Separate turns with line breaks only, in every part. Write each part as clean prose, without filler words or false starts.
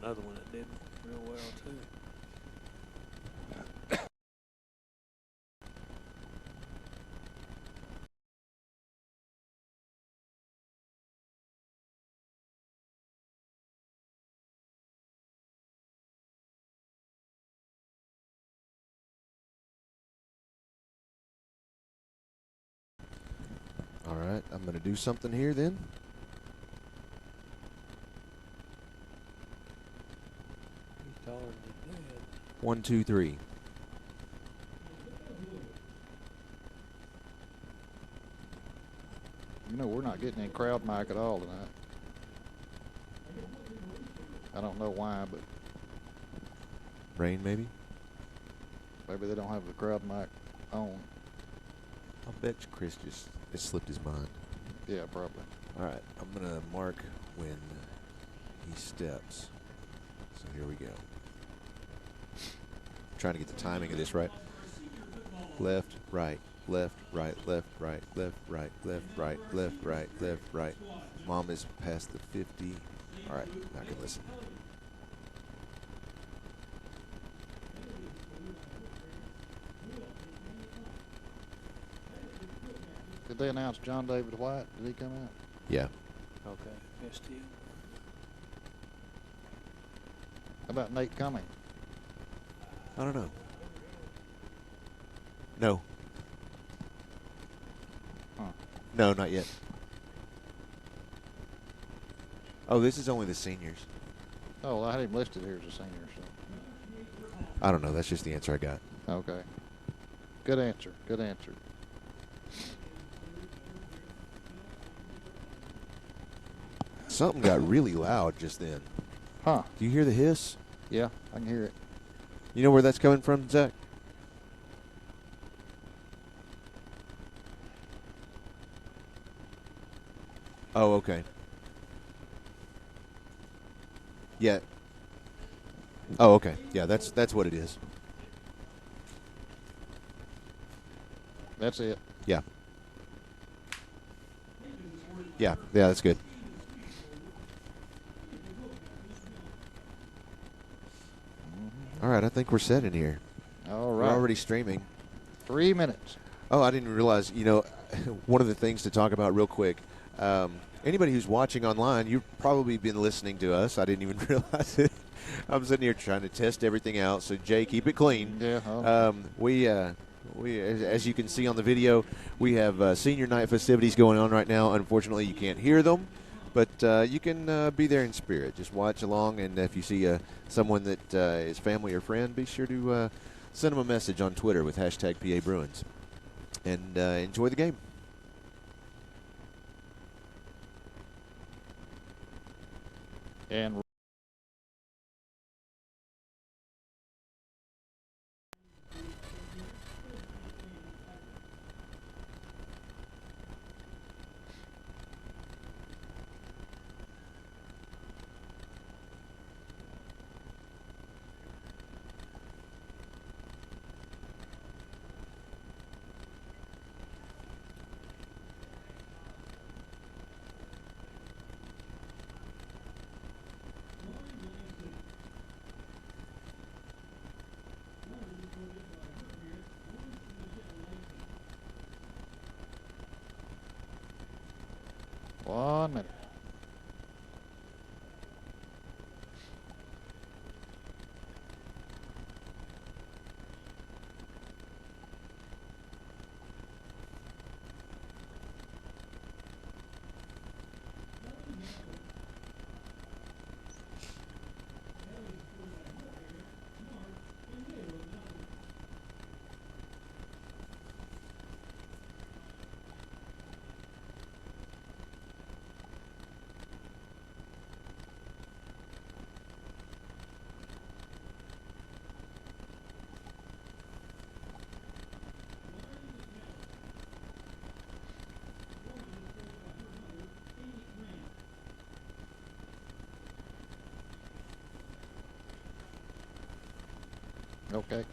another one that did real well too.
All right, I'm going to do something here then.
He's taller than his dad.
1, 2, 3.
You know, we're not getting any crowd mic at all tonight. I don't know why, but
Rain, maybe?
maybe they don't have the crowd mic on.
I'll bet you Chris just it slipped his mind.
Yeah, probably.
All right, I'm going to mark when he steps. So here we go. Trying to get the timing of this right. Left, right, left, right, left, right, left, right, left, right, left, right, left, right. Mom is past the 50. All right, now I can listen.
Did they announce John David White? Did he come out?
Yeah.
Okay, missed him.
How about Nate Cumming?
I don't know. No.
Huh.
No, not yet. Oh, this is only the seniors.
Oh, well, I had him listed here as a senior. So.
I don't know. That's just the answer I got.
Okay. Good answer. Good answer.
Something got really loud just then.
Huh.
Do you hear the hiss?
Yeah, I can hear it.
You know where that's coming from, Zach? Oh, okay. Yeah. Oh, okay. Yeah, that's what it is.
That's it.
Yeah. Yeah, that's good. All right, I think we're set in here.
All right.
We're already streaming.
3 minutes.
Oh, I didn't realize, one of the things to talk about real quick, anybody who's watching online, you've probably been listening to us. I didn't even realize it. I'm sitting here trying to test everything out. So, Jay, keep it clean.
Yeah.
We, as you can see on the video, we have senior night festivities going on right now. Unfortunately, you can't hear them, but you can be there in spirit. Just watch along, and if you see someone that is family or friend, be sure to send them a message on Twitter with hashtag PA Bruins, and enjoy the game.
And one minute. Okay.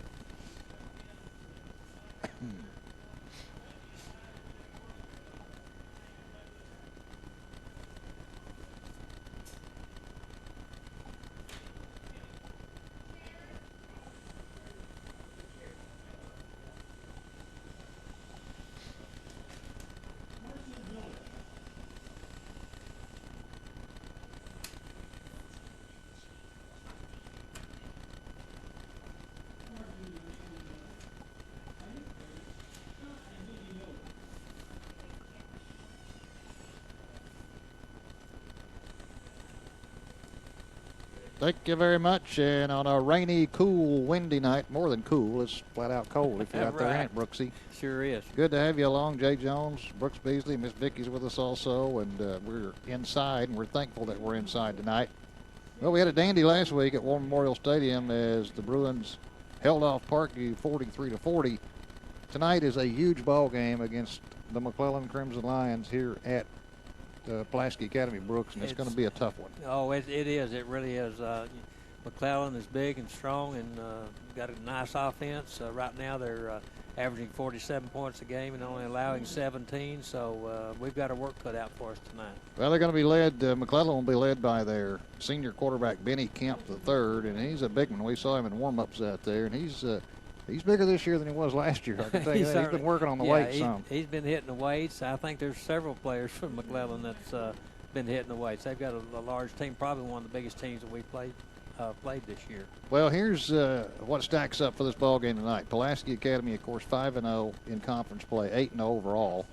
Thank you very much. And on a rainy, cool, windy night, more than cool, it's flat out cold if you're out there, ain't it, Brooksy?
Sure is.
Good to have you along, Jay Jones, Brooks Beasley, Miss Vicky's with us also, and we're inside, and we're thankful that we're inside tonight. Well, we had a dandy last week at War Memorial Stadium as the Bruins held off Parkview 43-40. Tonight is a huge ball game against the McClellan Crimson Lions here at Pulaski Academy, Brooks, and it's going to be a tough one.
Oh, it is. It really is. McClellan is big and strong and got a nice offense. Right now they're averaging 47 points a game and only allowing 17, so we've got our work cut out for us tonight.
Well, they're going to be led, McClellan will be led by their senior quarterback, Benny Kemp III, and he's a big one. We saw him in warm-ups out there, and he's bigger this year than he was last year. I can tell you that. He's been working on the weights some.
He's been hitting the weights. I think there's several players from McClellan that's been hitting the weights. They've got a large team, probably one of the biggest teams that we've played this year.
Well, here's what stacks up for this ball game tonight. Pulaski Academy, of course, 5-0 in conference play, 8-0 overall.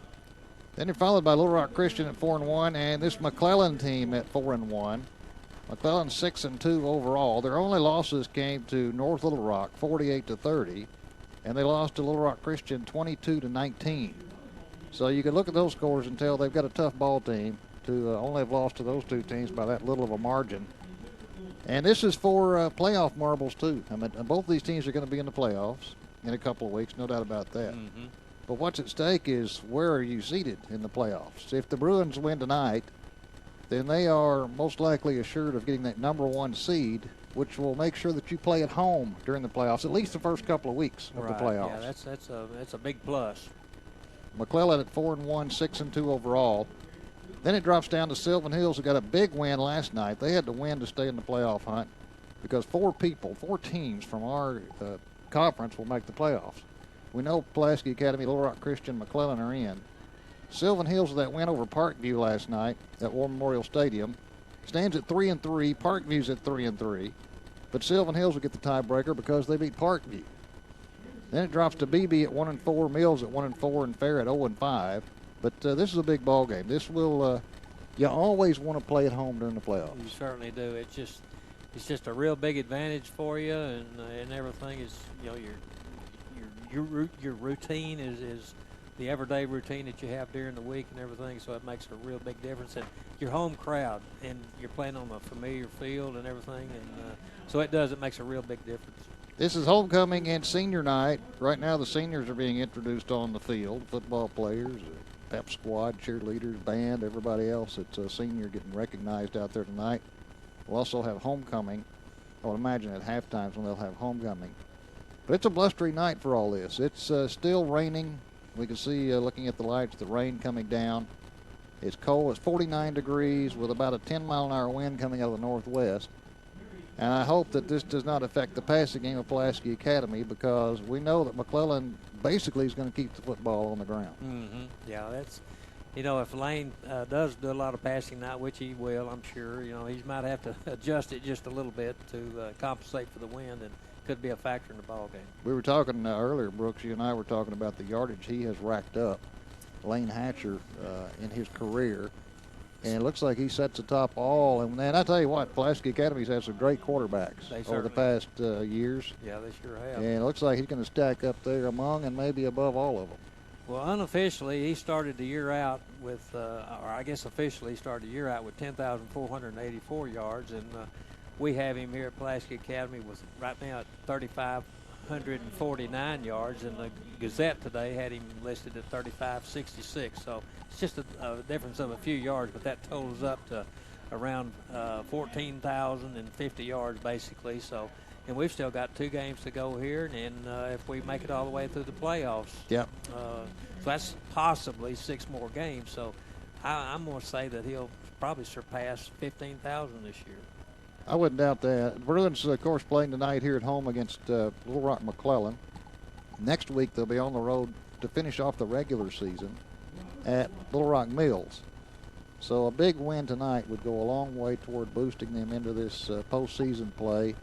Then they're followed by Little Rock Christian at 4-1, and this McClellan team at 4-1. McClellan 6-2 overall. Their only losses came to North Little Rock, 48-30, and they lost to Little Rock Christian 22-19. So you can look at those scores and tell they've got a tough ball team to only have lost to those two teams by that little of a margin. And this is for playoff marbles, too. I mean, both these teams are going to be in the playoffs in a couple of weeks, no doubt about that.
Mm-hmm.
But what's at stake is where are you seated in the playoffs? If the Bruins win tonight, then they are most likely assured of getting that #1 seed, which will make sure that you play at home during the playoffs, at least the first couple of weeks of the playoffs.
Yeah, that's a big plus.
McClellan at 4-1, 6-2 overall. Then it drops down to Sylvan Hills, who got a big win last night. They had to win to stay in the playoff hunt because four teams from our conference will make the playoffs. We know Pulaski Academy, Little Rock Christian, McClellan are in. Sylvan Hills, with that win over Parkview last night at War Memorial Stadium, stands at 3-3. Parkview's at 3-3. But Sylvan Hills will get the tiebreaker because they beat Parkview. Then it drops to BB at 1-4, Mills at 1-4, and Fair at 0-5. But this is a big ball game. This will, you always want to play at home during the playoffs.
You certainly do. It's just a real big advantage for you, and everything is, you know, your routine is the everyday routine that you have during the week and everything. So it makes a real big difference. And your home crowd, and you're playing on a familiar field and everything, and so it makes a real big difference.
This is homecoming and senior night. Right now, the seniors are being introduced on the field. Football players, pep squad, cheerleaders, band, everybody else that's a senior getting recognized out there tonight. We'll also have homecoming. I would imagine at halftime when they'll have homecoming. But it's a blustery night for all this. It's still raining. We can see, looking at the lights, the rain coming down. It's cold. It's 49 degrees with about a 10-mile-an-hour wind coming out of the northwest. And I hope that this does not affect the passing game of Pulaski Academy because we know that McClellan basically is going to keep the football on the ground.
Mm-hmm. Yeah, that's, you know, if Lane does do a lot of passing tonight, which he will, I'm sure, you know, he might have to adjust it just a little bit to compensate for the wind, and could be a factor in the ball game.
We were talking earlier, Brooks, you and I were talking about the yardage he has racked up, Lane Hatcher, in his career. And it looks like he sets the top all. And I tell you what, Pulaski Academy's had some great quarterbacks over the past years.
Yeah, they sure have.
And it looks like he's going to stack up there among and maybe above all of them.
Well, unofficially, he started the year out with, or I guess officially he started the year out with 10,484 yards. And we have him here at Pulaski Academy with right now at 3,549 yards. And the Gazette today had him listed at 3,566. So it's just a difference of a few yards, but that totals up to around 14,050 yards basically. So, and we've still got 2 games to go here, and if we make it all the way through the playoffs,
yep.
So that's possibly 6 more games. So I'm going to say that he'll probably surpass 15,000 this year.
I wouldn't doubt that. The Bruins, of course, playing tonight here at home against Little Rock McClellan. Next week they'll be on the road to finish off the regular season at Little Rock Mills. So a big win tonight would go a long way toward boosting them into this postseason play.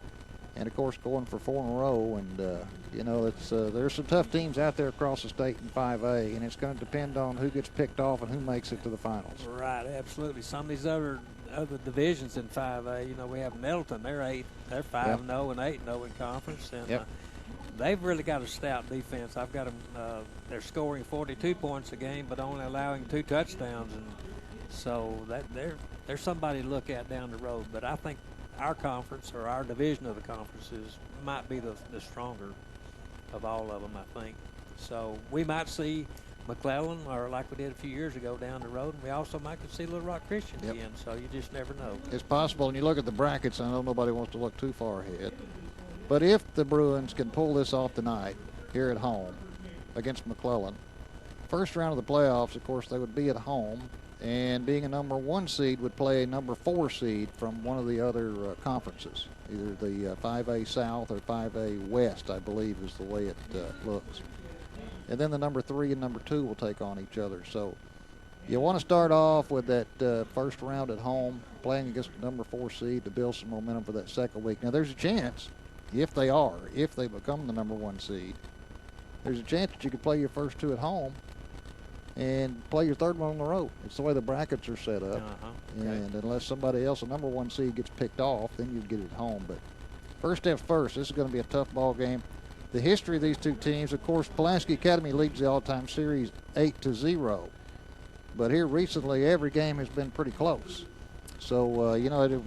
And, of course, going for 4 in a row. And, you know, it's there's some tough teams out there across the state in 5A, and it's going to depend on who gets picked off and who makes it to the finals.
Right, absolutely. Some of these other other divisions in 5A. You know, we have Middleton. They're 5-0 and 8-0 in conference, and they've really got a stout defense. I've got them. They're scoring 42 points a game, but only allowing 2 touchdowns, and so they're somebody to look at down the road. But I think our conference, or our division of the conferences, might be the stronger of all of them, I think. So we might see McClellan, or like we did a few years ago, down the road, and we also might could see Little Rock Christian again. So you just never know.
It's possible. And you look at the brackets, I know nobody wants to look too far ahead, but if the Bruins can pull this off tonight here at home against McClellan, first round of the playoffs, of course, they would be at home, and being a number 1 seed would play a number 4 seed from one of the other conferences, either the 5A South or 5A West, I believe is the way it looks. And then the number 3 and number 2 will take on each other. So you want to start off with that first round at home, playing against the number 4 seed to build some momentum for that second week. Now, there's a chance, if they become the number 1 seed, there's a chance that you could play your first 2 at home and play your third one on the road. It's the way the brackets are set up. And unless somebody else, a number 1 seed, gets picked off, then you'd get it at home. But first steps first, this is going to be a tough ball game. The history of these two teams, of course, Pulaski Academy leads the all-time series 8-0. But here recently, every game has been pretty close. So, you know,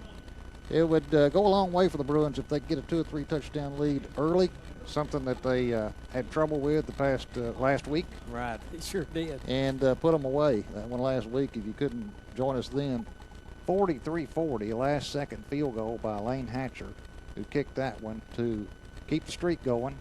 it would go a long way for the Bruins if they get a 2 or 3 touchdown lead early, something that they had trouble with the past last week.
Right, it sure did.
And put them away. That one last week, if you couldn't join us then, 43-40, last-second field goal by Lane Hatcher, who kicked that one to keep the streak going,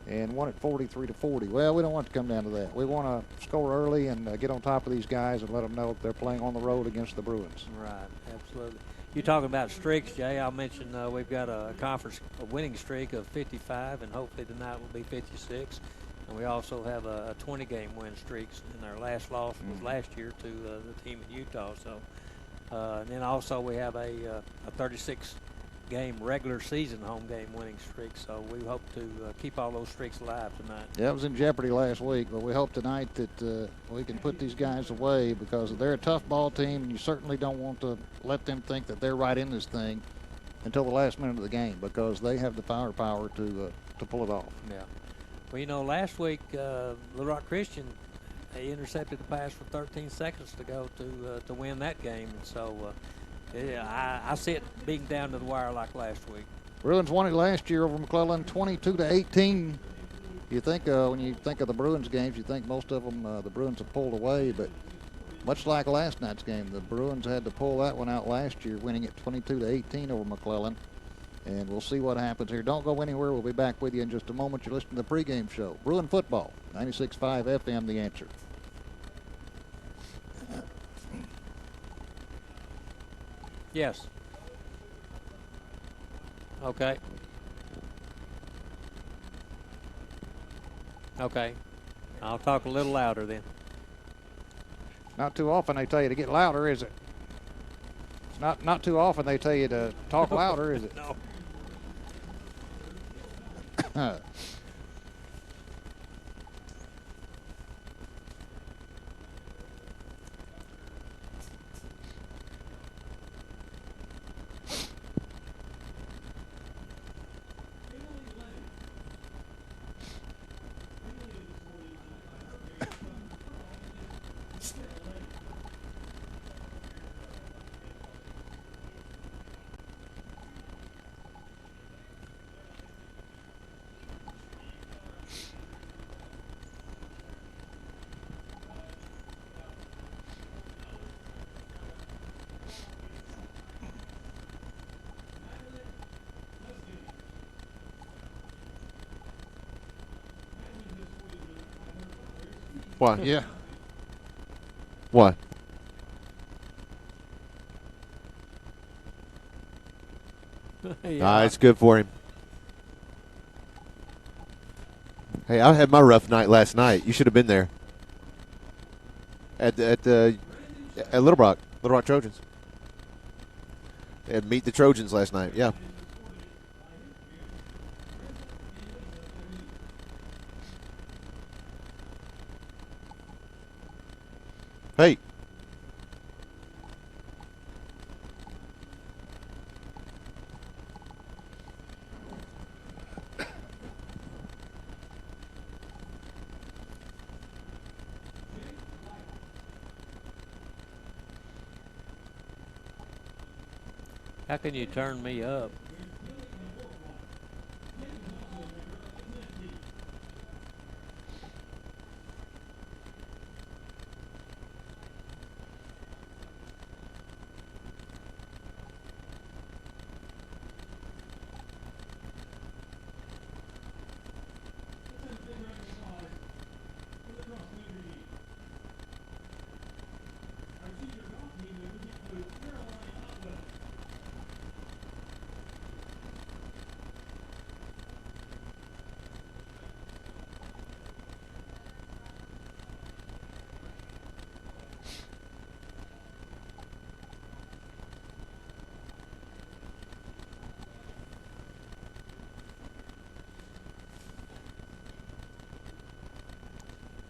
and won it 43-40. Well, we don't want it to come down to that. We want to score early and get on top of these guys and let them know that they're playing on the road against the Bruins.
Right, absolutely. You're talking about streaks, Jay. I'll mention we've got a conference winning streak of 55, and hopefully tonight will be 56. And we also have a 20-game win streak, and our last loss was last year to the team in Utah. So, and then also we have a 36-game regular season home game winning streak. So we hope to keep all those streaks alive tonight.
Yeah, it was in jeopardy last week, but we hope tonight that we can put these guys away, because they're a tough ball team, and you certainly don't want to let them think that they're right in this thing until the last minute of the game, because they have the firepower to pull it off.
Yeah. Well, you know, last week, Little Rock Christian, they intercepted the pass with 13 seconds to go to win that game. And so I see it being down to the wire like last week.
Bruins won it last year over McClellan, 22-18. You think when you think of the Bruins games, you think most of them the Bruins have pulled away, but much like last night's game, the Bruins had to pull that one out last year, winning it 22-18 over McClellan. And we'll see what happens here. Don't go anywhere. We'll be back with you in just a moment. You're listening to the pregame show. Bruin football, 96.5 FM, The Answer.
Yes. Okay. Okay. I'll talk a little louder then.
Not too often they tell you to get louder, is it? It's not too often they tell you to talk louder, is it?
No.
What?
Yeah.
What?
Yeah.
It's good for him. Hey, I had my rough night last night. You should have been there. At Little Rock Trojans. They had Meet the Trojans last night. Yeah. Hey.
How can you turn me up?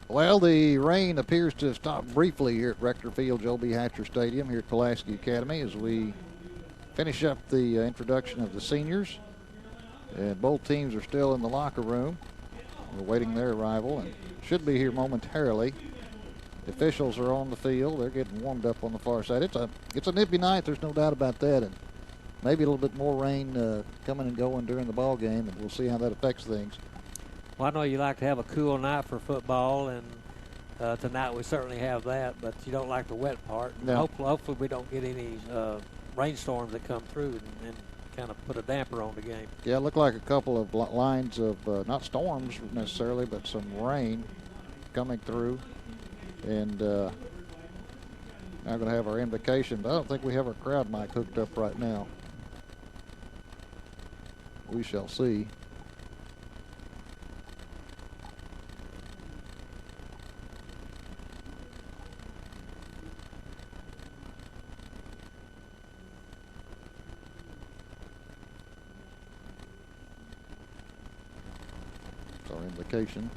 Well, the rain appears to have stopped briefly here at Rector Field, Joe B. Hatcher Stadium here at Pulaski Academy as we finish up the introduction of the seniors. And both teams are still in the locker room. We're waiting their arrival and should be here momentarily. The officials are on the field. They're getting warmed up on the far side. It's a nippy night. There's no doubt about that. And maybe a little bit more rain coming and going during the ball game, and we'll see how that affects things.
Well, I know you like to have a cool night for football, and tonight we certainly have that, but you don't like the wet part.
No.
Hopefully we don't get any rainstorms that come through and kind of put a damper on the game.
Yeah, it looked like a couple of lines of, not storms necessarily, but some rain coming through. And now going to have our invocation, but I don't think we have our crowd mic hooked up right now. We shall see. Our invocation.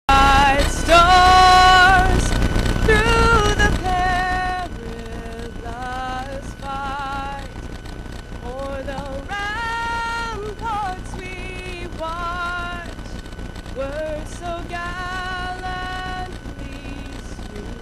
Bright stars through the perilous fight, o'er the ramparts we watch, words so gallantly strewn.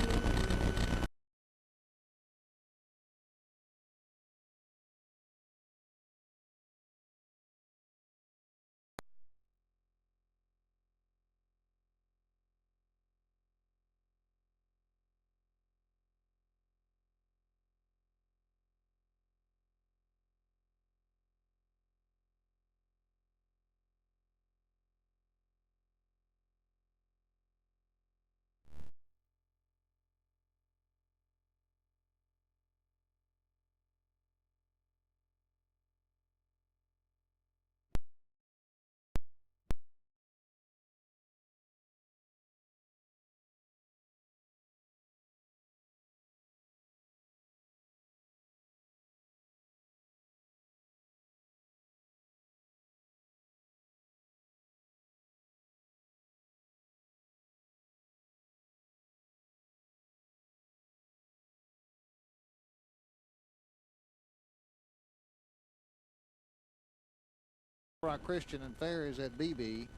Rock Christian and Fair is at BB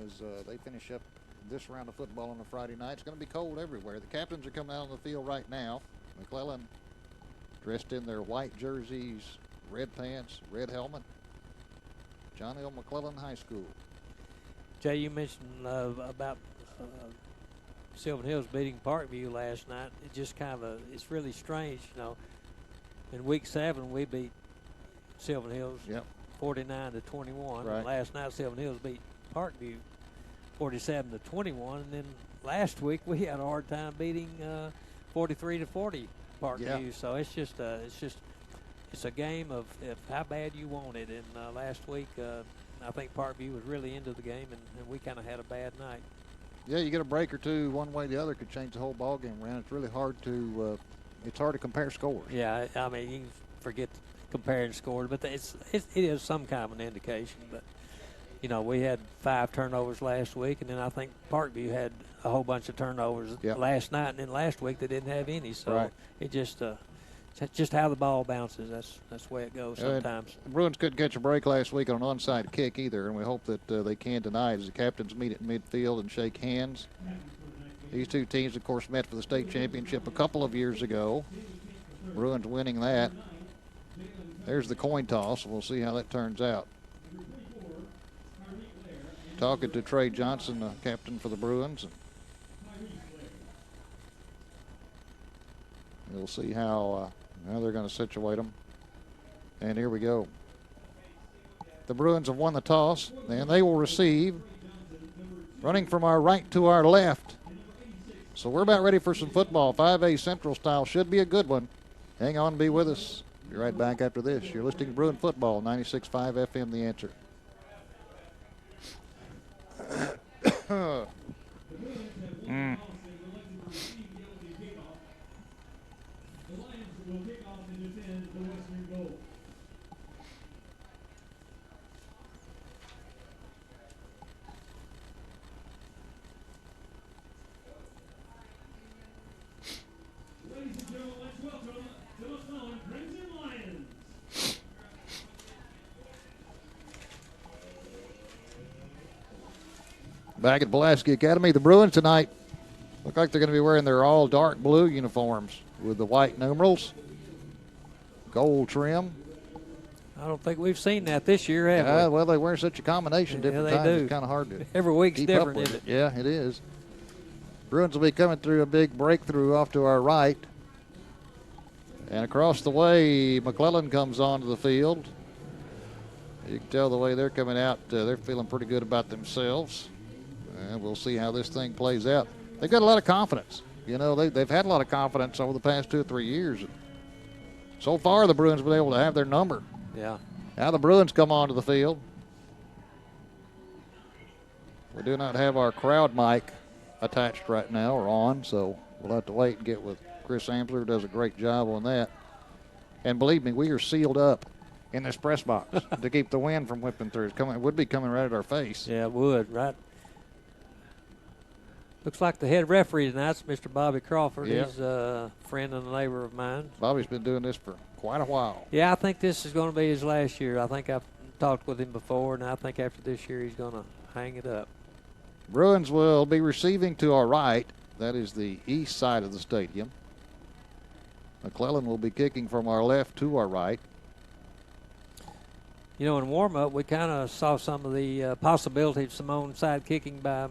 as they finish up this round of football on a Friday night. It's going to be cold everywhere. The captains are coming out on the field right now. McClellan dressed in their white jerseys, red pants, red helmet. John L. McClellan High School.
Jay, you mentioned about Sylvan Hills beating Parkview last night. It just it's really strange, you know. In week 7, we beat Sylvan Hills 49-21.
Right.
And last night, Sylvan Hills beat Parkview 47-21. And then last week, we had a hard time beating 43-40 Parkview.
Yeah.
So it's a game of how bad you want it. And last week, I think Parkview was really into the game, and we kind of had a bad night.
Yeah, you get a break or two one way or the other could change the whole ball game around. It's really hard to compare scores.
Yeah, I mean, you can forget comparing scores, but it is some kind of an indication. But, you know, we had 5 turnovers last week, and then I think Parkview had a whole bunch of turnovers last night, and then last week they didn't have any. So it just it's just how the ball bounces. That's the way it goes sometimes.
The Bruins couldn't catch a break last week on an onside kick either, and we hope that they can tonight as the captains meet at midfield and shake hands. These two teams, of course, met for the state championship a couple of years ago. Bruins winning that. There's the coin toss. We'll see how that turns out. Talking to Trey Johnson, the captain for the Bruins. We'll see how they're going to situate them. And here we go. The Bruins have won the toss, and they will receive, running from our right to our left. So we're about ready for some football. 5A Central style should be a good one. Hang on and be with us. Be right back after this. You're listening to Bruin Football, 96.5 FM, The Answer. Back at Pulaski Academy, the Bruins tonight look like they're going to be wearing their all dark blue uniforms with the white numerals, gold trim.
I don't think we've seen that this year, have we?
Well, they wear such a combination different
they
times.
do.
It's kind of hard to
Every week's
keep
different,
up with
isn't it?
Yeah, it is. Bruins will be coming through a big breakthrough off to our right. And across the way, McClellan comes onto the field. You can tell the way they're coming out, they're feeling pretty good about themselves. And we'll see how this thing plays out. They've got a lot of confidence. You know, they've had a lot of confidence over the past 2 or 3 years. So far, the Bruins have been able to have their number.
Yeah.
Now the Bruins come onto the field. We do not have our crowd mic attached right now or on, so we'll have to wait and get with Chris Ambler, who does a great job on that. And believe me, we are sealed up in this press box to keep the wind from whipping through. It would be coming right at our face.
Yeah, it would, right? Looks like the head referee tonight's Mr. Bobby Crawford.
Yeah.
He's a friend and a neighbor of mine.
Bobby's been doing this for quite a while.
Yeah, I think this is going to be his last year. I think I've talked with him before, and I think after this year he's going to hang it up.
Bruins will be receiving to our right. That is the east side of the stadium. McClellan will be kicking from our left to our right.
You know, in warm-up, we kind of saw some of the possibility of some onside kicking by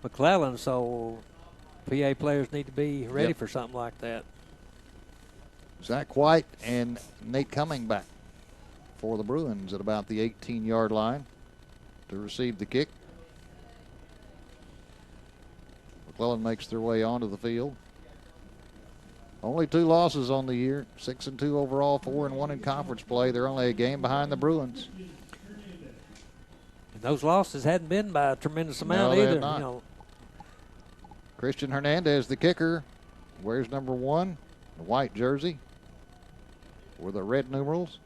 McClellan, so PA players need to be ready for something like that.
Zach White and Nate Cumming back for the Bruins at about the 18-yard line to receive the kick. McClellan makes their way onto the field. Only 2 losses on the year, 6-2 overall, 4-1 in conference play. They're only a game behind the Bruins.
And those losses hadn't been by a tremendous amount
they
either.
had not.
You know,
Christian Hernandez, the kicker, wears number 1, the white jersey with the red numerals.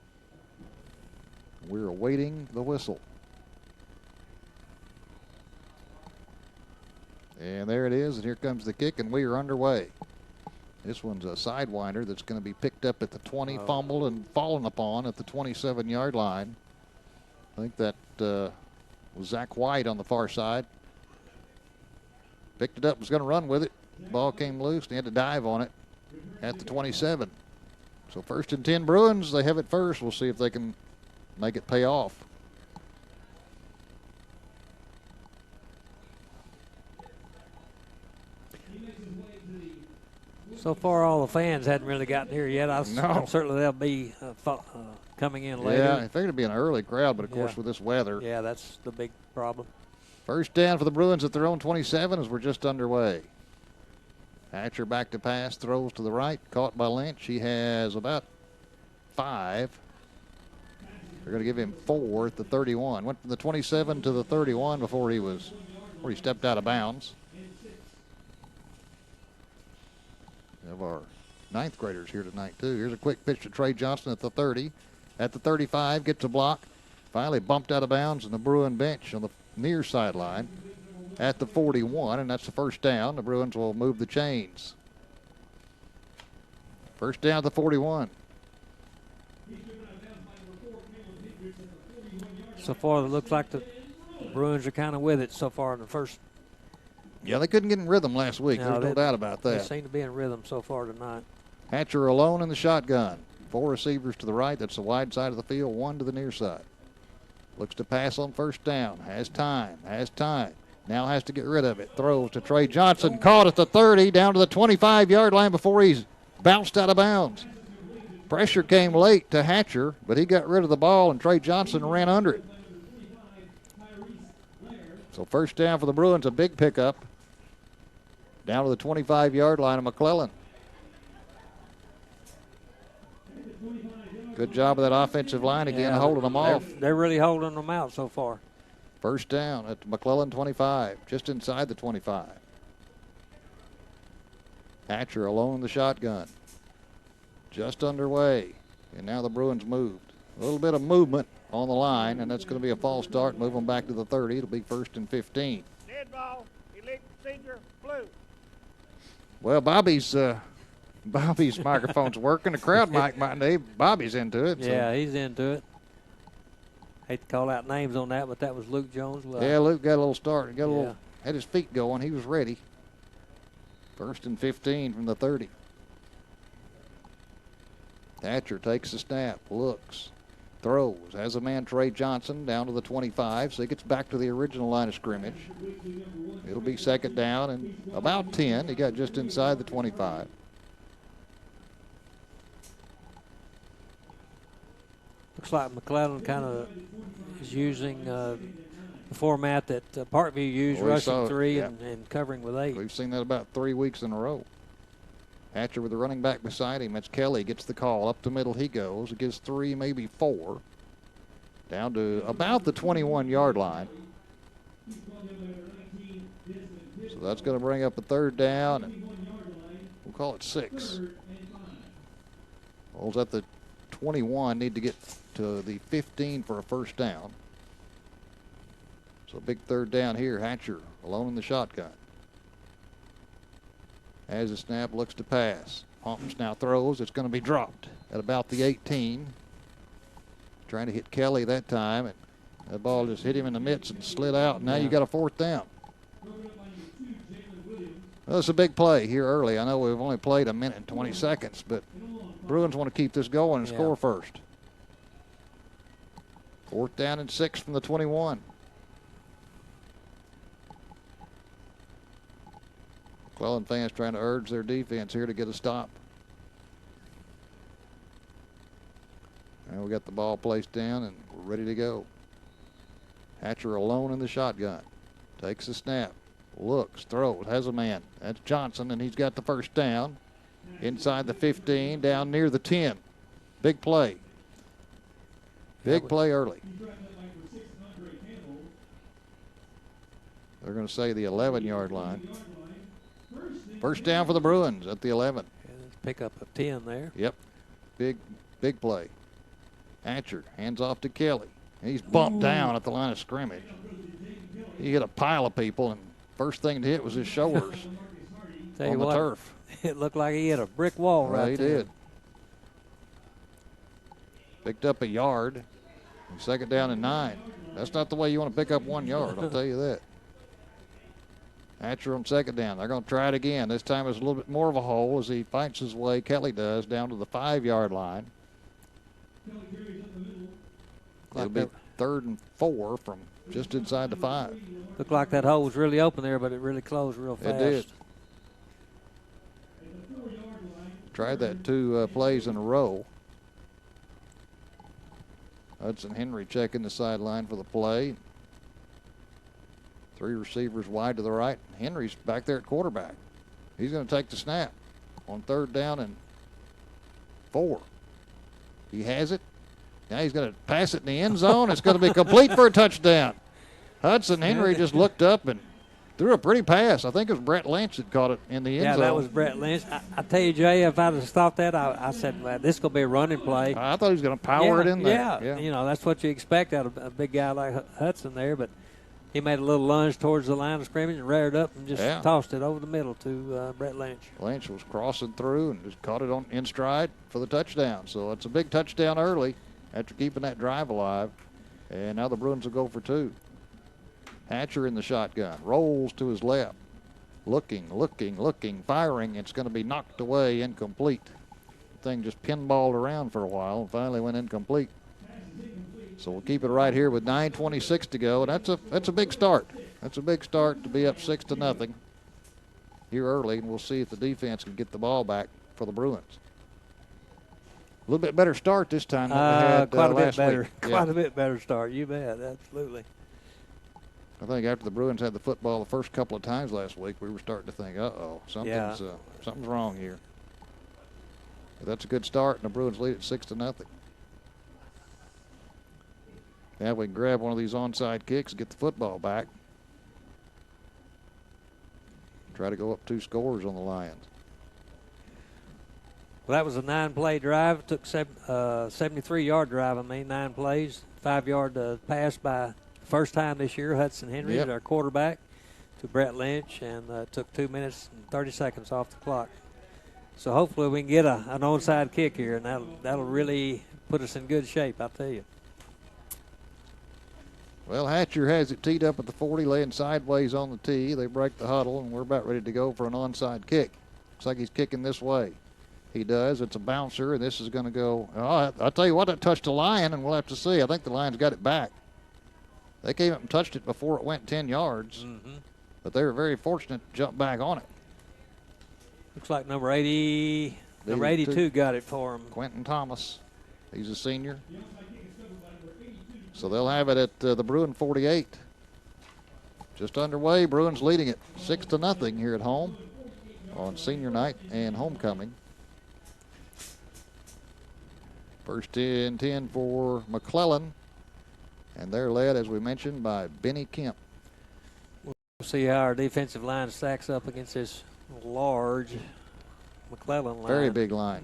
We're awaiting the whistle. And there it is, and here comes the kick, and we are underway. This one's a sidewinder that's going to be picked up at the 20, fumbled, and fallen upon at the 27-yard line. I think that was Zach White on the far side. Picked it up, was going to run with it. Ball came loose, and he had to dive on it at the 27. So 1st and 10 Bruins, they have it first. We'll see if they can make it pay off.
So far, all the fans hadn't really gotten here yet.
No.
I'm certainly they'll be coming in later.
Yeah, I figured it'd be an early crowd, but of course
Yeah.
with this weather.
Yeah, that's the big problem.
First down for the Bruins at their own 27 as we're just underway. Hatcher back to pass, throws to the right, caught by Lynch. He has about 5. They're going to give him 4 at the 31. Went from the 27 to the 31 before he stepped out of bounds. We have our 9th graders here tonight, too. Here's a quick pitch to Trey Johnson at the 30. At the 35, gets a block. Finally bumped out of bounds in the Bruin bench on the near sideline at the 41, and that's the first down. The Bruins will move the chains. First down at the 41.
So far, it looks like the Bruins are kind of with it so far in the first.
Yeah, they couldn't get in rhythm last week.
No,
There's no doubt about
They
that.
seem to be in rhythm so far tonight.
Hatcher alone in the shotgun. 4 receivers to the right. That's the wide side of the field. 1 to the near side. Looks to pass on first down. Has time. Now has to get rid of it. Throws to Trey Johnson. Caught at the 30, down to the 25-yard line before he's bounced out of bounds. Pressure came late to Hatcher, but he got rid of the ball, and Trey Johnson ran under it. So first down for the Bruins, a big pickup. Down to the 25-yard line of McClellan. Good job of that offensive line again, holding them off.
They're really holding them out so far.
First down at the McClellan 25, just inside the 25. Hatcher alone in the shotgun. Just underway, and now the Bruins moved. A little bit of movement on the line, and that's going to be a false start. Move them back to the 30. It'll be 1st and 15.
Dead ball, elite procedure, blue.
Well, Bobby's microphone's working. The crowd mic Bobby's into it. So.
Yeah, he's into it. Hate to call out names on that, but that was Luke Jones. Well,
Yeah, Luke got a little start. Had his feet going. He was ready. 1st and 15 from the 30. Hatcher takes the snap, looks, throws, has a man, Trey Johnson, down to the 25, so he gets back to the original line of scrimmage. It'll be second down and about 10. He got just inside the 25.
looks like McClellan kind of is using the format that Parkview used, rushing 3 and covering with 8.
We've seen that about 3 weeks in a row. Hatcher with the running back beside him. That's Kelly. Gets the call. Up the middle he goes. He gets 3, maybe 4. Down to about the 21-yard line. So that's going to bring up a 3rd down. And we'll call it 6. Bulls at the 21. Need to get to the 15 for a first down. So big 3rd down here. Hatcher alone in the shotgun. Has a snap, looks to pass. Pumps now throws. It's going to be dropped at about the 18. Trying to hit Kelly that time, and that ball just hit him in the mitts and slid out. And now you got a 4th down. Well, it's a big play here early. I know we've only played a minute and 20 seconds, but Bruins want to keep this going and score first. 4th down and 6 from the 21. McClellan fans trying to urge their defense here to get a stop. And we got the ball placed down and we're ready to go. Hatcher alone in the shotgun. Takes the snap. Looks, throws, has a man. That's Johnson, and he's got the first down. Inside the 15, down near the 10. Big play. Big play early. They're going to say the 11-yard line. First down for the Bruins at the 11.
Pick up a 10 there.
Yep. Big play. Hatcher hands off to Kelly. He's bumped down at the line of scrimmage. He hit a pile of people, and first thing to hit was his shoulders on the turf.
It looked like he hit a brick wall right
He
there.
did. Picked up a yard. 2nd down and 9. That's not the way you want to pick up 1 yard, I'll tell you that. Hatcher on 2nd down. They're going to try it again. This time it's a little bit more of a hole as he fights his way, Kelly does, down to the 5-yard line. It'll be 3rd and 4 from just inside the 5.
Looked like that hole was really open there, but it really closed real fast.
It did. Tried that 2 plays in a row. Hudson Henry checking the sideline for the play. 3 receivers wide to the right. Henry's back there at quarterback. He's going to take the snap on 3rd down and 4. He has it. Now he's going to pass it in the end zone. It's going to be complete for a touchdown. Hudson Henry just looked up and threw a pretty pass. I think it was Brett Lynch that caught it in the end zone.
Yeah, that was Brett Lynch. I tell you, Jay, if I'd have thought that, I said, well, this is going to be a running play.
I thought he was going to power it in there.
Yeah, you know, that's what you expect out of a big guy like Hudson there. But he made a little lunge towards the line of scrimmage and reared up and just tossed it over the middle to Brett Lynch.
Lynch was crossing through and just caught it in stride for the touchdown. So it's a big touchdown early after keeping that drive alive. And now the Bruins will go for 2. Hatcher in the shotgun, rolls to his left. Looking, firing. It's going to be knocked away, incomplete. The thing just pinballed around for a while and finally went incomplete. So we'll keep it right here with 9:26 to go. And that's a big start. That's a big start to be up 6-0 here early, and we'll see if the defense can get the ball back for the Bruins. A little bit better start this time than we had
quite a bit
last
better.
week.
Quite a bit better start. You bet, absolutely.
I think after the Bruins had the football the first couple of times last week, we were starting to think, something's wrong here. But that's a good start, and the Bruins lead it 6-0. Now we can grab one of these onside kicks and get the football back. Try to go up 2 scores on the Lions.
Well, that was a 9-play drive. It took 73-yard drive, 9 plays. 5-yard pass by first time this year, Hudson Henry, our quarterback, to Brett Lynch, and took 2 minutes and 30 seconds off the clock. So hopefully we can get an onside kick here, and that'll really put us in good shape, I'll tell you.
Well, Hatcher has it teed up at the 40, laying sideways on the tee. They break the huddle, and we're about ready to go for an onside kick. Looks like he's kicking this way. He does. It's a bouncer, and this is going to go. I'll tell you what, that touched a Lion, and we'll have to see. I think the Lions got it back. They came up and touched it before it went 10 yards, but they were very fortunate to jump back on it.
Looks like number 82 got it for him.
Quentin Thomas. He's a senior. So they'll have it at the Bruin 48. Just underway. Bruins leading it 6-0 here at home on senior night and homecoming. First and 10 for McClellan. And they're led, as we mentioned, by Benny Kemp.
We'll see how our defensive line stacks up against this large McClellan line.
Very big line.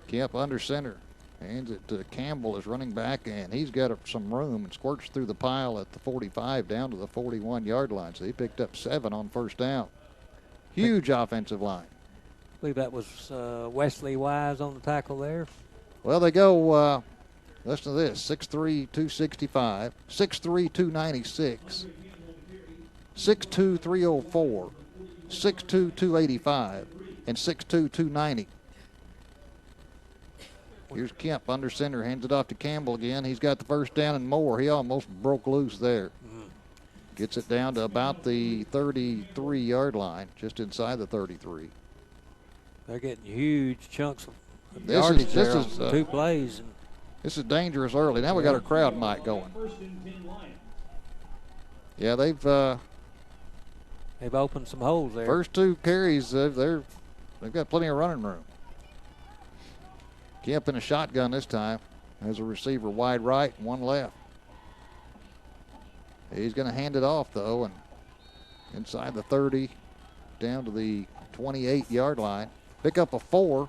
Kemp under center. Hands it to Campbell as running back, and he's got some room and squirts through the pile at the 45 down to the 41-yard line. So he picked up 7 on first down. Huge offensive line.
I believe that was Wesley Wise on the tackle there.
Well, they go, listen to this, 6'3", 265, 6'3", 296, 6'2", 304, 6'2", 285, and 6'2", 290. Here's Kemp under center, hands it off to Campbell again. He's got the first down and more. He almost broke loose there. Gets it down to about the 33-yard line, just inside the 33.
They're getting huge chunks of yardage there on 2 plays.
This is dangerous early. Now we got our crowd mic going. Yeah, they've
opened some holes there.
First 2 carries, they've got plenty of running room. Kemp in a shotgun this time. Has a receiver wide right and 1 left. He's going to hand it off, though, and inside the 30, down to the 28-yard line. Pick up a 4.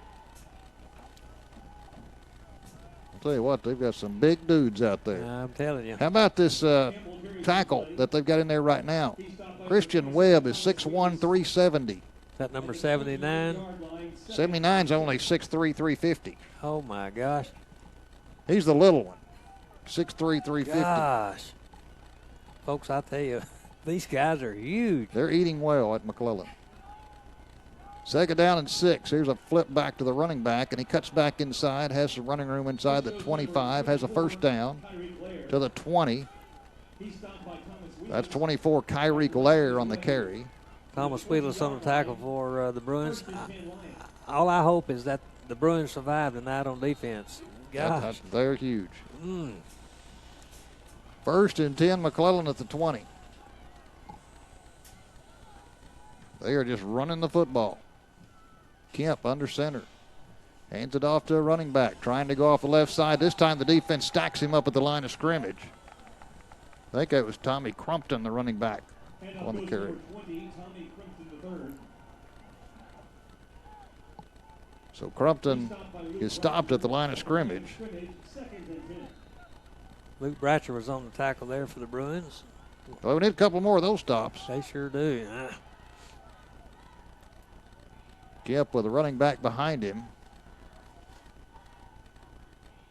I'll tell you what, they've got some big dudes out there.
I'm telling you.
How about this tackle that they've got in there right now? Christian Webb is 6'1", 370. Is
that number 79?
79's only 6'3", 350.
Oh, my gosh.
He's the little one, 6'3", 350.
Gosh. Folks, I tell you, these guys are huge.
They're eating well at McClellan. 2nd down and 6. Here's a flip back to the running back, and he cuts back inside, has some running room inside the 25, has a first down to the 20. That's 24, Kyrie Lair on the carry.
Thomas Wheelis on the tackle for the Bruins. All I hope is that the Bruins survive tonight on defense. Gosh.
They're huge.
Mm.
1st and 10, McClellan at the 20. They are just running the football. Kemp under center. Hands it off to a running back, trying to go off the left side. This time the defense stacks him up at the line of scrimmage. I think it was Tommy Crumpton, the running back, on the carry. So Crumpton is stopped at the line of scrimmage.
Luke Bratcher was on the tackle there for the Bruins.
Well, we need a couple more of those stops.
They sure do.
Kemp with a running back behind him.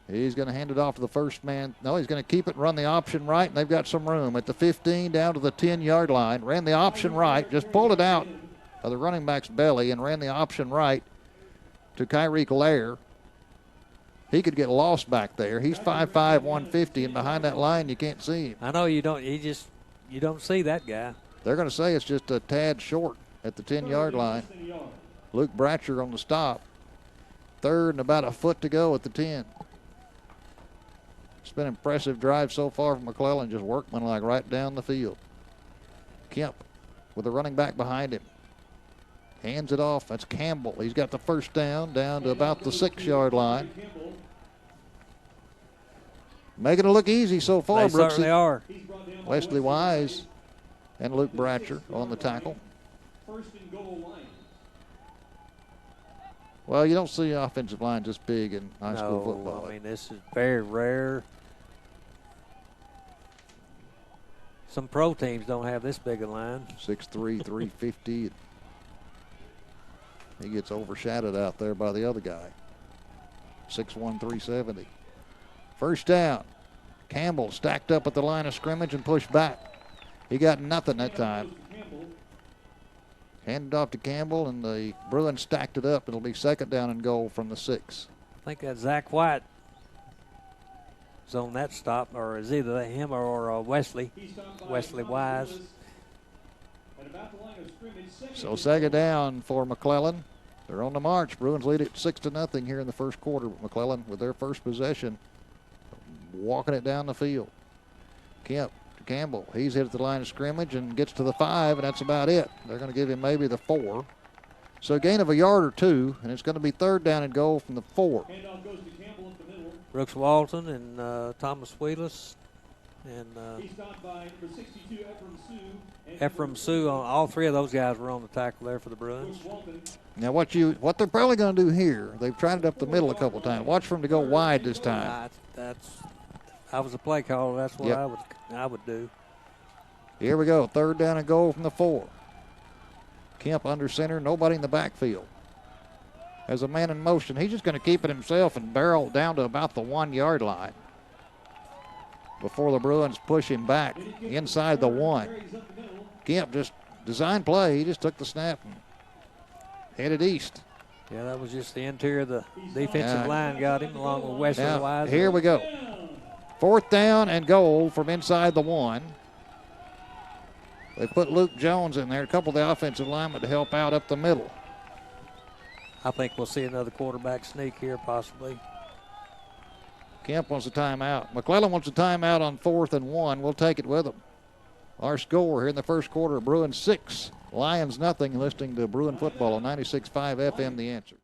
He's going to hand it off to the first man. No, he's going to keep it and run the option right, and they've got some room. At the 15 down to the 10-yard line. Ran the option right, just pulled it out of the running back's belly and ran the option right to Kyrie Allaire. He could get lost back there. He's 5'5", 150, and behind that line you can't see him.
I know you don't. You don't see that guy.
They're going to say it's just a tad short at the 10-yard line. Luke Bratcher on the stop. 3rd and about a foot to go at the 10. It's been an impressive drive so far from McClellan, just workmanlike right down the field. Kemp with a running back behind him. Hands it off. That's Campbell. He's got the first down to about the 6-yard line. Making it look easy so far,
They
Brooksy.
certainly are.
Wesley Wise and Luke Bratcher on the tackle. Well, you don't see offensive line this big in high school football.
I mean, this is very rare. Some pro teams don't have this big a line.
6'3", 350. He gets overshadowed out there by the other guy. 6'1", 370. First down. Campbell stacked up at the line of scrimmage and pushed back. He got nothing that time. Handed off to Campbell, and the Bruins stacked it up. It'll be 2nd down and goal from the 6.
I think that Zach White is on that stop, or is either him or Wesley Wise.
So 2nd down for McClellan. They're on the march. Bruins lead it 6-0 here in the first quarter. McClellan with their first possession, walking it down the field. Kemp to Campbell. He's hit at the line of scrimmage and gets to the 5, and that's about it. They're going to give him maybe the 4. So a gain of a yard or 2, and it's going to be 3rd down and goal from the 4.
Brooks Walton and Thomas Wheelis and Ephraim Sue. All 3 of those guys were on the tackle there for the Bruins.
Now what they're probably going to do here, they've tried it up the middle a couple times. Watch for them to go wide this time.
I was a play caller. That's what I would do.
Here we go. 3rd down and goal from the 4. Kemp under center. Nobody in the backfield. As a man in motion, he's just going to keep it himself and barrel down to about the 1-yard line before the Bruins push him back inside the 1. Kemp just designed play. He just took the snap and headed east.
Yeah, that was just the interior of the defensive line got him along with Wesley Wise.
Here we go. 4th down and goal from inside the 1. They put Luke Jones in there, a couple of the offensive linemen to help out up the middle.
I think we'll see another quarterback sneak here possibly.
Kemp wants a timeout. McClellan wants a timeout on 4th and 1. We'll take it with him. Our score here in the first quarter, Bruins 6, Lions nothing. Listening to Bruin football on 96.5 FM, The Answer.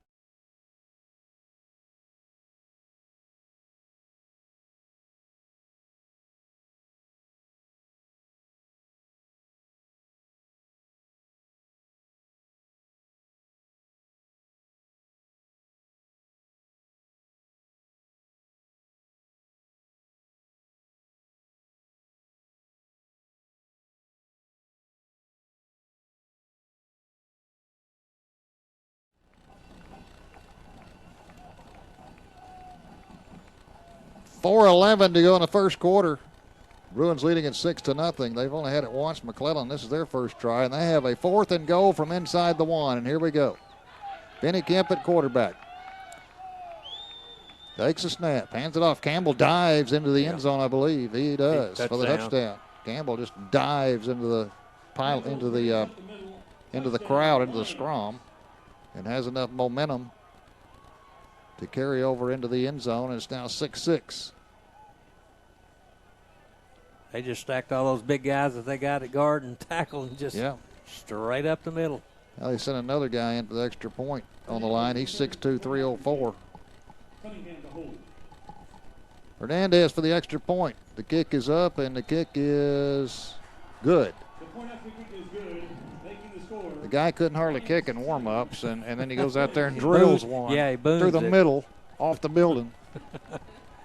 .4:11 to go in the first quarter. Bruins leading at 6-0. They've only had it once. McClellan, this is their first try, and they have a 4th and goal from inside the 1. And here we go. Benny Kemp at quarterback. Takes a snap, hands it off. Campbell dives into the end zone, I believe. He does for the touchdown. Campbell just dives into the into the crowd, into the scrum, and has enough momentum to carry over into the end zone, and it's now 6-6.
They just stacked all those big guys that they got at guard and tackle and just straight up the middle.
Now they sent another guy into the extra point on the line. He's 6'2", 304. Hernandez for the extra point. The kick is up, and the kick is good. The guy couldn't hardly kick in warm-ups, and then he goes out there and drills one
he boons
through the middle, off the building.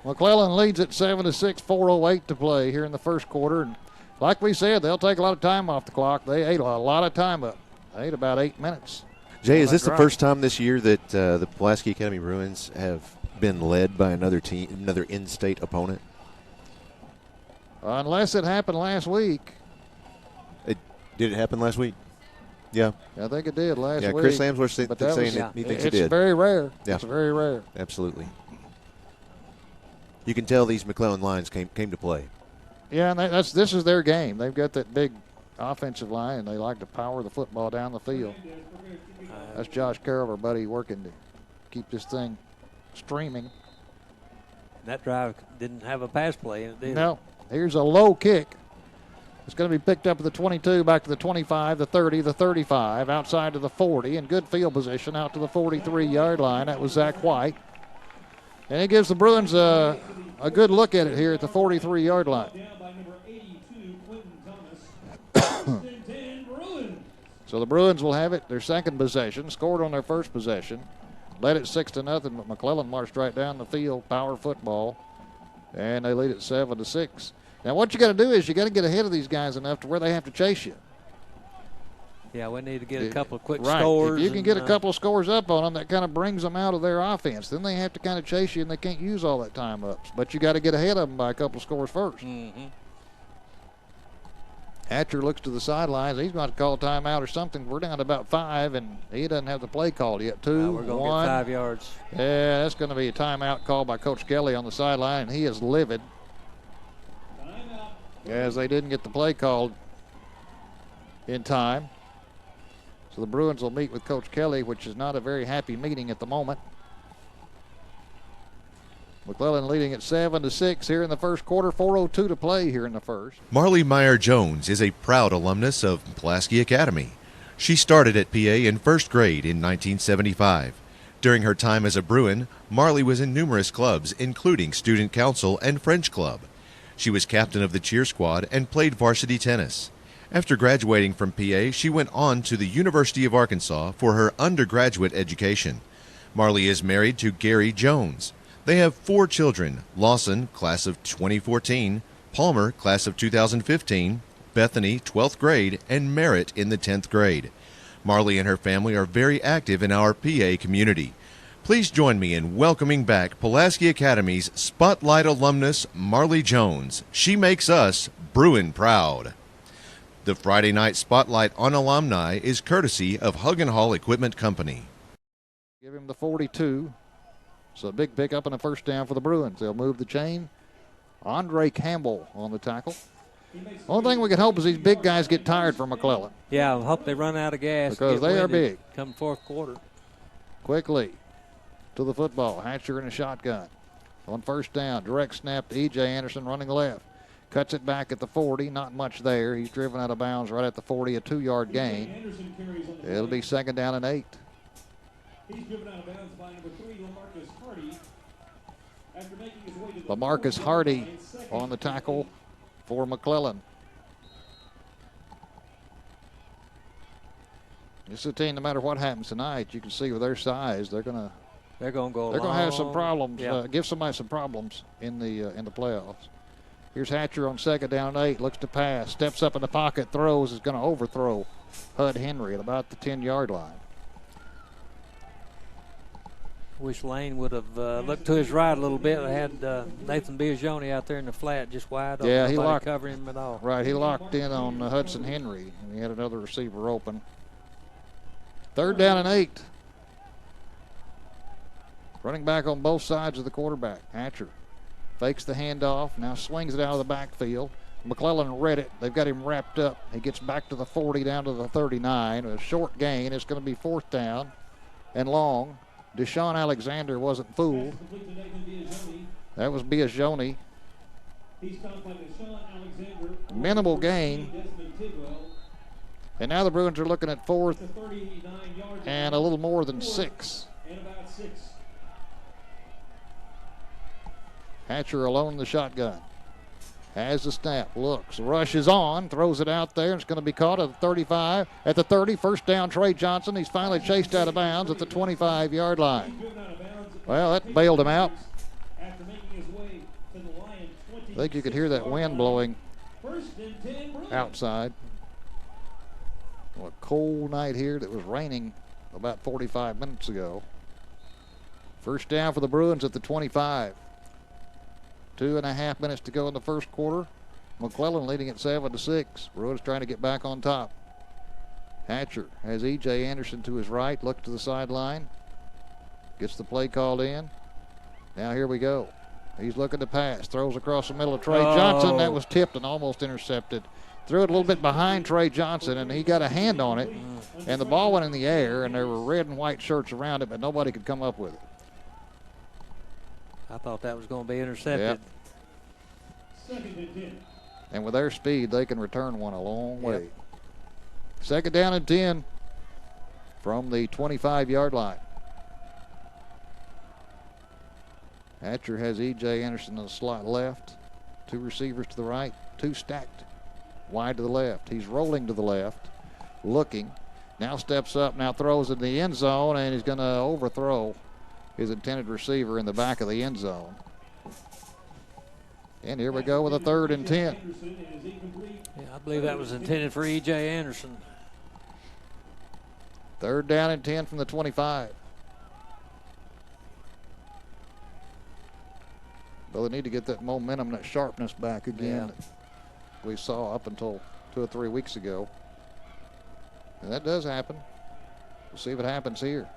McClellan leads at 7-6, 4:08 to play here in the first quarter. And like we said, they'll take a lot of time off the clock. They ate a lot of time up. They ate about 8 minutes.
Jay, is this the first time this year that the Pulaski Academy Bruins have been led by another team, another in-state opponent?
Unless it happened last week.
Did it happen last week? Yeah.
I think it did last week.
Yeah, Chris Amsworth saying he thinks it did.
It's very rare.
Yeah.
It's very rare.
Absolutely. You can tell these McClellan Lions came to play.
Yeah, and this is their game. They've got that big offensive line, and they like to power the football down the field. That's Josh Carroll, our buddy, working to keep this thing streaming.
That drive didn't have a pass play in it, did it?
No. Here's a low kick. It's going to be picked up at the 22, back to the 25, the 30, the 35, outside to the 40, and good field position out to the 43-yard line. That was Zach White. And it gives the Bruins a good look at it here at the 43-yard line. So the Bruins will have it, their second possession, scored on their first possession, led it 6-0, but McClellan marched right down the field, power football, and they lead it 7-6. Now what you got to do is you got to get ahead of these guys enough to where they have to chase you.
Yeah, we need to get a couple of quick
right.
scores.
If you can get a couple of scores up on them, that kind of brings them out of their offense. Then they have to kind of chase you, and they can't use all that time up. But you got to get ahead of them by a couple of scores first.
Mm-hmm.
Hatcher looks to the sidelines. He's going to call timeout or something. We're down to about 5, and he doesn't have the play called yet. 2,
we're going
1.
to get 5 yards.
Yeah, that's going to be a timeout call by Coach Kelly on the sideline, and he is livid as they didn't get the play called in time. So the Bruins will meet with Coach Kelly, which is not a very happy meeting at the moment. McClellan leading at 7-6 here in the first quarter, 4:02 to play here in the first.
Marley Meyer-Jones is a proud alumnus of Pulaski Academy. She started at PA in first grade in 1975. During her time as a Bruin, Marley was in numerous clubs, including Student Council and French Club. She was captain of the cheer squad and played varsity tennis. After graduating from PA, she went on to the University of Arkansas for her undergraduate education. Marley is married to Gary Jones. They have 4 children: Lawson, class of 2014, Palmer, class of 2015, Bethany, 12th grade, and Merritt in the 10th grade. Marley and her family are very active in our PA community. Please join me in welcoming back Pulaski Academy's Spotlight alumnus, Marley Jones. She makes us Bruin proud. The Friday night Spotlight on alumni is courtesy of Hug and Haul Equipment Company.
Give him the 42. So a big pickup and a first down for the Bruins. They'll move the chain. Andre Campbell on the tackle. Only thing we can hope is these big guys get tired for McClellan.
Yeah, I hope they run out of gas.
Because they are big.
Come fourth quarter.
Quickly to the football. Hatcher in a shotgun. On first down, direct snap to E.J. Anderson running left. Cuts it back at the 40. Not much there. He's driven out of bounds right at the 40, a 2-yard gain. It'll be second down and 8.
He's driven out of bounds by number 3, LaMarcus Hardy. After making his way to the
LaMarcus Hardy on the tackle for McClellan. This is a team, no matter what happens tonight, you can see with their size, they're going to have some problems.
Yeah.
Give somebody some problems in the playoffs. Here's Hatcher on second down and 8. Looks to pass. Steps up in the pocket. Throws. Is going to overthrow Hud Henry at about the 10-yard line.
Wish Lane would have looked to his right a little bit. They had Nathan Biagioni out there in the flat just wide open.
Yeah, he locked
covering him at all.
Right, he locked in on Hudson Henry, and he had another receiver open. Third down and 8. Running back on both sides of the quarterback. Hatcher fakes the handoff, now swings it out of the backfield. McClellan read it. They've got him wrapped up. He gets back to the 40, down to the 39. A short gain. It's going to be 4th down and long. Deshaun Alexander wasn't fooled. That was Biagioni. Minimal gain. And now the Bruins are looking at 4th and a little more than 6. Hatcher alone in the shotgun. Has the snap, looks, rushes on, throws it out there. It's going to be caught at the 35, at the 30. First down, Trey Johnson. He's finally chased out of bounds at the 25-yard line. Well, that bailed him out. I think you could hear that wind blowing outside. Well, a cold night here that was raining about 45 minutes ago. First down for the Bruins at the 25. 2.5 minutes to go in the first quarter. McClellan leading at 7-6. Bruins trying to get back on top. Hatcher has E.J. Anderson to his right. Looks to the sideline. Gets the play called in. Now here we go. He's looking to pass. Throws across the middle of Trey Johnson. That was tipped and almost intercepted. Threw it a little bit behind Trey Johnson, and he got a hand on it. And the ball went in the air, and there were red and white shirts around it, but nobody could come up with it.
I thought that was going to be intercepted.
Second and 10.
And with their speed, they can return one a long way. Second down and 10 from the 25-yard line. Hatcher has E.J. Anderson in the slot left. 2 receivers to the right, 2 stacked wide to the left. He's rolling to the left, looking. Now steps up, now throws in the end zone, and he's going to overthrow his intended receiver in the back of the end zone. And here we go with a 3rd and 10.
Yeah, I believe that was intended for E.J. Anderson.
3rd down and 10 from the 25. Well, they need to get that momentum, that sharpness back again that we saw up until 2 or 3 weeks ago. And that does happen. We'll see if it happens here.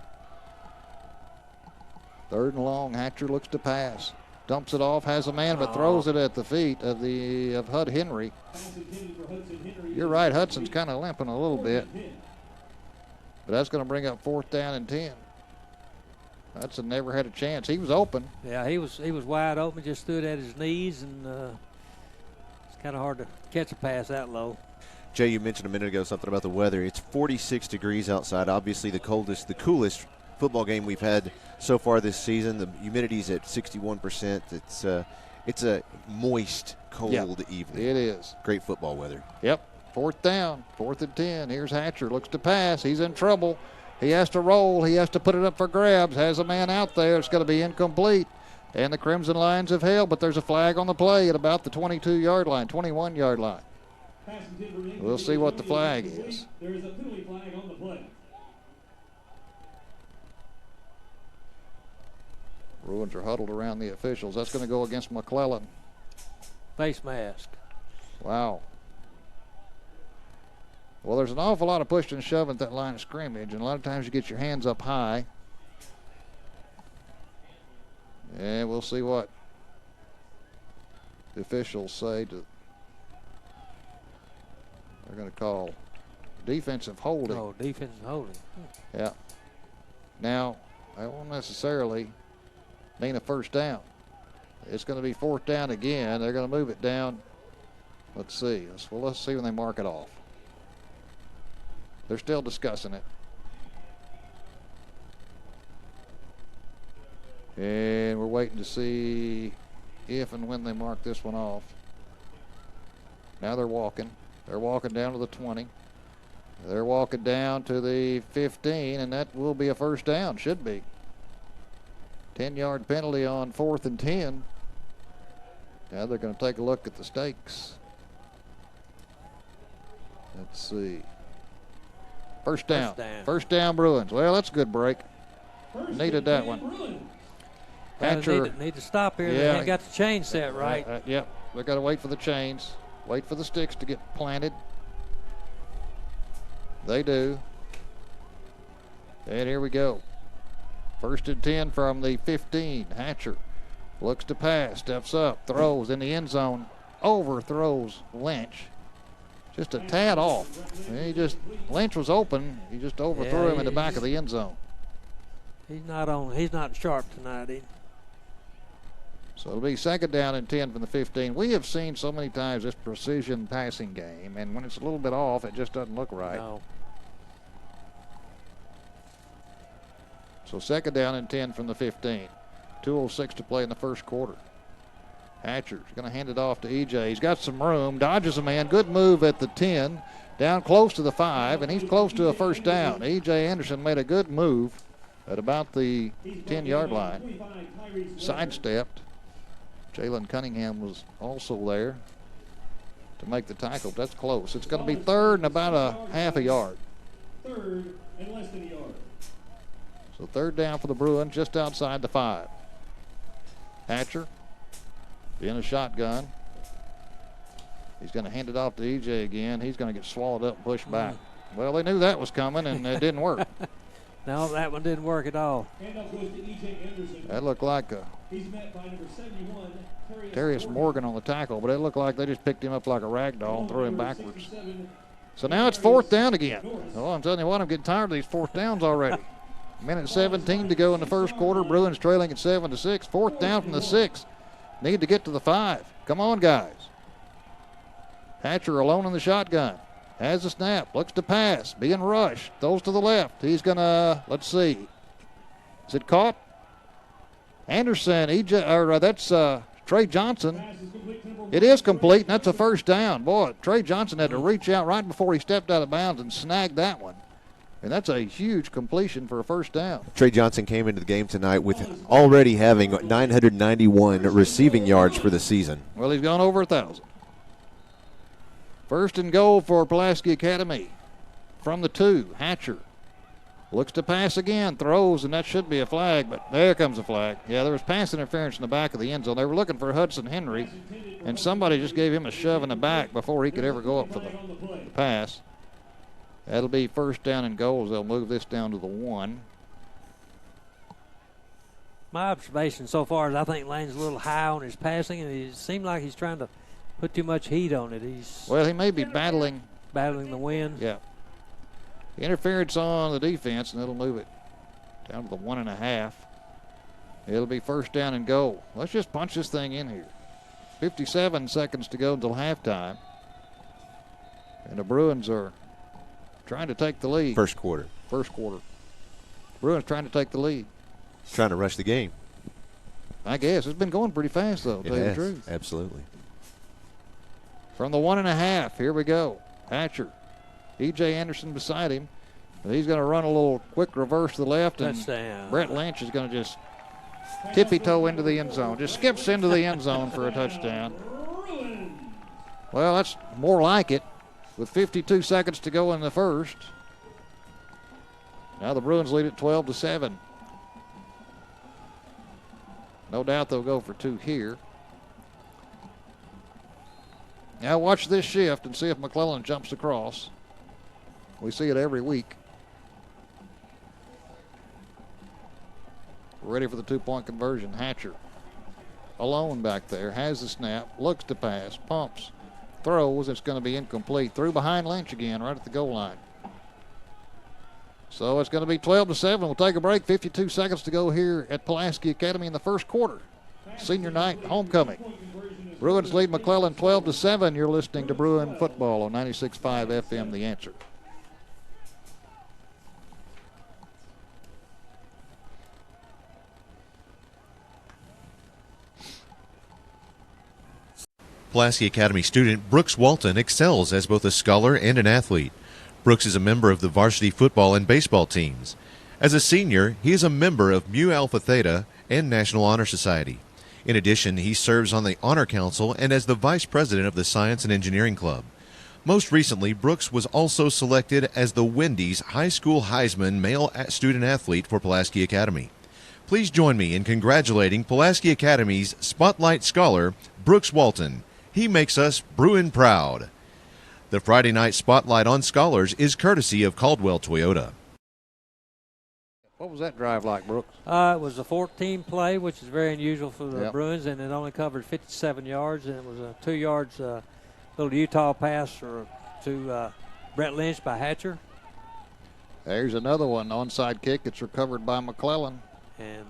3rd and long. Hatcher looks to pass. Dumps it off, has a man, but throws it at the feet of Hud Henry. You're right, Hudson's kind of limping a little bit. But that's going to bring up 4th down and 10. Hudson never had a chance. He was open.
Yeah, he was wide open, just stood at his knees, and it's kind of hard to catch a pass that low.
Jay, you mentioned a minute ago something about the weather. It's 46 degrees outside, obviously the coolest football game we've had so far this season. The humidity's at 61%. It's a moist, cold evening.
It is.
Great football weather.
Yep. 4th down, 4th and 10. Here's Hatcher, looks to pass. He's in trouble. He has to roll. He has to put it up for grabs. Has a man out there. It's going to be incomplete. And the Crimson Lions have held, but there's a flag on the play at about the 22-yard line, 21-yard line. We'll see what the flag is.
There is a penalty flag on the play.
Bruins are huddled around the officials. That's going to go against McClellan.
Face mask.
Wow. Well, there's an awful lot of pushing and shoving at that line of scrimmage, and a lot of times you get your hands up high. And we'll see what the officials say. They're going to call defensive holding.
Oh, defensive holding.
Yeah. Now, that won't necessarily mean a first down. It's going to be 4th down again. They're going to move it down. Let's see. Let's see when they mark it off. They're still discussing it. And we're waiting to see if and when they mark this one off. Now they're walking. They're walking down to the 20. They're walking down to the 15, and that will be a first down. Should be. 10-yard penalty on 4th and 10. Now they're going to take a look at the stakes. Let's see. First down. First down, Bruins. Well, that's a good break. Needed that one. Hatcher.
Need to stop here. They ain't got the chain set right.
Yep. They've got to wait for the chains. Wait for the sticks to get planted. They do. And here we go. 1st and 10 from the 15. Hatcher looks to pass, steps up, throws in the end zone. overthrows Lynch. Just a tad off. And Lynch was open. He just overthrew him in the back of the end zone.
He's not sharp tonight.
So it'll be 2nd down and 10 from the 15. We have seen so many times this precision passing game, and when it's a little bit off, it just doesn't look right.
No.
So 2nd down and 10 from the 15. 2:06 to play in the first quarter. Hatcher's going to hand it off to EJ. He's got some room, dodges a man. Good move at the 10, down close to the 5, and he's close to a first down. EJ Anderson made a good move at about the 10-yard line. Sidestepped. Jalen Cunningham was also there to make the tackle. That's close. It's going to be 3rd and about a half a yard.
3rd and less than a yard.
So 3rd down for the Bruins, just outside the 5. Hatcher in a shotgun. He's going to hand it off to EJ again. He's going to get swallowed up and pushed back. Well, they knew that was coming, and it didn't work.
No, that one didn't work at all.
Handoff goes to E.J. Anderson.
That looked like
He's met by number 71,
Terrius Morgan on the tackle, but it looked like they just picked him up like a rag doll and threw him backwards. So now it's 4th down again. Oh, I'm telling you what, I'm getting tired of these 4th downs already. Minute 17 to go in the first quarter. Bruins trailing at 7-6. 4th down from the 6. Need to get to the 5. Come on, guys. Hatcher alone in the shotgun. Has the snap. Looks to pass. Being rushed. Throws to the left. He's going to, let's see. Is it caught? Anderson, that's Trey Johnson. It is complete, and that's a first down. Boy, Trey Johnson had to reach out right before he stepped out of bounds and snagged that one. And that's a huge completion for a first down.
Trey Johnson came into the game tonight with already having 991 receiving yards for the season.
Well, he's gone over 1,000. 1st and goal for Pulaski Academy. From the 2, Hatcher. Looks to pass again, throws, and that should be a flag, but there comes a flag. Yeah, there was pass interference in the back of the end zone. They were looking for Hudson Henry, and somebody just gave him a shove in the back before he could ever go up for the pass. That'll be 1st down and goal as they'll move this down to the 1.
My observation so far is I think Lane's a little high on his passing, and it seemed like he's trying to put too much heat on it.
Well, he may be battling
the wind.
Yeah. Interference on the defense, and it'll move it down to the 1.5. It'll be 1st down and goal. Let's just punch this thing in here. 57 seconds to go until halftime. And the Bruins are trying to take the lead.
First quarter.
Bruins trying to take the lead.
Trying to rush the game.
I guess. It's been going pretty fast, though, to tell you the truth.
Absolutely.
From the 1.5, here we go. Hatcher. E.J. Anderson beside him. He's going to run a little quick reverse to the left, and Brett Lynch is going to just tippy-toe into the end zone. Just skips into the end zone for a touchdown. Well, that's more like it with 52 seconds to go in the first. Now the Bruins lead at 12-7. No doubt they'll go for 2 here. Now watch this shift and see if McClellan jumps across. We see it every week. Ready for the 2-point conversion. Hatcher alone back there. Has the snap. Looks to pass. Pumps. Throws. It's going to be incomplete. Threw behind Lynch again right at the goal line. So it's going to be 12-7. We'll take a break. 52 seconds to go here at Pulaski Academy in the first quarter. Senior night homecoming. Bruins lead McClellan 12-7. You're listening to Bruin football on 96.5 FM, The Answer.
Pulaski Academy student Brooks Walton excels as both a scholar and an athlete. Brooks is a member of the varsity football and baseball teams. As a senior, he is a member of Mu Alpha Theta and National Honor Society. In addition, he serves on the Honor Council and as the vice president of the Science and Engineering Club. Most recently, Brooks was also selected as the Wendy's High School Heisman male student athlete for Pulaski Academy. Please join me in congratulating Pulaski Academy's Spotlight Scholar, Brooks Walton. He makes us Bruin proud. The Friday night Spotlight on Scholars is courtesy of Caldwell Toyota.
What was that drive like, Brooks?
It was a 14 play, which is very unusual for the
Yep.
Bruins, and it only covered 57 yards, and it was a 2 yards little Utah pass to Brett Lynch by Hatcher.
There's another one, onside kick. It's recovered by McClellan.
And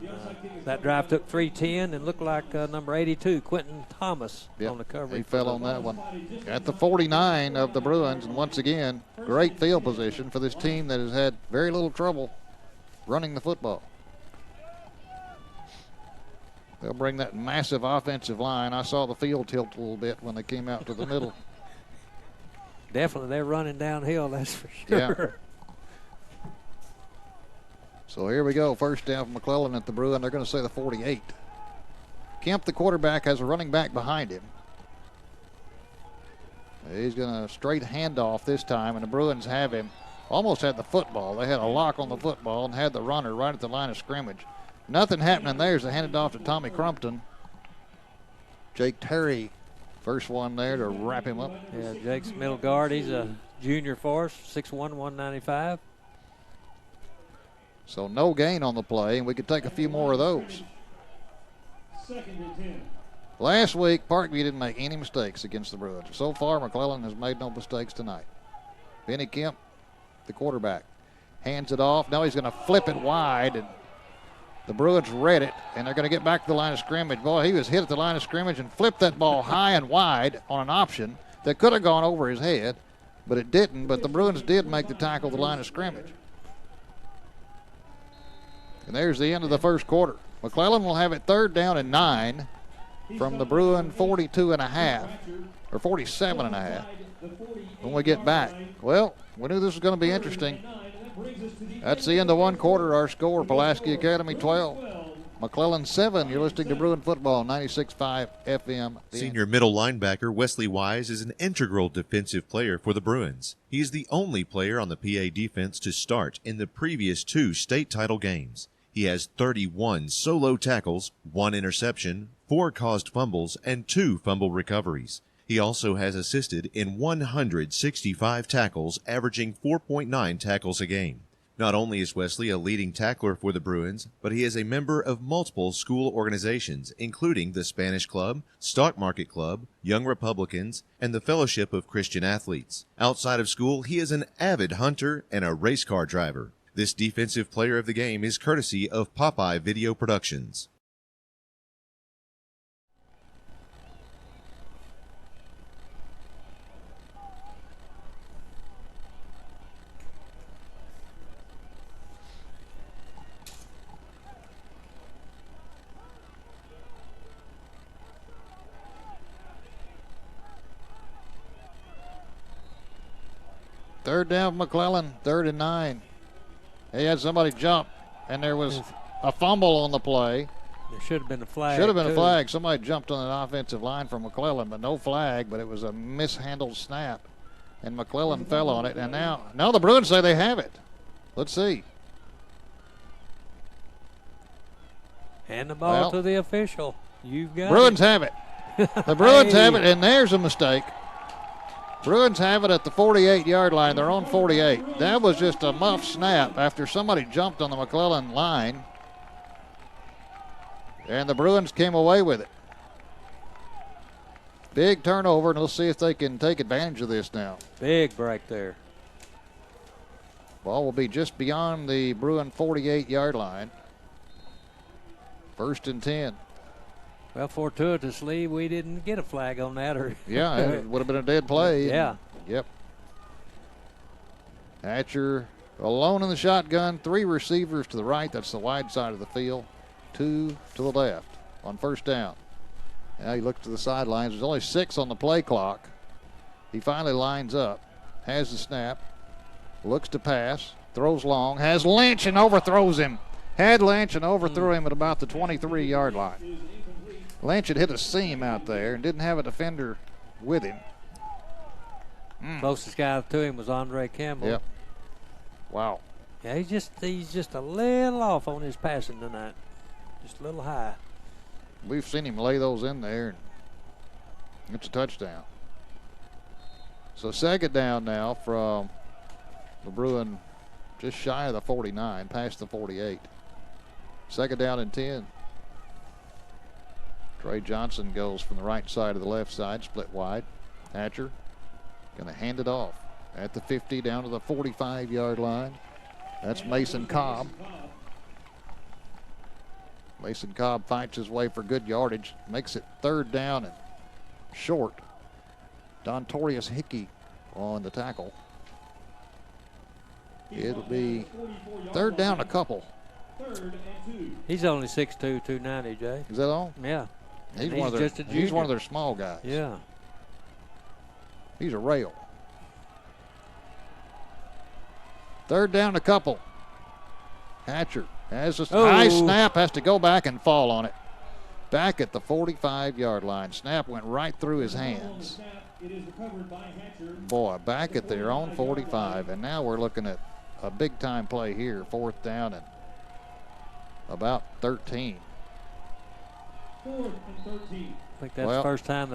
that drive took 3:10 and looked like number 82, Quentin Thomas,
Yep,
on the coverage.
he fell on that one. At the 49 of the Bruins, and once again, great field position for this team that has had very little trouble running the football. They'll bring that massive offensive line. I saw the field tilt a little bit when they came out to the middle.
Definitely, they're running downhill, that's for sure.
Yeah. So here we go. First down from McClellan at the Bruin. They're going to say the 48. Kemp, the quarterback, has a running back behind him. He's going to straight handoff this time, and the Bruins have him. Almost had the football. They had a lock on the football and had the runner right at the line of scrimmage. Nothing happening there as they handed off to Tommy Crumpton. Jake Terry, first one there to wrap him up.
Yeah, Jake's middle guard. He's a junior for us, 6'1", 195.
So no gain on the play, and we could take a few more of those.
2nd and 10.
Last week, Parkview didn't make any mistakes against the Bruins. So far, McClellan has made no mistakes tonight. Benny Kemp, the quarterback, hands it off. Now he's going to flip it wide, and the Bruins read it, and they're going to get back to the line of scrimmage. Boy, he was hit at the line of scrimmage and flipped that ball high and wide on an option that could have gone over his head, but it didn't. But the Bruins did make the tackle at the line of scrimmage. And there's the end of the first quarter. McClellan will have it 3rd down and 9 from the Bruin 42.5 or 47.5 when we get back. Well, we knew this was going to be interesting. That's the end of one quarter. Our score, Pulaski Academy 12, McClellan 7. You're listening to Bruin Football, 96.5 FM.
Senior middle linebacker Wesley Wise is an integral defensive player for the Bruins. He is the only player on the PA defense to start in the previous 2 state title games. He has 31 solo tackles, 1 interception, 4 caused fumbles, and 2 fumble recoveries. He also has assisted in 165 tackles, averaging 4.9 tackles a game. Not only is Wesley a leading tackler for the Bruins, but he is a member of multiple school organizations, including the Spanish Club, Stock Market Club, Young Republicans, and the Fellowship of Christian Athletes. Outside of school, he is an avid hunter and a race car driver. This defensive player of the game is courtesy of Popeye Video Productions.
Third down, McClellan, 3rd and 9. He had somebody jump, and there was a fumble on the play.
There should have been a flag.
Should have been a
too.
flag. Somebody jumped on an offensive line from McClellan, but no flag, but it was a mishandled snap. And McClellan fell on it, and now the Bruins say they have it. Let's see.
Hand the ball to the official. You've got
Bruins
it.
have it. The Bruins have it, and there's a mistake. Bruins have it at the 48-yard line. They're on 48. That was just a muff snap after somebody jumped on the McClellan line. And the Bruins came away with it. Big turnover, and we'll see if they can take advantage of this now.
Big break there.
Ball will be just beyond the Bruin 48-yard line. 1st and 10.
Well, fortuitously, we didn't get a flag on that.
Yeah, it would have been a dead play.
Yeah.
Yep. Hatcher alone in the shotgun. 3 receivers to the right. That's the wide side of the field. 2 to the left on 1st down. Now he looks to the sidelines. There's only 6 on the play clock. He finally lines up. Has the snap. Looks to pass. Throws long. Has Lynch and overthrows him. Had Lynch and overthrew him at about the 23-yard line. Lynch had hit a seam out there and didn't have a defender with him.
Closest guy to him was Andre Campbell.
Yep. Wow.
Yeah, he's just a little off on his passing tonight. Just a little high.
We've seen him lay those in there, and it's a touchdown. So 2nd down now from the Bruin just shy of the 49, past the 48. Second down and 10. Trey Johnson goes from the right side to the left side, split wide. Hatcher going to hand it off at the 50 down to the 45-yard line. That's Mason Cobb. Mason Cobb fights his way for good yardage, makes it third down and short. Dontorius Hickey on the tackle. It'll be third down a couple.
He's only 6'2", 290, Jay.
Is that all?
Yeah.
He's
And
one of their small guys.
Yeah.
He's a rail. Third down a couple. Hatcher has a high snap, has to go back and fall on it. Back at the 45-yard line. Snap went right through his hands. Boy, back at their own 45. And now we're looking at a big-time play here. Fourth down and about 13.
4th and 13.
I think that's the first time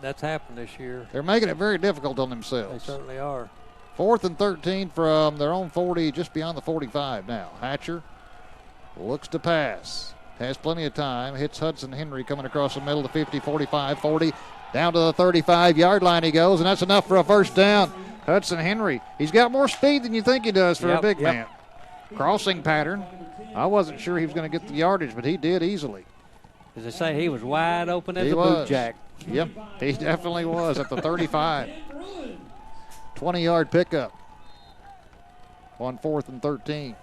that's happened this year.
They're making it very difficult on
They
themselves.
certainly are.
4th and 13 from their own 40, just beyond the 45 now. Hatcher looks to pass. Has plenty of time. Hits Hudson Henry coming across the middle of the 50, 45, 40. Down to the 35-yard line he goes, and that's enough for a first down. Hudson Henry, he's got more speed than you think he does for a big man. Crossing pattern. I wasn't sure he was going to get the yardage, but he did easily.
As they say, he was wide open as
He
a
was.
boot jack.
Yep, he definitely was at the 35. 20-yard pickup on 4th and 13.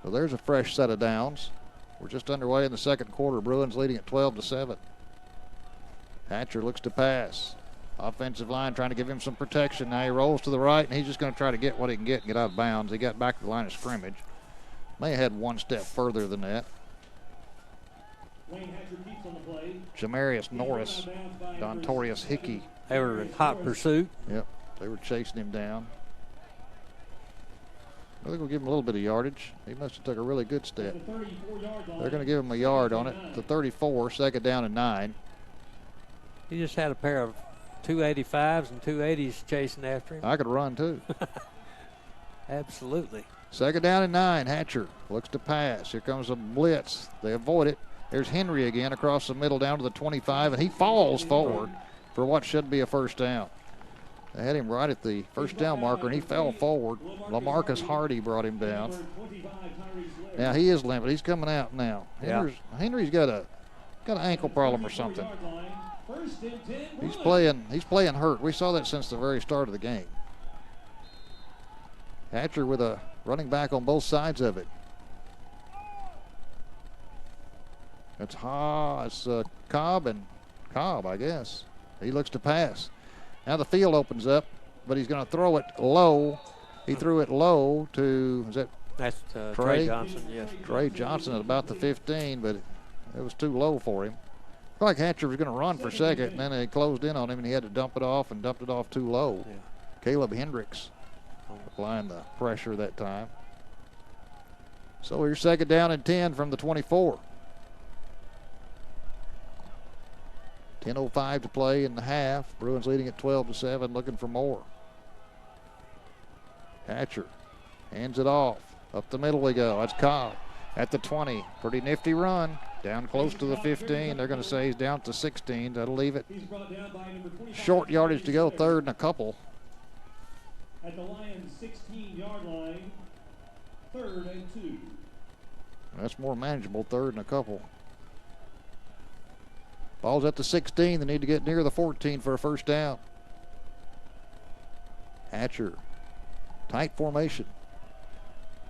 So there's a fresh set of downs. We're just underway in the second quarter. Bruins leading at 12-7. Hatcher looks to pass. Offensive line trying to give him some protection. Now he rolls to the right, and he's just going to try to get what he can get and get out of bounds. He got back to the line of scrimmage. May have had one step further than that. Jamarius Norris, Dontorius Hickey.
They were in hot pursuit.
Yep, they were chasing him down. I think we'll give him a little bit of yardage. He must have took a really good step. They're going to give him a yard on it. The 34, second down and 9.
He just had a pair of 285s and 280s chasing after him.
I could run too.
Absolutely.
Second down and 9. Hatcher looks to pass. Here comes a blitz. They avoid it. There's Henry again across the middle down to the 25, and he falls forward for what should be a first down. They had him right at the first down marker, and he fell forward. LaMarcus Hardy brought him down. Now he is limped. He's coming out now. Henry's got an ankle problem or something. He's playing hurt. We saw that since the very start of the game. Hatcher with a running back on both sides of it. It's Cobb, I guess. He looks to pass. Now the field opens up, but he's going to throw it low. He threw it low to,
That's Trey Johnson, yes.
Trey Johnson at about the 15, but it was too low for him. Looked like Hatcher was going to run for second, and then they closed in on him, and he had to dump it off too low.
Yeah.
Caleb Hendricks applying the pressure that time. So here's second down and 10 from the 24. 10:05 to play in the half. Bruins leading at 12-7, looking for more. Hatcher hands it off. Up the middle we go. That's Cobb at the 20. Pretty nifty run. Down close to the 15. They're going to say he's down to 16. That'll leave it short yardage to go, third and a couple.
At the Lions' 16-yard line, 3rd and 2.
That's more manageable, third and a couple. Ball's at the 16. They need to get near the 14 for a first down. Hatcher, tight formation.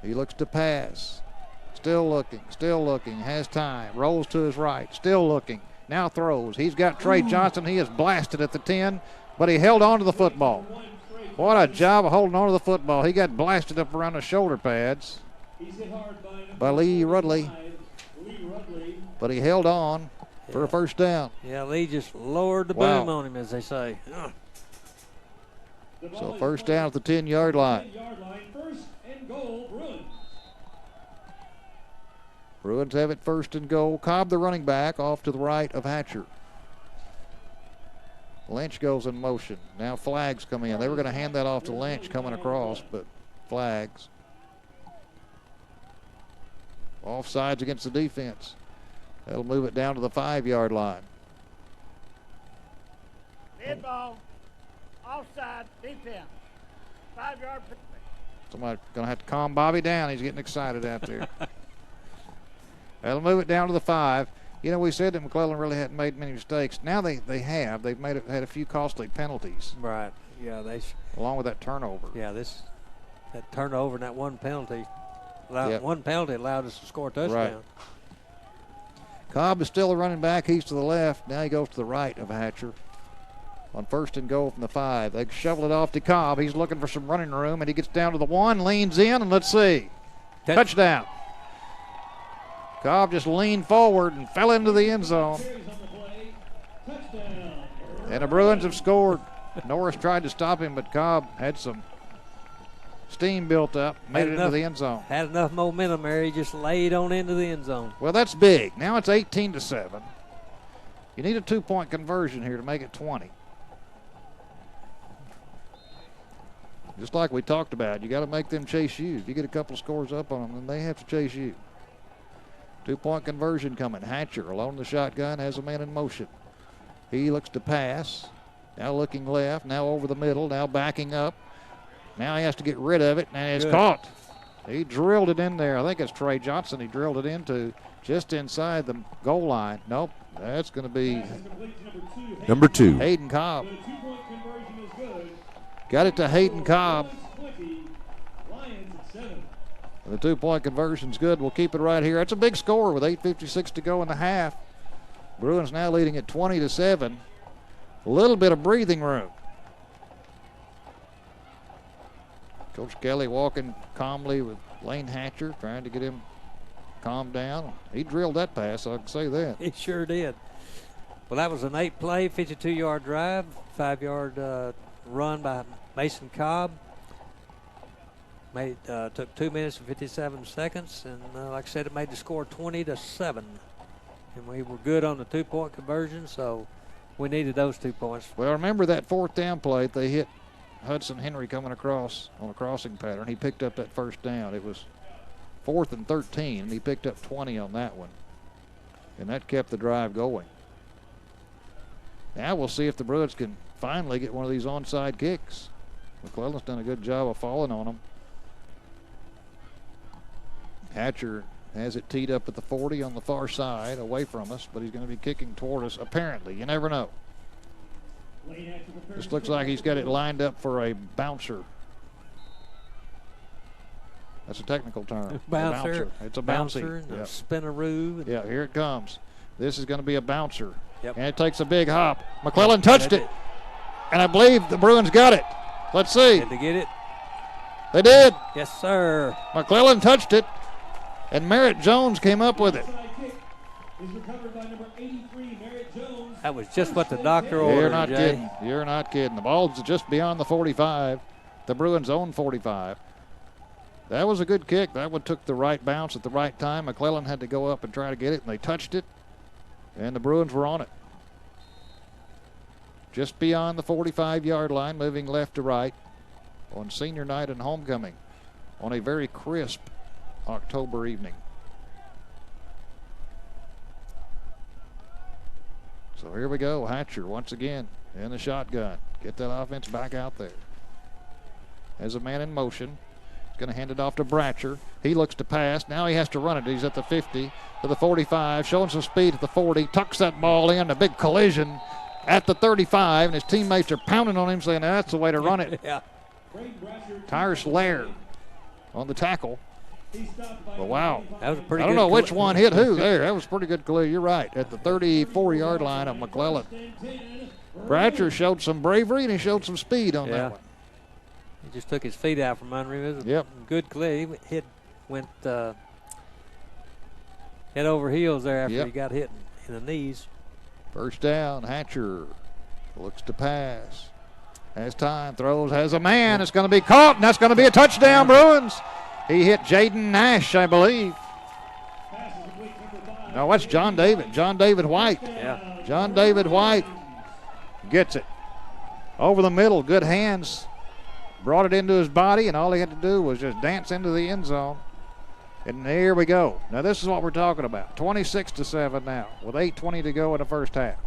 He looks to pass. Still looking, has time. Rolls to his right, still looking. Now throws. He's got Trey Johnson. He is blasted at the 10, but he held on to the football. What a job of holding on to the football. He got blasted up around the shoulder pads by Lee Rudley, but he held on for a first down.
Yeah, Lee just lowered the boom on him, as they say.
So first down at the 10-yard line.
1st and goal, Bruins.
Bruins have it 1st and goal. Cobb, the running back, off to the right of Hatcher. Lynch goes in motion. Now flags come in. They were going to hand that off to Lynch coming across, but flags. Offsides against the defense. That'll move it down to the 5-yard line.
Dead ball. Offside. Defense. 5-yard penalty.
Somebody's going to have to calm Bobby down. He's getting excited out there. That'll move it down to the 5. You know, we said that McClellan really hadn't made many mistakes. Now they have. They've had a few costly penalties.
Right. Yeah,
along with that turnover.
Yeah, that turnover and that one penalty.
Yep.
One penalty allowed us to score a touchdown.
Right. Cobb is still a running back. He's to the left. Now he goes to the right of Hatcher. On 1st and goal from the 5. They shovel it off to Cobb. He's looking for some running room, and he gets down to the 1, leans in, and let's see. Touchdown. Cobb just leaned forward and fell into the end zone. And the Bruins have scored. Norris tried to stop him, but Cobb had some steam built up, made it into the end zone.
Had enough momentum there. He just laid on into the end zone.
Well, that's big. Now it's 18-7. You need a 2-point conversion here to make it 20. Just like we talked about, you got to make them chase you. If you get a couple scores up on them, then they have to chase you. 2-point conversion coming. Hatcher alone in the shotgun, has a man in motion. He looks to pass. Now looking left, now over the middle, now backing up. Now he has to get rid of it, and it's caught. He drilled it in there. I think it's Trey Johnson he drilled it into just inside the goal line. Nope, that's going to be
number 2.
Hayden Cobb. Got it to Hayden Cobb. The 2-point conversion's good. We'll keep it right here. That's a big score with 8:56 to go in the half. Bruins now leading at 20-7. A little bit of breathing room. Coach Kelly walking calmly with Lane Hatcher, trying to get him calmed down. He drilled that pass, I can say that.
He sure did. Well, that was an 8-play, 52-yard drive, 5-yard run by Mason Cobb. Took 2 minutes and 57 seconds, and like I said, it made the score 20-7. And we were good on the 2-point conversion, so we needed those 2 points.
Well, remember that 4th down play? They hit Hudson Henry coming across on a crossing pattern. He picked up that 1st down. It was 4th and 13, and he picked up 20 on that one. And that kept the drive going. Now we'll see if the Bruins can finally get one of these onside kicks. McClellan's done a good job of falling on them. Hatcher has it teed up at the 40 on the far side, away from us, but he's going to be kicking toward us, apparently. You never know. This looks like he's got it lined up for a bouncer. That's a technical term.
Bouncer.
It's a
bouncer.
bouncy.
And a spinaroo.
Yeah, here it comes. This is going to be a bouncer.
Yep.
And it takes a big hop. McClellan touched it. And I believe the Bruins got it. Let's see.
Did they get it?
They did.
Yes, sir.
McClellan touched it. And Merritt Jones came up with it.
That was just what the doctor ordered.
You're not
Jay.
kidding. You're not kidding. The ball's just beyond the 45. The Bruins own 45. That was a good kick. That one took the right bounce at the right time. McClellan had to go up and try to get it, and they touched it. And the Bruins were on it. Just beyond the 45-yard line, moving left to right on senior night and homecoming on a very crisp October evening. So here we go. Hatcher once again in the shotgun. Get that offense back out there. As a man in motion. He's going to hand it off to Bratcher. He looks to pass. Now he has to run it. He's at the 50 to the 45, showing some speed at the 40. Tucks that ball in. A big collision at the 35, and his teammates are pounding on him, saying that's the way to run it.
Yeah.
Tyrus Laird on the tackle. But wow.
That was a pretty
I don't
good
know which one hit who there. That was pretty good collision. You're right. At the 34-yard line of McClellan. Bratcher showed some bravery, and he showed some speed on that one.
He just took his feet out from under him. It was a
Yep.
good clear. He went head over heels there after he got hit in the knees.
First down, Hatcher looks to pass. Has time, throws, has a man. It's going to be caught, and that's going to be a touchdown, Bruins. He hit Jaden Nash, I believe. No, that's John David. John David White.
Yeah.
John David White gets it. Over the middle, good hands brought it into his body, and all he had to do was just dance into the end zone. And there we go. Now this is what we're talking about. 26-7 now, with 8:20 to go in the first half.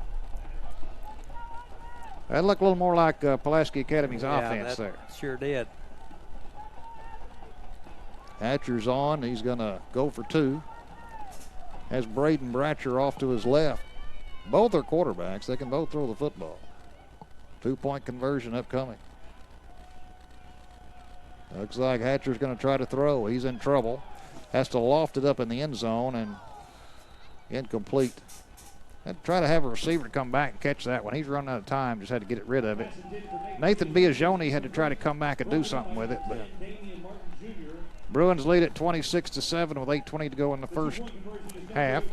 That looked a little more like Pulaski Academy's offense there.
Sure did.
Hatcher's on. He's going to go for 2. Has Braden Bratcher off to his left. Both are quarterbacks. They can both throw the football. 2-point conversion upcoming. Looks like Hatcher's going to try to throw. He's in trouble. Has to loft it up in the end zone and incomplete. Had to try to have a receiver come back and catch that one. He's running out of time. Just had to get rid of it. Nathan Biagioni had to try to come back and do something with it. But Bruins lead at 26-7 with 8:20 to go in the first half.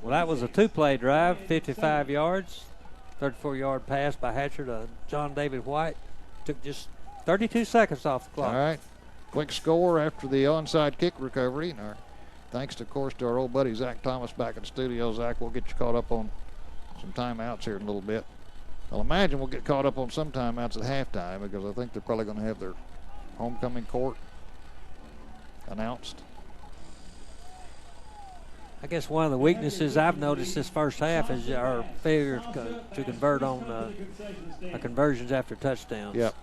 Well, that was a 2-play drive, 55 yards, 34-yard pass by Hatcher to John David White. Took just 32 seconds off the clock.
All right. Quick score after the onside kick recovery. And thanks, of course, to our old buddy Zach Thomas back in the studio. Zach, we'll get you caught up on some timeouts here in a little bit. I'll imagine we'll get caught up on some timeouts at halftime because I think they're probably going to have their homecoming court announced.
I guess one of the weaknesses I've noticed this first half is our failure to convert on conversions after touchdowns.
Yep.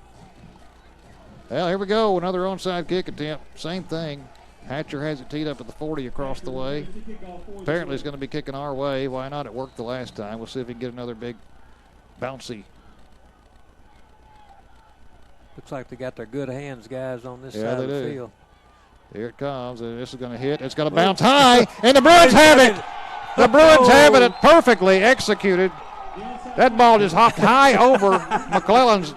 Well, here we go. Another onside kick attempt. Same thing. Hatcher has it teed up at the 40 across the way. Apparently it's going to be kicking our way. Why not? It worked the last time. We'll see if we can get another big bouncy.
Looks like they got their good hands, guys, on this
Yeah,
side
they
of the
do.
field.
Here it comes. This is going to hit. It's going to bounce high, and the Bruins have it. The Bruins have it perfectly executed. That ball just hopped high over McClellan's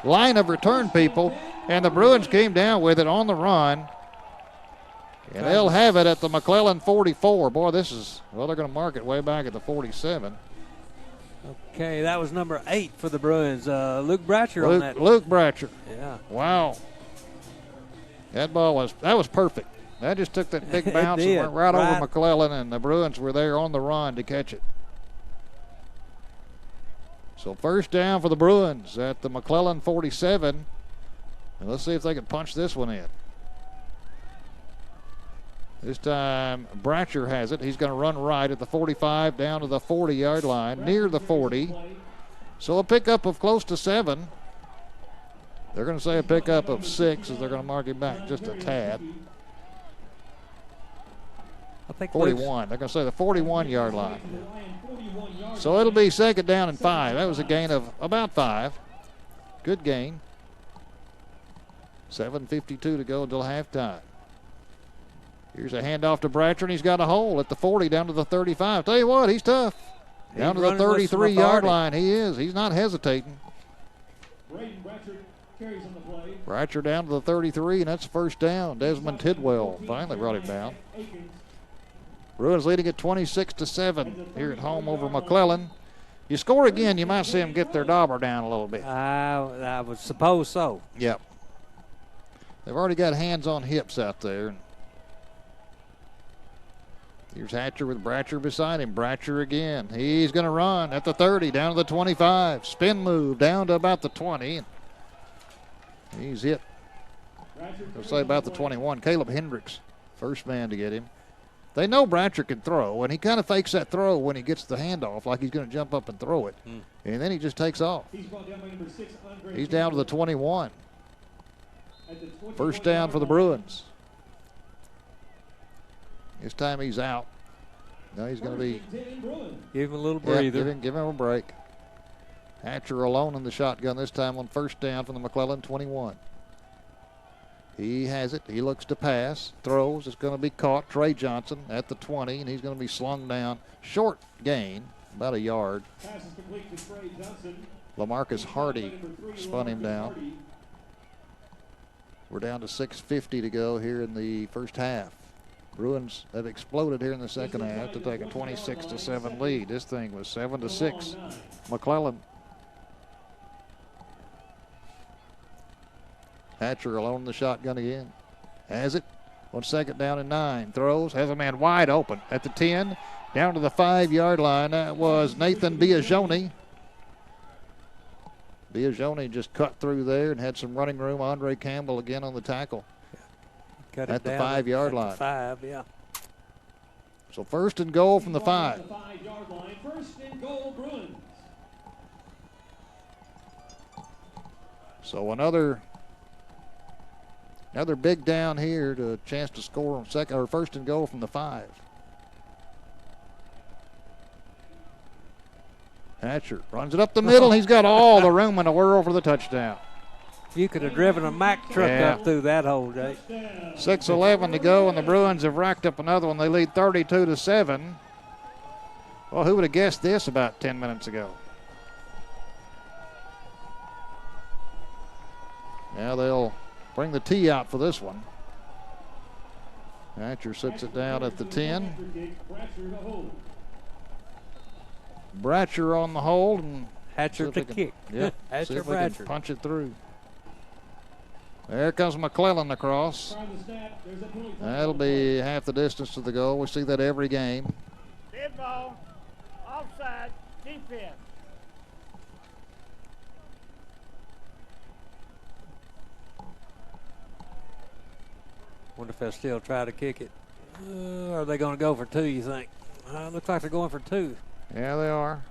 line of return people, and the Bruins came down with it on the run. And they'll have it at the McClellan 44. Boy, this is, well, they're going to mark it way back at the 47.
Okay, that was number 8 for the Bruins. Luke Bratcher on that.
Luke Bratcher.
Yeah.
Wow. That was perfect. That just took that big bounce and went right over McClellan, and the Bruins were there on the run to catch it. So first down for the Bruins at the McClellan 47. And let's see if they can punch this one in. This time Bratcher has it. He's going to run right at the 45 down to the 40-yard line, near the 40. So a pickup of close to 7. They're going to say a pickup of 6 as they're going to mark him back just a tad.
I think
41. They're going to say the 41-yard line. So it'll be second down and 5. That was a gain of about 5. Good gain. 7:52 to go until halftime. Here's a handoff to Bratcher, and he's got a hole at the 40 down to the 35. Tell you what, he's tough. Down to the 33-yard line. He is. He's not hesitating. Bratcher down to the 33, and that's first down. Desmond Tidwell finally brought him down. Bruins leading at 26-7 here at home over McClellan. You score again, you might see them get their dauber down a little bit.
I would suppose so.
Yep. They've already got hands on hips out there. Here's Hatcher with Bratcher beside him. Bratcher again. He's going to run at the 30, down to the 25. Spin move down to about the 20. He's hit. I'll say about the 21. Caleb Hendricks, first man to get him. They know Bratcher can throw, and he kind of fakes that throw when he gets the handoff, like he's going to jump up and throw it. And then he just takes off. He's down to the 21. First down for the Bruins. This time he's out. Now he's going to be.
Give him a little breather.
Yeah, give him a break. Hatcher alone in the shotgun this time on first down from the McClellan 21. He has it. He looks to pass. Throws. It's going to be caught. Trey Johnson at the 20, and he's going to be slung down. Short gain, about a yard. LaMarcus Hardy spun him down. We're down to 6:50 to go here in the first half. Bruins have exploded here in the second half to take a 26-7 lead. This thing was 7-6. McClellan. Hatcher alone in the shotgun again. Has it on second down and 9. Throws. Has a man wide open at the 10. Down to the 5-yard line. That was Nathan Biagioni. Biagioni just cut through there and had some running room. Andre Campbell again on the tackle.
Cut
at
it
the
down
5-yard
at
line.
The 5, yeah.
So first and goal from the 5.
The 5-yard line. First and goal, Bruins.
So another big down here to a chance to score on second or first and goal from the 5. Hatcher runs it up the middle. He's got all the room in the world for the touchdown.
You could have driven a Mack truck up through that hole, Jake.
6:11 to go, and the Bruins have racked up another one. They lead 32-7. Well, who would have guessed this about 10 minutes ago? Now they'll bring the tee out for this one. Hatcher sits it down at the 10. Bratcher on the hold, and
Hatcher to kick.
Yep.
Hatcher,
See if we can
Bratcher.
punch it through. There comes McClellan across. That'll be half the distance to the goal. We see that every game.
Dead ball. Offside. Defense.
Wonder if they'll still try to kick it. Are they going to go for 2, you think? Looks like they're going for 2.
Yeah, they are.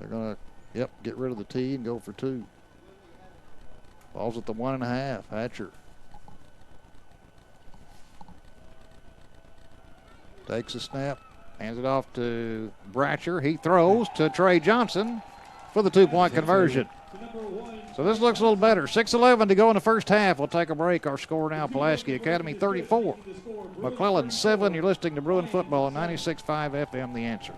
They're going to, get rid of the tee and go for 2. Ball's at the 1.5. Hatcher takes a snap, hands it off to Bratcher. He throws to Trey Johnson for the 2-point conversion. So this looks a little better. 6:11 to go in the first half. We'll take a break. Our score now, Pulaski Academy 34, McClellan 7. You're listening to Bruin Football on 96.5 FM, The Answer.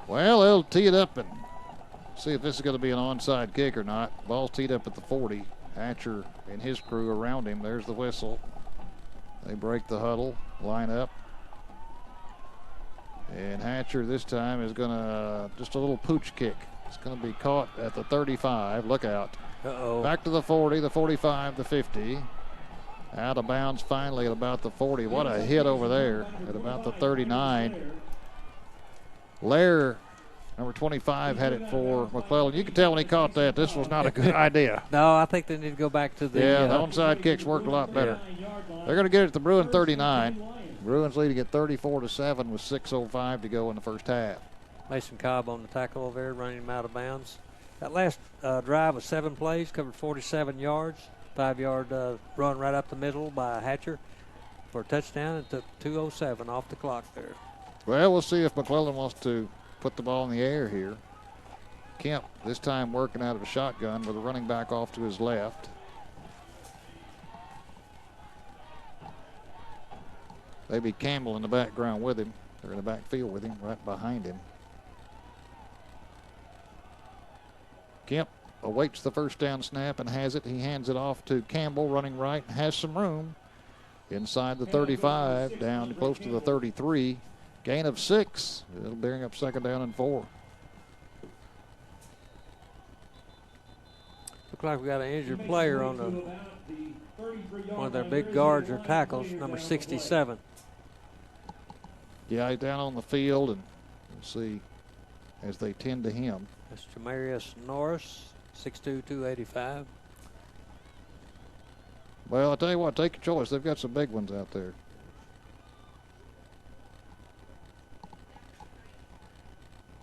Well, they'll tee it up and see if this is going to be an onside kick or not. Ball's teed up at the 40. Hatcher and his crew around him. There's the whistle. They break the huddle, line up. And Hatcher this time is going to just a little pooch kick. It's going to be caught at the 35. Look out.
Uh-oh.
Back to the 40, the 45, the 50. Out of bounds finally at about the 40. What a hit over there at about the 39. Lair, number 25, had it for McClellan. You could tell when he caught that this was not a good idea.
No, I think they need to go back to the...
Yeah, the onside kicks worked a lot better.
Yeah.
They're going to get it at the Bruin 39. Bruins leading at 34-7 with 6:05 to go in the first half.
Mason Cobb on the tackle over there, running him out of bounds. That last drive was 7 plays, covered 47 yards. 5-yard run right up the middle by Hatcher for a touchdown. It took 2:07 off the clock there.
Well, we'll see if McClellan wants to put the ball in the air here. Kemp this time working out of a shotgun with a running back off to his left. Maybe Campbell in the background with him. They're in the backfield with him, right behind him. Kemp awaits the first down snap and has it. He hands it off to Campbell, running right, has some room. Inside the 35, down close to the 33. Gain of 6. It'll bring up second down and 4.
Looks like we got an injured player on one of their big guards or tackles, number 67.
Yeah, he's down on the field, and we'll see as they tend to him.
That's Jamarius Norris, 6'2", 285.
Well, I tell you what, take your choice. They've got some big ones out there.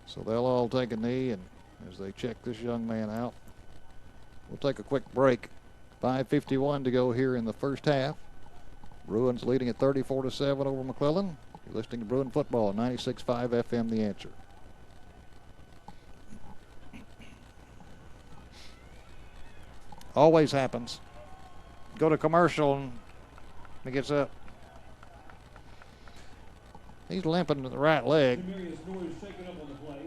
So they'll all take a knee, and as they check this young man out, we'll take a quick break. 5:51 to go here in the first half. Bruins leading at 34-7 over McClellan. You're listening to Bruin football on 96.5 FM, The Answer. Always happens. Go to commercial and he gets up. He's limping to the right leg.
Demarius Norris shaking up on the play.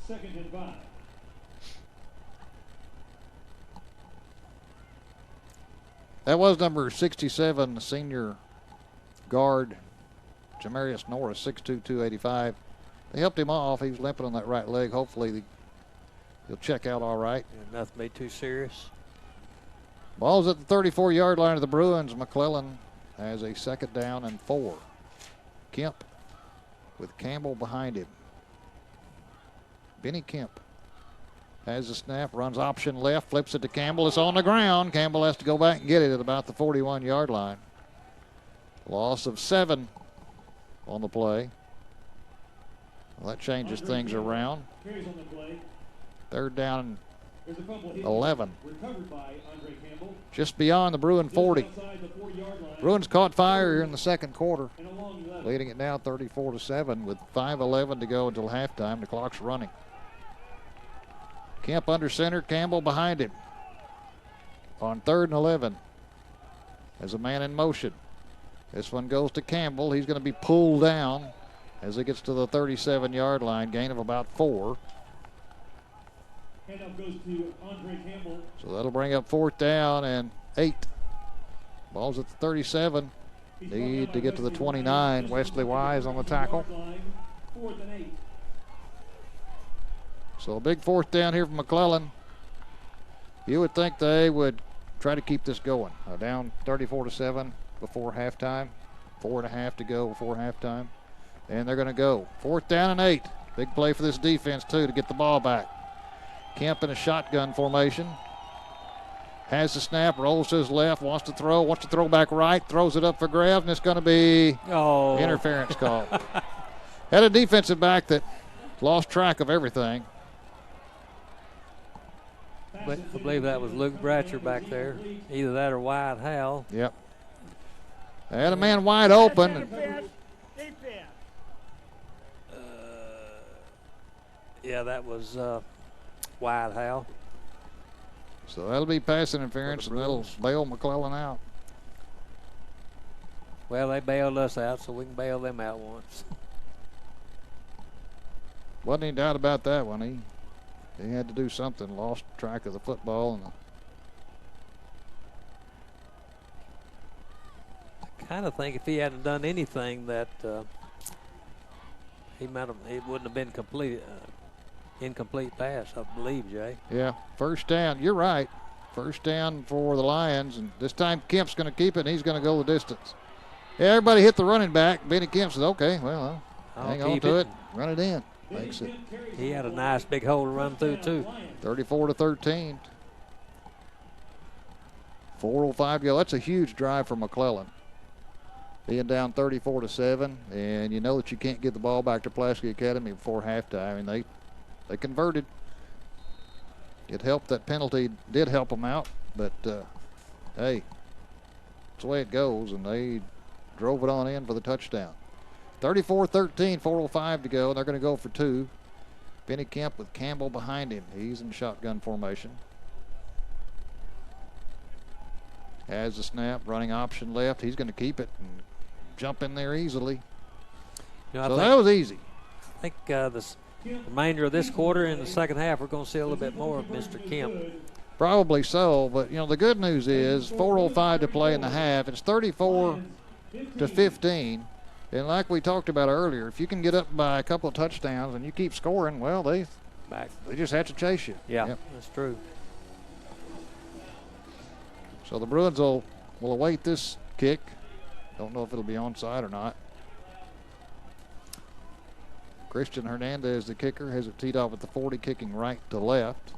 Second and 5.
That was number 67, the senior guard, Jamarius Norris, 6'2", 285. They helped him off. He was limping on that right leg. Hopefully he'll check out all right.
Yeah, nothing be too serious.
Ball's at the 34-yard line of the Bruins. McClellan has a 2nd down and 4. Kemp with Campbell behind him. Benny Kemp has the snap, runs option left, flips it to Campbell. It's on the ground. Campbell has to go back and get it at about the 41-yard line. Loss of 7 on the play. Well, that changes things around.
Carries on the play.
3rd down
There's a fumble
and
hit
11.
recovered by Andre Campbell.
Just beyond the Bruin 40.
Just outside the 4-yard line.
Bruins caught fire here in the 2nd quarter,
And a long 11.
leading it now 34-7 with 5:11 to go until halftime. The clock's running. Kemp under center, Campbell behind him. On 3rd and 11. As a man in motion. This one goes to Campbell. He's going to be pulled down as he gets to the 37-yard line. Gain of about 4.
Handoff goes to Andre Campbell.
So that'll bring up 4th down and 8. Ball's at the 37. Need to get to the 29. Wesley Wise on the tackle.
4th and 8.
So a big 4th down here from McClellan. You would think they would try to keep this going. Down 34-7 before halftime. 4.5 to go before halftime. And they're going to go. 4th down and 8. Big play for this defense, too, to get the ball back. Kemp in a shotgun formation. Has the snap, rolls to his left, wants to throw back right, throws it up for grabs, and it's going to be interference call. Had a defensive back that lost track of everything.
I believe that was Luke Bratcher back there. Either that or Wyatt Howell.
Yep. They had a man wide open.
Defense.
Yeah, that was Wyatt Howell.
So that'll be pass interference, and that'll bail McClellan out.
Well, they bailed us out, so we can bail them out once.
Wasn't any doubt about that one. He had to do something, lost track of the football. And
I kind of think if he hadn't done anything that it wouldn't have been incomplete pass, I believe, Jay.
yeah, 1st down. You're right. 1st down for the Lions, and this time Kemp's going to keep it, and he's going to go the distance. Yeah, everybody hit the running back. Benny Kemp says, okay, well,
I'll
hang on
keep
to
it.
it, run it in. Makes it
He had a nice big hole to run through, too.
34-13. 4:05 to go. That's a huge drive for McClellan. Being down 34-7, and you know that you can't get the ball back to Pulaski Academy before halftime. I mean, they converted. It helped. That penalty did help them out, but hey, that's the way it goes, and they drove it on in for the touchdown. 34-13, 4:05 to go, and they're going to go for 2. Benny Kemp with Campbell behind him. He's in shotgun formation. Has the snap, running option left. He's going to keep it and jump in there easily. So that was easy.
I think the remainder of this quarter and the second half, we're going to see a little bit more of Mr. Kemp.
Probably so, but you know the good news is 4:05 to play in the half. It's 34-15, and like we talked about earlier, if you can get up by a couple of touchdowns and you keep scoring, well, they just have to chase you.
Yeah,
Yep.
that's true.
So the Bruins will await this kick. Don't know if it'll be onside or not. Christian Hernandez, the kicker, has it teed off at the 40, kicking right to left.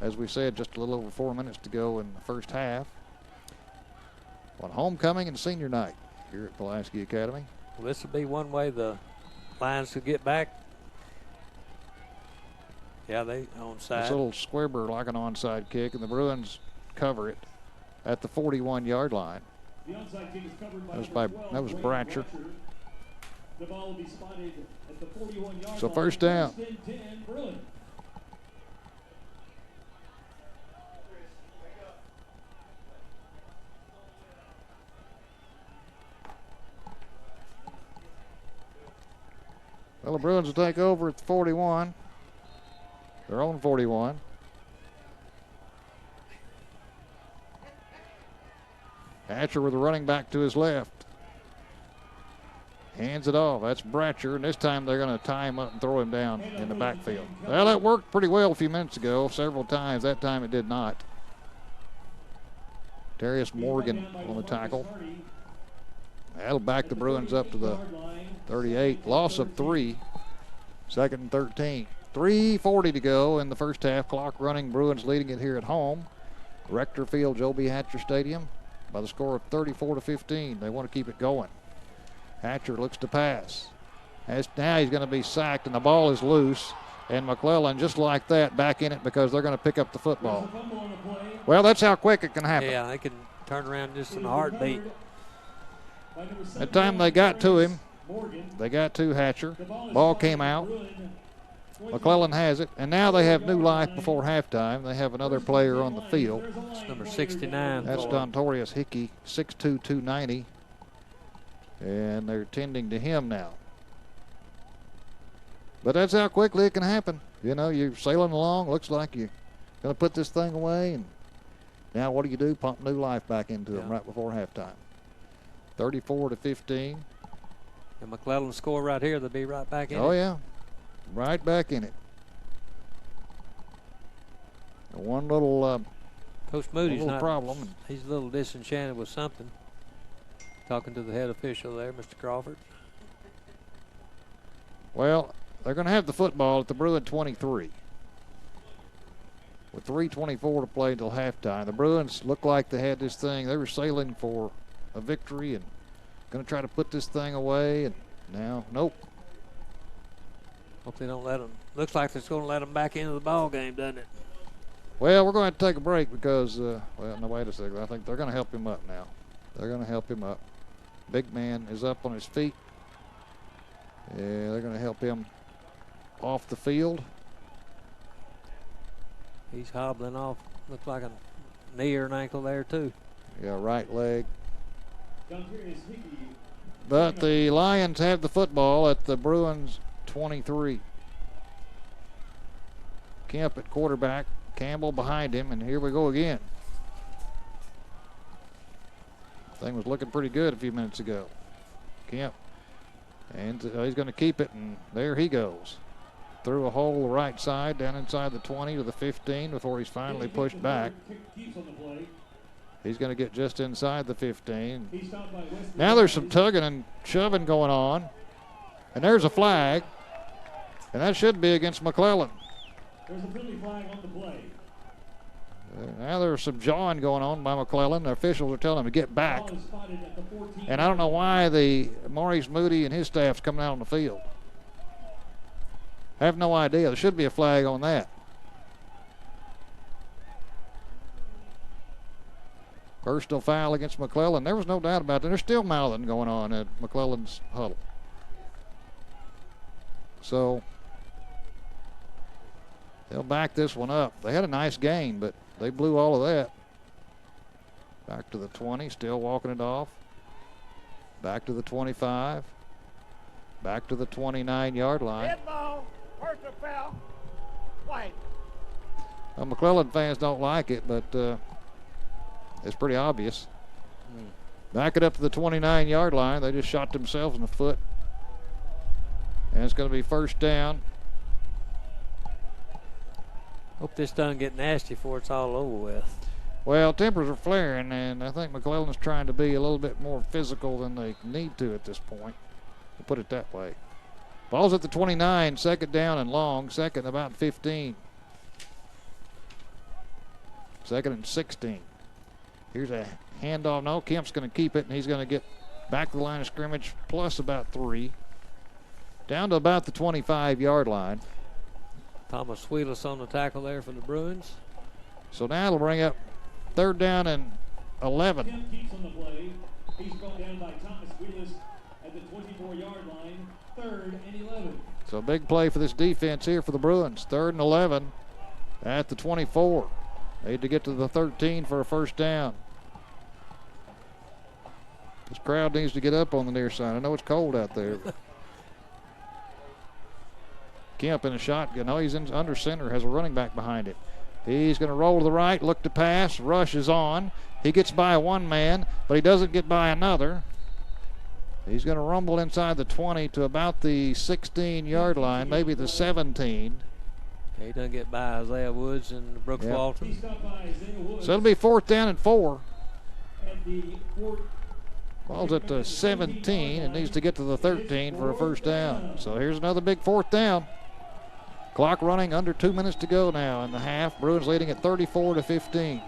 As we said, just a little over 4 minutes to go in the first half. On homecoming and senior night here at Pulaski Academy.
Well, this would be one way the Lions could get back Yeah, they onside.
It's a little squibber like an onside kick, and the Bruins cover it at the 41-yard line.
The onside kick is covered by
That was Bratcher.
The ball will be spotted at the 41-yard
So
line.
first down.
First and 10, Bruins.
Well, the Bruins will take over at the 41. Their own 41. Hatcher with the running back to his left. Hands it off. That's Bratcher, and this time they're going to tie him up and throw him down in the backfield. Well, that worked pretty well a few minutes ago, several times. That time it did not. Darius Morgan on the tackle. That'll back the Bruins up to the 38. Loss of 3. Second and 13. 3:40 to go in the first half. Clock running. Bruins leading it here at home. Rector Field, Joe B. Hatcher Stadium, by the score of 34-15. They want to keep it going. Hatcher looks to pass. Now he's going to be sacked, and the ball is loose. And McClellan, just like that, back in it because they're going to pick up the football. Well, that's how quick it can happen.
Yeah, they can turn around just in a heartbeat.
That time they got to him, they got to Hatcher. Ball came out. McClellan has it, and now they have new life before halftime. They have another player on the field.
It's number 69.
That's Dontorius Hickey, 6'2", 290. And they're tending to him now. But that's how quickly it can happen. You know, you're sailing along, looks like you're going to put this thing away, and now what do? Pump new life back into them right before halftime. 34-15.
And McClellan score right here, they'll be right back in it.
Oh, yeah. Right back in it. One little
Coach Moody's not
problem.
He's a little disenchanted with something. Talking to the head official there, Mr. Crawford.
Well, they're going to have the football at the Bruin 23. With 3:24 to play until halftime. The Bruins looked like they had this thing. They were sailing for a victory and going to try to put this thing away. And now, nope.
Hope they don't let them. Looks like they're going to let them back into the ball game, doesn't it?
Well, we're going to take a break because, well, no, wait a second. I think they're going to help him up now. They're going to help him up. Big man is up on his feet. Yeah, they're going to help him off the field.
He's hobbling off. Looks like a knee or an ankle there, too.
Yeah, right leg. But the Lions have the football at the Bruins 23. Kemp at quarterback. Campbell behind him, and here we go again. Thing was looking pretty good a few minutes ago. Kemp. And he's going to keep it, and there he goes. Through a hole the right side, down inside the 20 to the 15 before he's finally pushed back. He's going to get just inside the 15. Now there's some tugging and shoving going on. And there's a flag. And that should be against McClellan.
There's a friendly flag on the play.
Now there's some jawing going on by McClellan. The officials are telling him to get back. And I don't know why the Maurice Moody and his staff's coming out on the field. I have no idea. There should be a flag on that. Personal foul against McClellan. There was no doubt about that. There's still mouthing going on at McClellan's huddle. So they'll back this one up. They had a nice gain, but they blew all of that. Back to the 20, still walking it off. Back to the 25. Back to the 29-yard line.
Dead ball, personal foul, white.
Well, McClellan fans don't like it, but it's pretty obvious. Back it up to the 29-yard line. They just shot themselves in the foot. And it's going to be first down.
Hope this doesn't get nasty before it's all over with.
Well, tempers are flaring, and I think McClellan's trying to be a little bit more physical than they need to at this point. We'll put it that way. Ball's at the 29, second down and long, second about 15. Second and 16. Here's a handoff. No, Kemp's going to keep it, and he's going to get back to the line of scrimmage plus about 3. Down to about the 25-yard line.
Thomas Wheelis on the tackle there for the Bruins.
So now it'll bring up 3rd down and 11.
Kemp keeps on the play. He's brought down by Thomas Wheelis at the 24-yard line. 3rd and 11.
So a big play for this defense here for the Bruins. 3rd and 11 at the 24. Need to get to the 13 for a first down. This crowd needs to get up on the near side. I know it's cold out there. Kemp in a shotgun. No, he's in under center, has a running back behind it. He's going to roll to the right, look to pass. Rush is on. He gets by one man, but he doesn't get by another. He's going to rumble inside the 20 to about the 16-yard line, maybe the 17.
He doesn't get by Isaiah Woods and Brooks
Yep.
Walton.
So it'll be 4th down and 4.
At the
Ball's at the 17 and needs to get to the 13 for a first down. So here's another big 4th down. Clock running, under 2 minutes to go now in the half. Bruins leading at 34-15.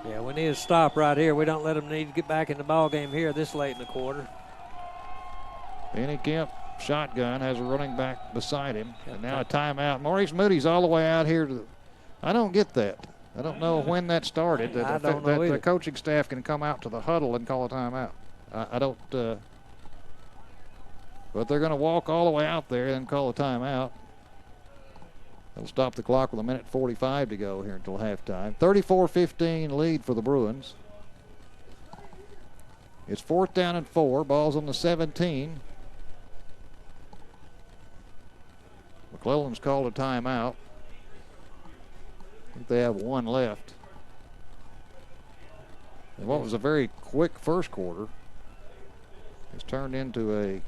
Yeah, we need a stop right here. We don't let them need to get back in the ball game here this late in the quarter.
Benny Kemp, shotgun, has a running back beside him. And now a timeout. Maurice Moody's all the way out here. I don't get that. I don't know when that started.
I don't know
that
either.
the coaching staff can come out to the huddle and call a timeout. I don't. But they're going to walk all the way out there and call a timeout. They'll stop the clock with 1:45 to go here until halftime. 34-15 lead for the Bruins. It's 4th down and 4. Ball's on the 17. McClellan's called a timeout. I think they have one left. And what was a very quick first quarter has turned into a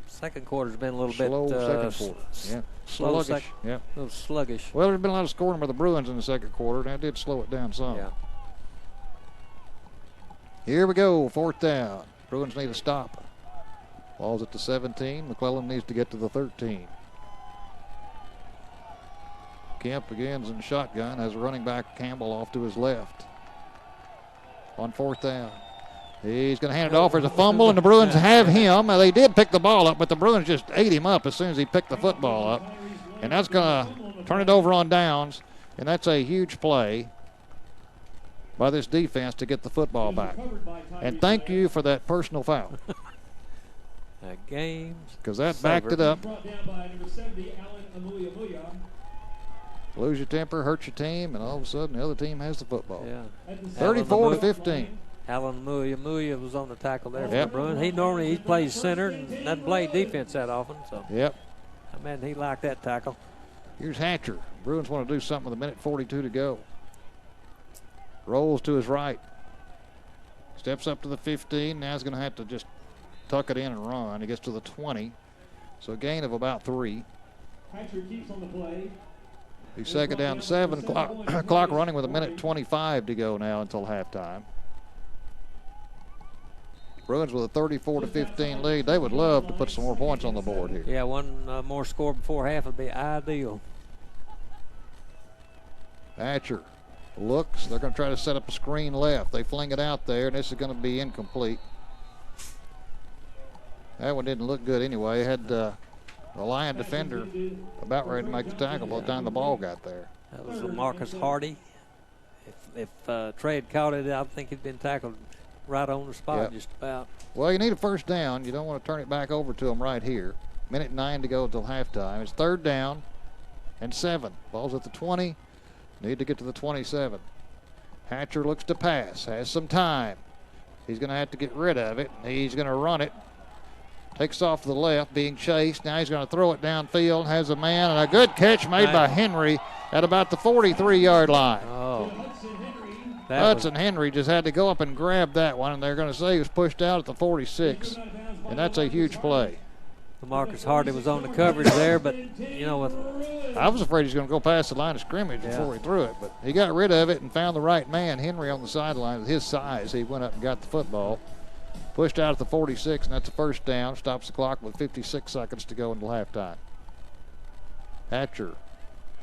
Second quarter's been a little
slow
bit
second quarter. Yeah,
slow
sluggish. Yeah.
a little sluggish.
Well, there's been a lot of scoring by the Bruins in the second quarter, and that did slow it down some.
Yeah.
Here we go, 4th down. Bruins need a stop. Ball's at the 17. McClellan needs to get to the 13. Kemp again's in shotgun, has a running back Campbell off to his left. On 4th down. He's going to hand it off. There's a fumble, and the Bruins have him. They did pick the ball up, but the Bruins just ate him up as soon as he picked the football up. And that's going to turn it over on downs, and that's a huge play by this defense to get the football back. And thank you for that personal foul,
That game's
because that backed it up.
brought down by number 70, Alan Amuya.
Lose your temper, hurt your team, and all of a sudden the other team has the football.
Yeah.
34-15.
Alan Muya was on the tackle there for
Yep.
the Bruins. He normally plays center and doesn't play defense that often. So
Yep.
I mean, he liked that tackle.
Here's Hatcher. Bruins want to do something with 1:42 to go. Rolls to his right. Steps up to the 15. Now he's going to have to just tuck it in and run. He gets to the 20. So a gain of about 3.
Hatcher keeps on the play.
He's 2nd down 7. Clock running with 1:25 to go now until halftime. Bruins with a 34-15 lead. They would love to put some more points on the board here.
Yeah, one more score before half would be ideal.
Hatcher looks. They're going to try to set up a screen left. They fling it out there, and this is going to be incomplete. That one didn't look good anyway. It had the Lion defender about ready to make the tackle by the time the ball got there.
That was Marcus Hardy. If Trey had caught it, I think he'd been tackled right on the spot,
Yep.
just about.
Well, you need a first down. You don't want to turn it back over to them right here. 1:09 to go until halftime. It's 3rd down and 7. Ball's at the 20. Need to get to the 27. Hatcher looks to pass. Has some time. He's going to have to get rid of it. He's going to run it. Takes off to the left, being chased. Now he's going to throw it downfield. Has a man, and a good catch made by Henry at about the 43-yard line.
Oh,
Hudson Henry just had to go up and grab that one, and they're going to say he was pushed out at the 46, and that's a huge play.
Marcus Hardy was on the coverage there, but you know, with
I was afraid he was going to go past the line of scrimmage before he threw it, but he got rid of it and found the right man. Henry on the sideline with his size. He went up and got the football. Pushed out at the 46, and that's a first down. Stops the clock with 56 seconds to go until halftime. Hatcher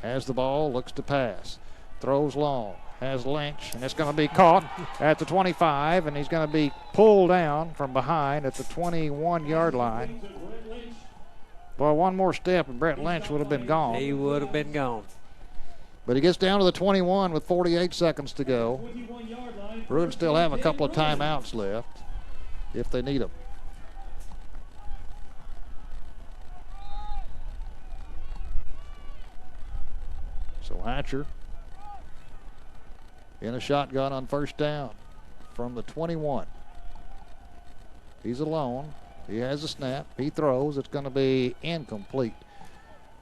has the ball, looks to pass. Throws long, has Lynch, and it's going to be caught at the 25, and he's going to be pulled down from behind at the 21-yard line. Boy, one more step and Brett Lynch would have been gone.
He would have been gone.
But he gets down to the 21 with 48 seconds to go.
21-yard line.
Bruins still have a couple of timeouts left if they need them. So Hatcher in a shotgun on first down from the 21. He's alone. He has a snap. He throws. It's going to be incomplete.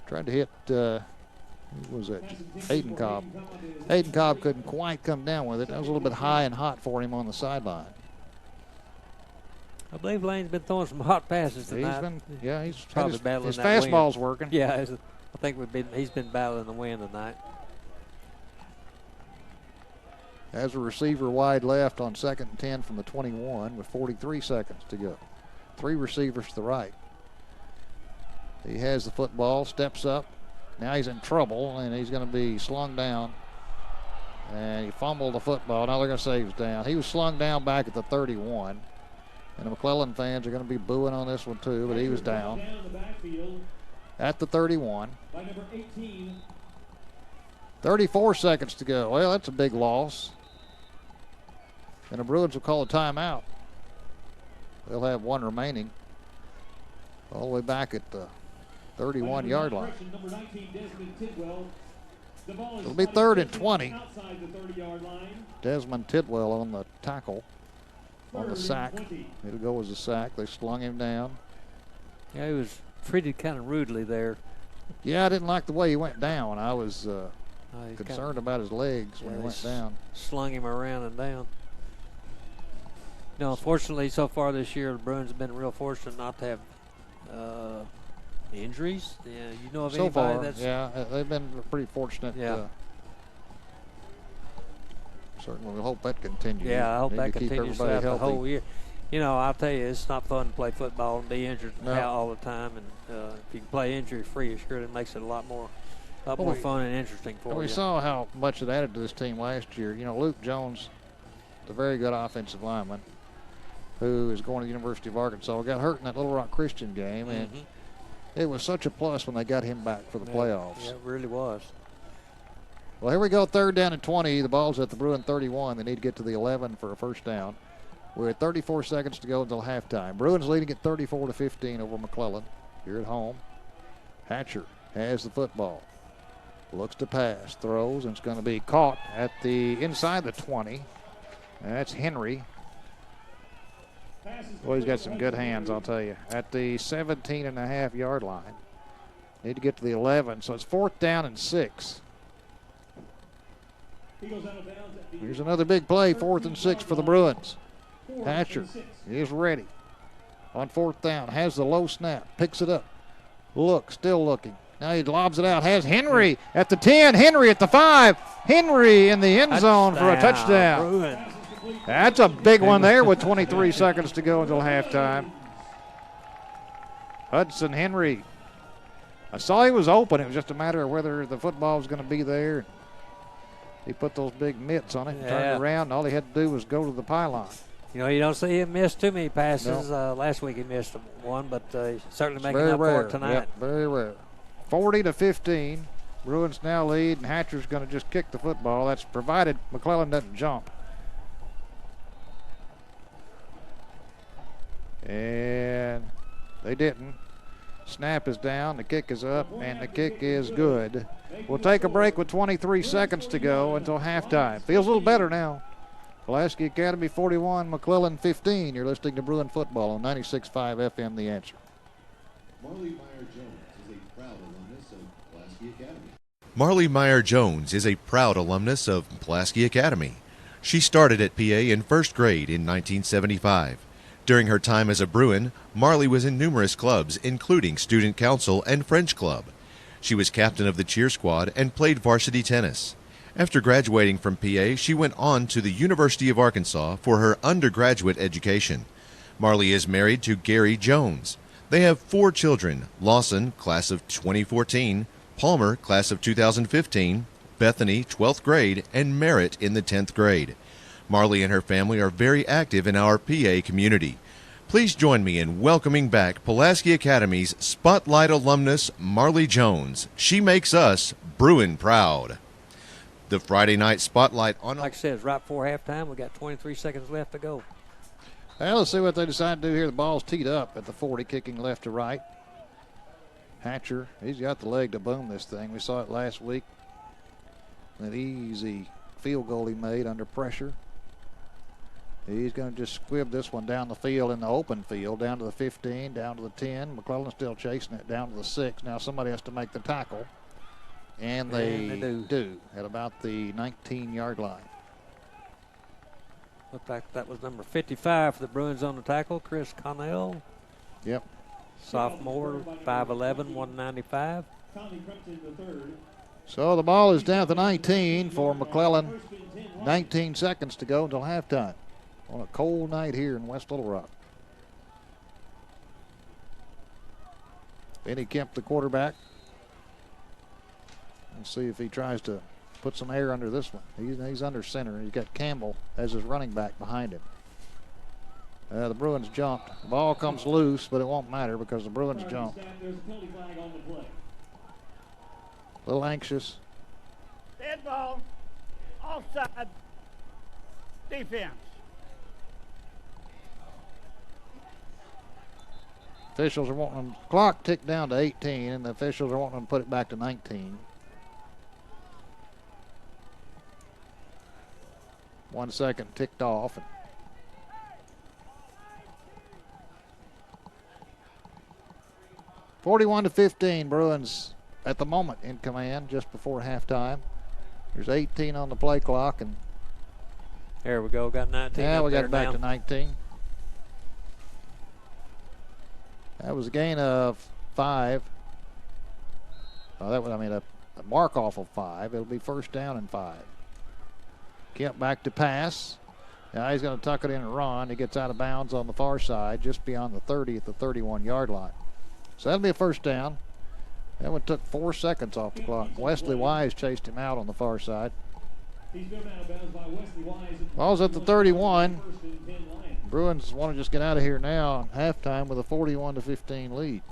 Tried to hit, who was it? Aiden Cobb. Aiden Cobb couldn't quite come down with it. That was a little bit high and hot for him on the sideline.
I believe Lane's been throwing some hot passes tonight.
He's
probably
his,
battling
his
that
fastball's
wind.
working.
Yeah, I think he's been battling the wind tonight.
Has a receiver wide left on 2nd and 10 from the 21 with 43 seconds to go. 3 receivers to the right. He has the football, steps up. Now he's in trouble, and he's going to be slung down. And he fumbled the football. Now they're going to say he was down. He was slung down back at the 31. And the McClellan fans are going to be booing on this one too, but he was down at the 31.
By number 18.
34 seconds to go. Well, that's a big loss. And the Bruins will call a timeout. They'll have one remaining. All the way back at the 31-yard line.
Number 19, Desmond Tidwell. The ball is
It'll be 3rd and 20.
Outside the 30-yard line.
Desmond Tidwell on the tackle, on the
3rd
sack.
and 20.
It'll go as a sack. They slung him down.
Yeah, he was treated kind of rudely there.
Yeah, I didn't like the way he went down. I was
He's
concerned about his legs when he went down.
Slung him around and down. No, unfortunately, so far this year, the Bruins have been real fortunate not to have injuries. Yeah, you know of
So
anybody
far,
that's
yeah, they've been pretty fortunate.
Yeah.
Certainly, we hope that continues.
Yeah, I hope
Need
that
to keep
continues
everybody
throughout the
healthy.
whole year. You know, I'll tell you, it's not fun to play football and be injured
No.
all the time. And if you can play injury-free, it surely makes it a lot more fun and interesting for
We
you.
saw how much it added to this team last year. You know, Luke Jones, the very good offensive lineman, who is going to the University of Arkansas, got hurt in that Little Rock Christian game, and it was such a plus when they got him back for the playoffs.
Yeah, it really was.
Well, here we go, 3rd down and 20. The ball's at the Bruin 31. They need to get to the 11 for a first down. We're at 34 seconds to go until halftime. Bruins leading at 34-15 over McClellan here at home. Hatcher has the football. Looks to pass, throws, and it's going to be caught at the inside the 20. And that's Henry. Well, he's got some good hands, I'll tell you. At the 17.5-yard line. Need to get to the 11, so it's 4th down and 6. Here's another big play, 4th and 6 for the Bruins. Hatcher is ready. On 4th down, has the low snap, picks it up. Still looking. Now he lobs it out, has Henry at the 10, Henry at the 5. Henry in the end zone for a touchdown.
Bruins.
That's a big one there with 23 seconds to go until halftime. Hudson Henry. I saw he was open. It was just a matter of whether the football was going to be there. He put those big mitts on it and turned it around. And all he had to do was go to the pylon.
You know, you don't see him miss too many passes. Last week he missed one, but he's certainly making
Very
up
rare.
for it tonight.
Yep, very rare. 40-15. Bruins now lead, and Hatcher's going to just kick the football. That's provided McClellan doesn't jump. And they didn't. Snap is down, the kick is up, and the kick is good. We'll take a break with 23 seconds to go until halftime. Feels a little better now. Pulaski Academy 41, McClellan 15. You're listening to Bruin Football on 96.5 FM, The Answer.
Marley Meyer Jones is a proud alumnus of Pulaski Academy. She started at PA in first grade in 1975. During her time as a Bruin, Marley was in numerous clubs, including Student Council and French Club. She was captain of the cheer squad and played varsity tennis. After graduating from PA, she went on to the University of Arkansas for her undergraduate education. Marley is married to Gary Jones. They have 4 children: Lawson, class of 2014, Palmer, class of 2015, Bethany, 12th grade, and Merritt in the 10th grade. Marley and her family are very active in our PA community. Please join me in welcoming back Pulaski Academy's Spotlight alumnus Marley Jones. She makes us Bruin proud. The Friday night Spotlight on...
Like I said, it's right before halftime. We got 23 seconds left to go.
Well, let's see what they decide to do here. The ball's teed up at the 40, kicking left to right. Hatcher, he's got the leg to boom this thing. We saw it last week. That easy field goal he made under pressure. He's going to just squib this one down the field in the open field, down to the 15, down to the 10. McClellan still chasing it down to the 6. Now somebody has to make the tackle. And they do at about the 19-yard line.
Looked like that was number 55 for the Bruins on the tackle, Chris Connell.
Yep.
Sophomore, 5'11", 195.
So the ball is down to 19 for McClellan. 19 seconds to go until halftime on a cold night here in West Little Rock. Benny Kemp, the quarterback. Let's see if he tries to put some air under this one. He's under center. He's got Campbell as his running back behind him. The Bruins jumped. The ball comes loose, but it won't matter because the Bruins jumped. A little anxious.
Dead ball. Offside. Defense.
Officials are wanting them. Clock ticked down to 18, and the officials are wanting them to put it back to 19. 1 second ticked off. 41-15, Bruins at the moment in command just before halftime. There's 18 on the play clock, and
there we go. Got 19.
yeah, we got it back
now
to 19. That was a gain of 5. That was, a mark off of 5. It'll be first down and 5. Kemp back to pass. Now he's going to tuck it in and run. He gets out of bounds on the far side, just beyond the 30 at the 31-yard line. So that'll be a first down. That one took 4 seconds off the clock. Wesley Wise chased him out on the far side. Ball's at the 31. Bruins want to just get out of here now. Halftime with a 41-15 lead.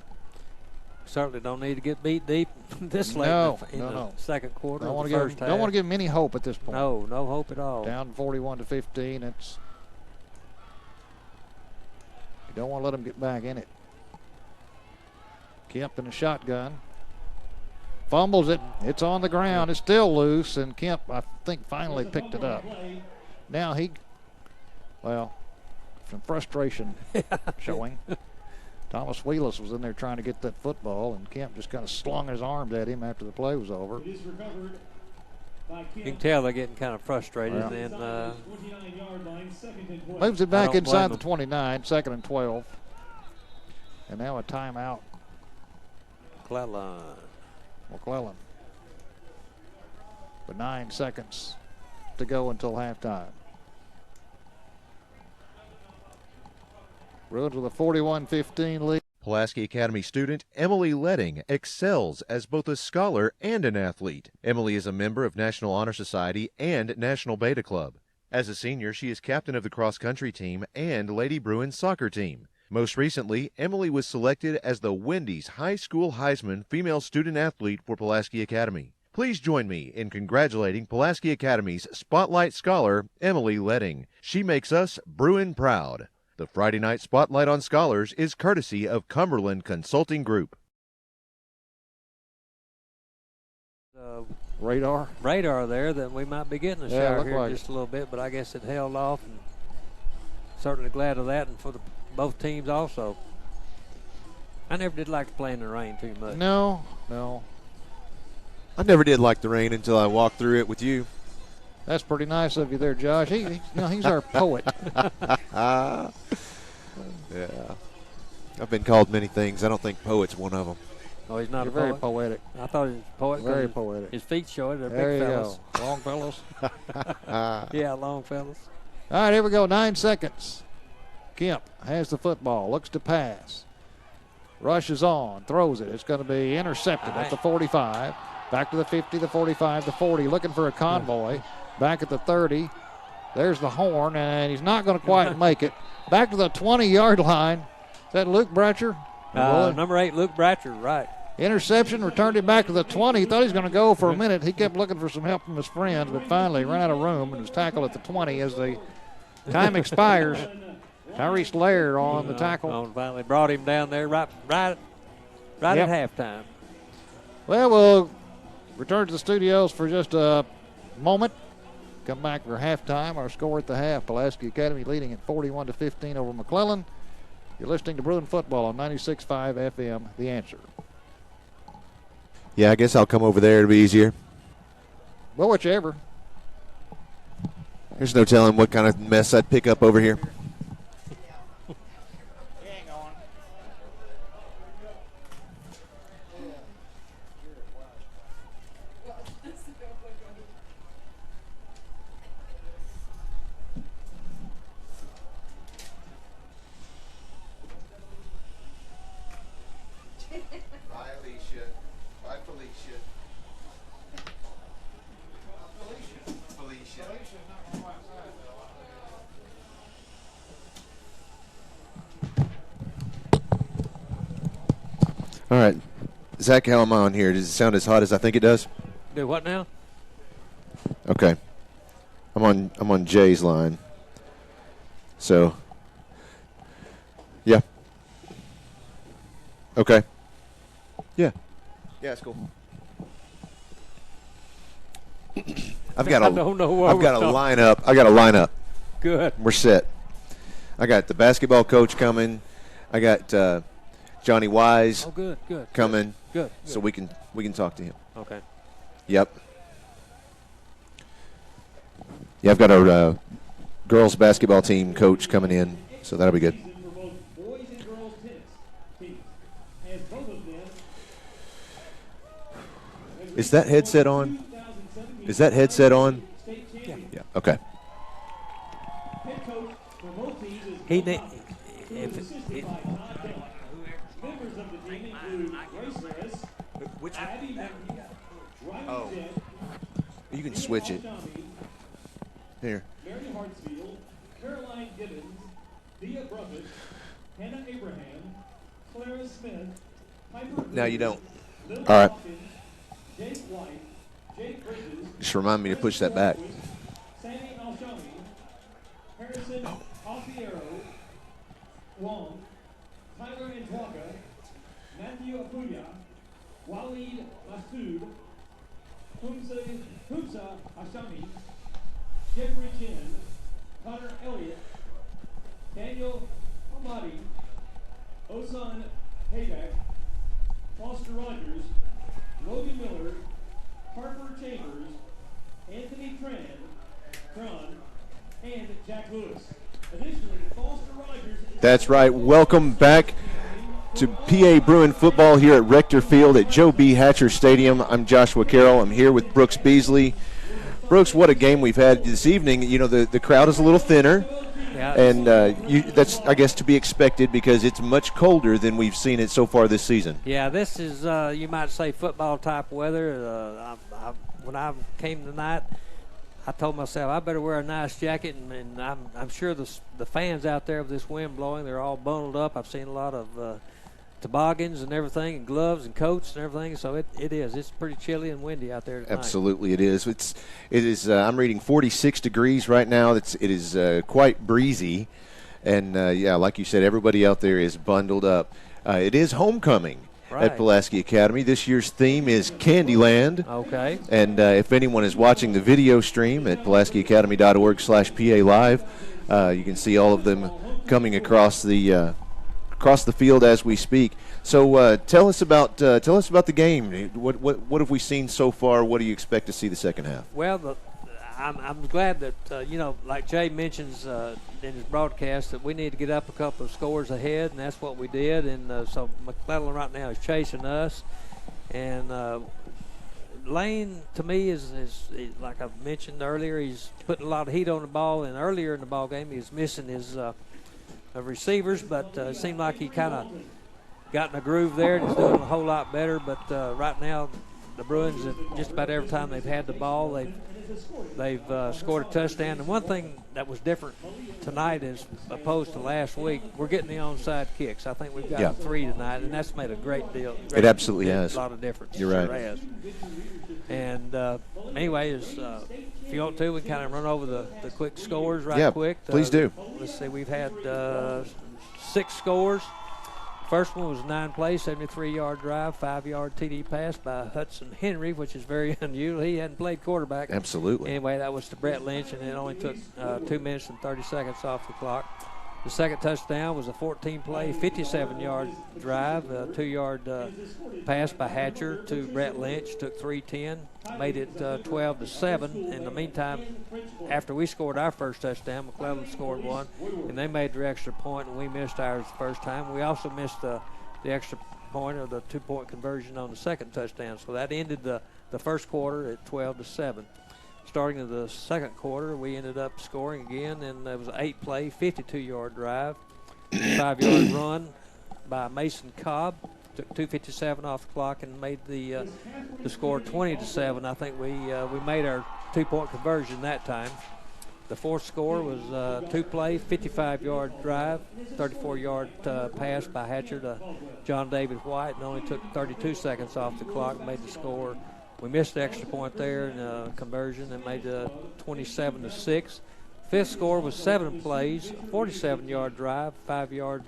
Certainly don't need to get beat deep this late in the second quarter.
Don't want to give them any hope at this point.
No hope at all.
Down 41-15. You don't want to let them get back in it. Kemp in the shotgun. Fumbles it. It's on the ground. It's still loose, and Kemp, I think, finally picked it up. Now some frustration showing. Thomas Wheelis was in there trying to get that football, and Kemp just kind of slung his arms at him after the play was over.
You can tell they're getting kind of frustrated.
Yeah.
And
moves it back inside the 29, 2nd and 12. And now a timeout. McClellan. With 9 seconds to go until halftime. Bruins with a 41-15 lead.
Pulaski Academy student Emily Letting excels as both a scholar and an athlete. Emily is a member of National Honor Society and National Beta Club. As a senior, she is captain of the cross-country team and Lady Bruins soccer team. Most recently, Emily was selected as the Wendy's High School Heisman Female Student Athlete for Pulaski Academy. Please join me in congratulating Pulaski Academy's Spotlight Scholar, Emily Letting. She makes us Bruin proud. The Friday night Spotlight on Scholars is courtesy of Cumberland Consulting Group.
Radar there that we might be getting a shower here
like
in just a little bit, but I guess it held off, and certainly glad of that, and for both teams also. I never did like to play in the rain too much.
No.
I never did like the rain until I walked through it with you.
That's pretty nice of you there, Josh. He's our poet.
Yeah. I've been called many things. I don't think poet's one of them.
Oh, he's not
You're
a poet?
very poetic.
I thought he was a poet.
Very poetic.
His feet show it. They're
There
big
you
fellas.
go. Long fellows.
Yeah, long fellas.
All right, here we go. 9 seconds. Kemp has the football. Looks to pass. Rushes on. Throws it. It's going to be intercepted at the 45. Back to the 50, the 45, the 40. Looking for a convoy. Back at the 30. There's the horn, and he's not going to quite make it. Back to the 20-yard line. Is that Luke Bratcher?
Number 8, Luke Bratcher, right.
Interception, returned him back to the 20. He thought he was going to go for a minute. He kept looking for some help from his friends, but finally ran out of room and was tackled at the 20 as the time expires. Tyrese Laird on the tackle.
Finally brought him down there right
Yep.
at halftime.
Well, we'll return to the studios for just a moment. Come back for halftime. Our score at the half, Pulaski Academy leading at 41-15 over McClellan. You're listening to Bruin football on 96.5 FM, The Answer.
Yeah, I guess I'll come over there. It'll be easier.
Well, whichever.
There's no telling what kind of mess I'd pick up over here. All right, Zach, how am I on here? Does it sound as hot as I think it does?
Do what now?
Okay, I'm on Jay's line. So, yeah. Okay. Yeah. Yeah, it's cool. I've got
I don't know what
I've got a
we're
lineup. I got a lineup.
Good.
We're set. I got the basketball coach coming. I got Johnny Wise
good.
coming.
Good.
So we can talk to him.
Okay.
Yep. Yeah, I've got our girls basketball team coach coming in, so that'll be good.
For both boys and girls tennis teams, as both of them
Is that headset on? Is that headset on? Yeah. Okay.
head coach for both teams is
He
Bill
ne-
Hoffman, who
if
is
it-
assisted
it-
by Todd Bell. Members of the team include Grace Harris, Abby Martin, Ryan Jett,
You can switch it. Here.
Mary Hartsfield, Caroline Gibbons, Thea Bruffett, Hannah Abraham, Clara Smith, Piper
Now you
Bridges,
don't.
Lily
All right.
Hawkins, Jake White, Jake Bridges,
Just remind me to push that back.
Sammy Alshami, Harrison Alfiero, Wong, Tyler Antwaka, Matthew Apuya, Waleed Masood, Humsa Hashami, Jeffrey Chin, Connor Elliott, Daniel Amadi, Osan Hayback, Foster Rogers, Logan Miller, Harper Chambers, Anthony Tran, and Jack Lewis. Additionally, Foster Rogers.
That's right. Welcome back to PA Bruin football here at Rector Field at Joe B. Hatcher Stadium. I'm Joshua Carroll. I'm here with Brooks Beasley. Brooks, what a game we've had this evening. You know, the crowd is a little thinner,
Yeah.
and that's, I guess, to be expected because it's much colder than we've seen it so far this season.
Yeah, this is, you might say, football-type weather. When I came tonight, I told myself I better wear a nice jacket, and I'm sure the fans out there with this wind blowing, they're all bundled up. I've seen a lot of toboggans and everything, and gloves and coats and everything. So it is. It's pretty chilly and windy out there tonight.
Absolutely, it is. It is. I'm reading 46 degrees right now. It is quite breezy, and yeah, like you said, everybody out there is bundled up. It is homecoming at Pulaski Academy. This year's theme is Candyland.
Okay.
And if anyone is watching the video stream at PulaskiAcademy.org/PA Live, you can see all of them coming across the field as we speak. So tell us about the game. What have we seen so far? What do you expect to see the second half?
Well, I'm glad that like Jay mentions in his broadcast, that we need to get up a couple of scores ahead, and that's what we did. And so McClellan right now is chasing us, and Lane to me is like I've mentioned earlier. He's putting a lot of heat on the ball, and earlier in the ball game he was missing his receivers, but it seemed like he kind of got in a groove there and is doing a whole lot better. But right now, the Bruins, just about every time they've had the ball, they've scored a touchdown. And one thing that was different tonight as opposed to last week, we're getting the onside kicks. I think we've got 3 tonight, and that's made a great deal.
It absolutely has.
A lot of difference.
You're
Sure
right.
has. And anyway, if you want to, we kind of run over the quick scores right quick.
Please do.
Let's see, we've had 6 scores. First one was 9 plays, 73-yard drive, 5-yard TD pass by Hudson Henry, which is very unusual. He hadn't played quarterback.
Absolutely.
Anyway, that was to Brett Lynch, and it only took 2 minutes and 30 seconds off the clock. The second touchdown was a 14-play, 57-yard drive, a 2-yard pass by Hatcher to Brett Lynch. Took 3:10, made it 12-7. In the meantime, after we scored our first touchdown, McClellan scored one, and they made their extra point, and we missed ours the first time. We also missed the extra point or the 2-point conversion on the second touchdown. So that ended the first quarter at 12-7. Starting in the second quarter, we ended up scoring again, and there was an 8-play, 52-yard drive, 5-yard run by Mason Cobb. Took 2:57 off the clock and made the score 20-7. I think we made our 2-point conversion that time. The fourth score was 2-play, 55-yard drive, 34-yard pass by Hatcher to John David White, and only took 32 seconds off the clock and made the score. We missed the extra point there in conversion and made it 27-6. Fifth score was 7 plays, 47-yard drive, 5-yard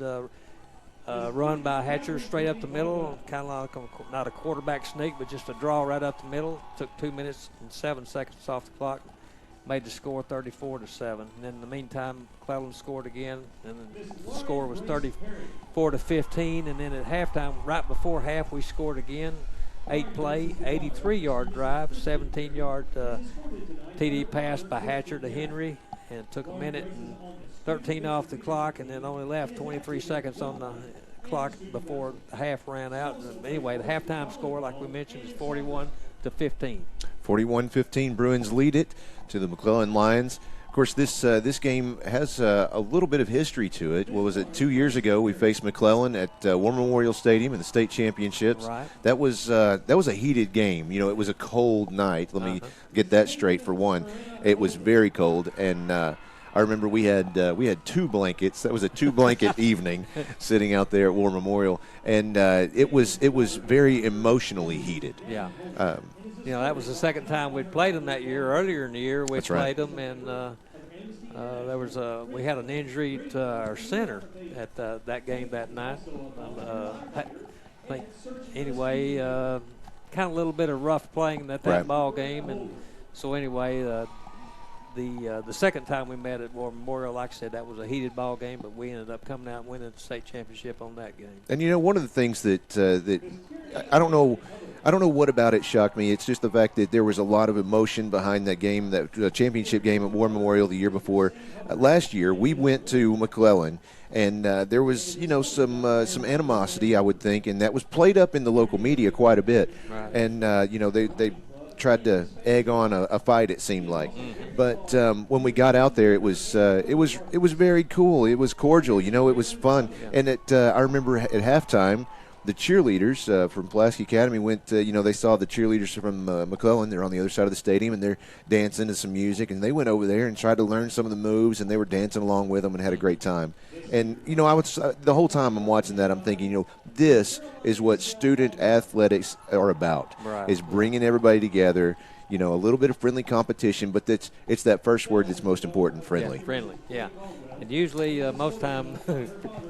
run by Hatcher straight up the middle, kind of like not a quarterback sneak, but just a draw right up the middle. Took 2 minutes and 7 seconds off the clock. Made the score 34-7. And then in the meantime, McClellan scored again, and the score was 34-15. And then at halftime, right before half, we scored again. 8-play, 83-yard drive, 17-yard TD pass by Hatcher to Henry, and took a minute and 13 off the clock, and then only left 23 seconds on the clock before the half ran out. And anyway, the halftime score, like we mentioned, is 41-15.
41-15, Bruins lead it to the McClellan Lions. Of course, this game has a little bit of history to it. What was it? 2 years ago, we faced McClellan at War Memorial Stadium in the state championships.
Right.
That was a heated game. You know, it was a cold night. Let me get that straight for one. It was very cold, and I remember we had 2 blankets. That was a 2-blanket evening, sitting out there at War Memorial, and it was very emotionally heated.
Yeah. You know, that was the second time we'd played them that year. Earlier in the year, we played them, and we had an injury to our center at that game that night. I think anyway, kind of a little bit of rough playing at that ball game, and so anyway, the second time we met at War Memorial, like I said, that was a heated ball game, but we ended up coming out and winning the state championship on that game.
And you know, one of the things that I don't know what about it shocked me. It's just the fact that there was a lot of emotion behind that game, that championship game at War Memorial the year before. Last year, we went to McClellan, and there was, you know, some animosity, I would think, and that was played up in the local media quite a bit.
Right.
And you know, they tried to egg on a fight, it seemed like. But when we got out there, it was very cool. It was cordial. You know, it was fun. Yeah. And I remember at halftime, the cheerleaders from Pulaski Academy went, you know, they saw the cheerleaders from McClellan. They're on the other side of the stadium, and they're dancing to some music. And they went over there and tried to learn some of the moves, and they were dancing along with them and had a great time. And, you know, the whole time I'm watching that, I'm thinking, you know, this is what student athletics are about, is bringing everybody together. You know, a little bit of friendly competition, but it's that first word that's most important, friendly.
Yeah, friendly, yeah. And usually, most time,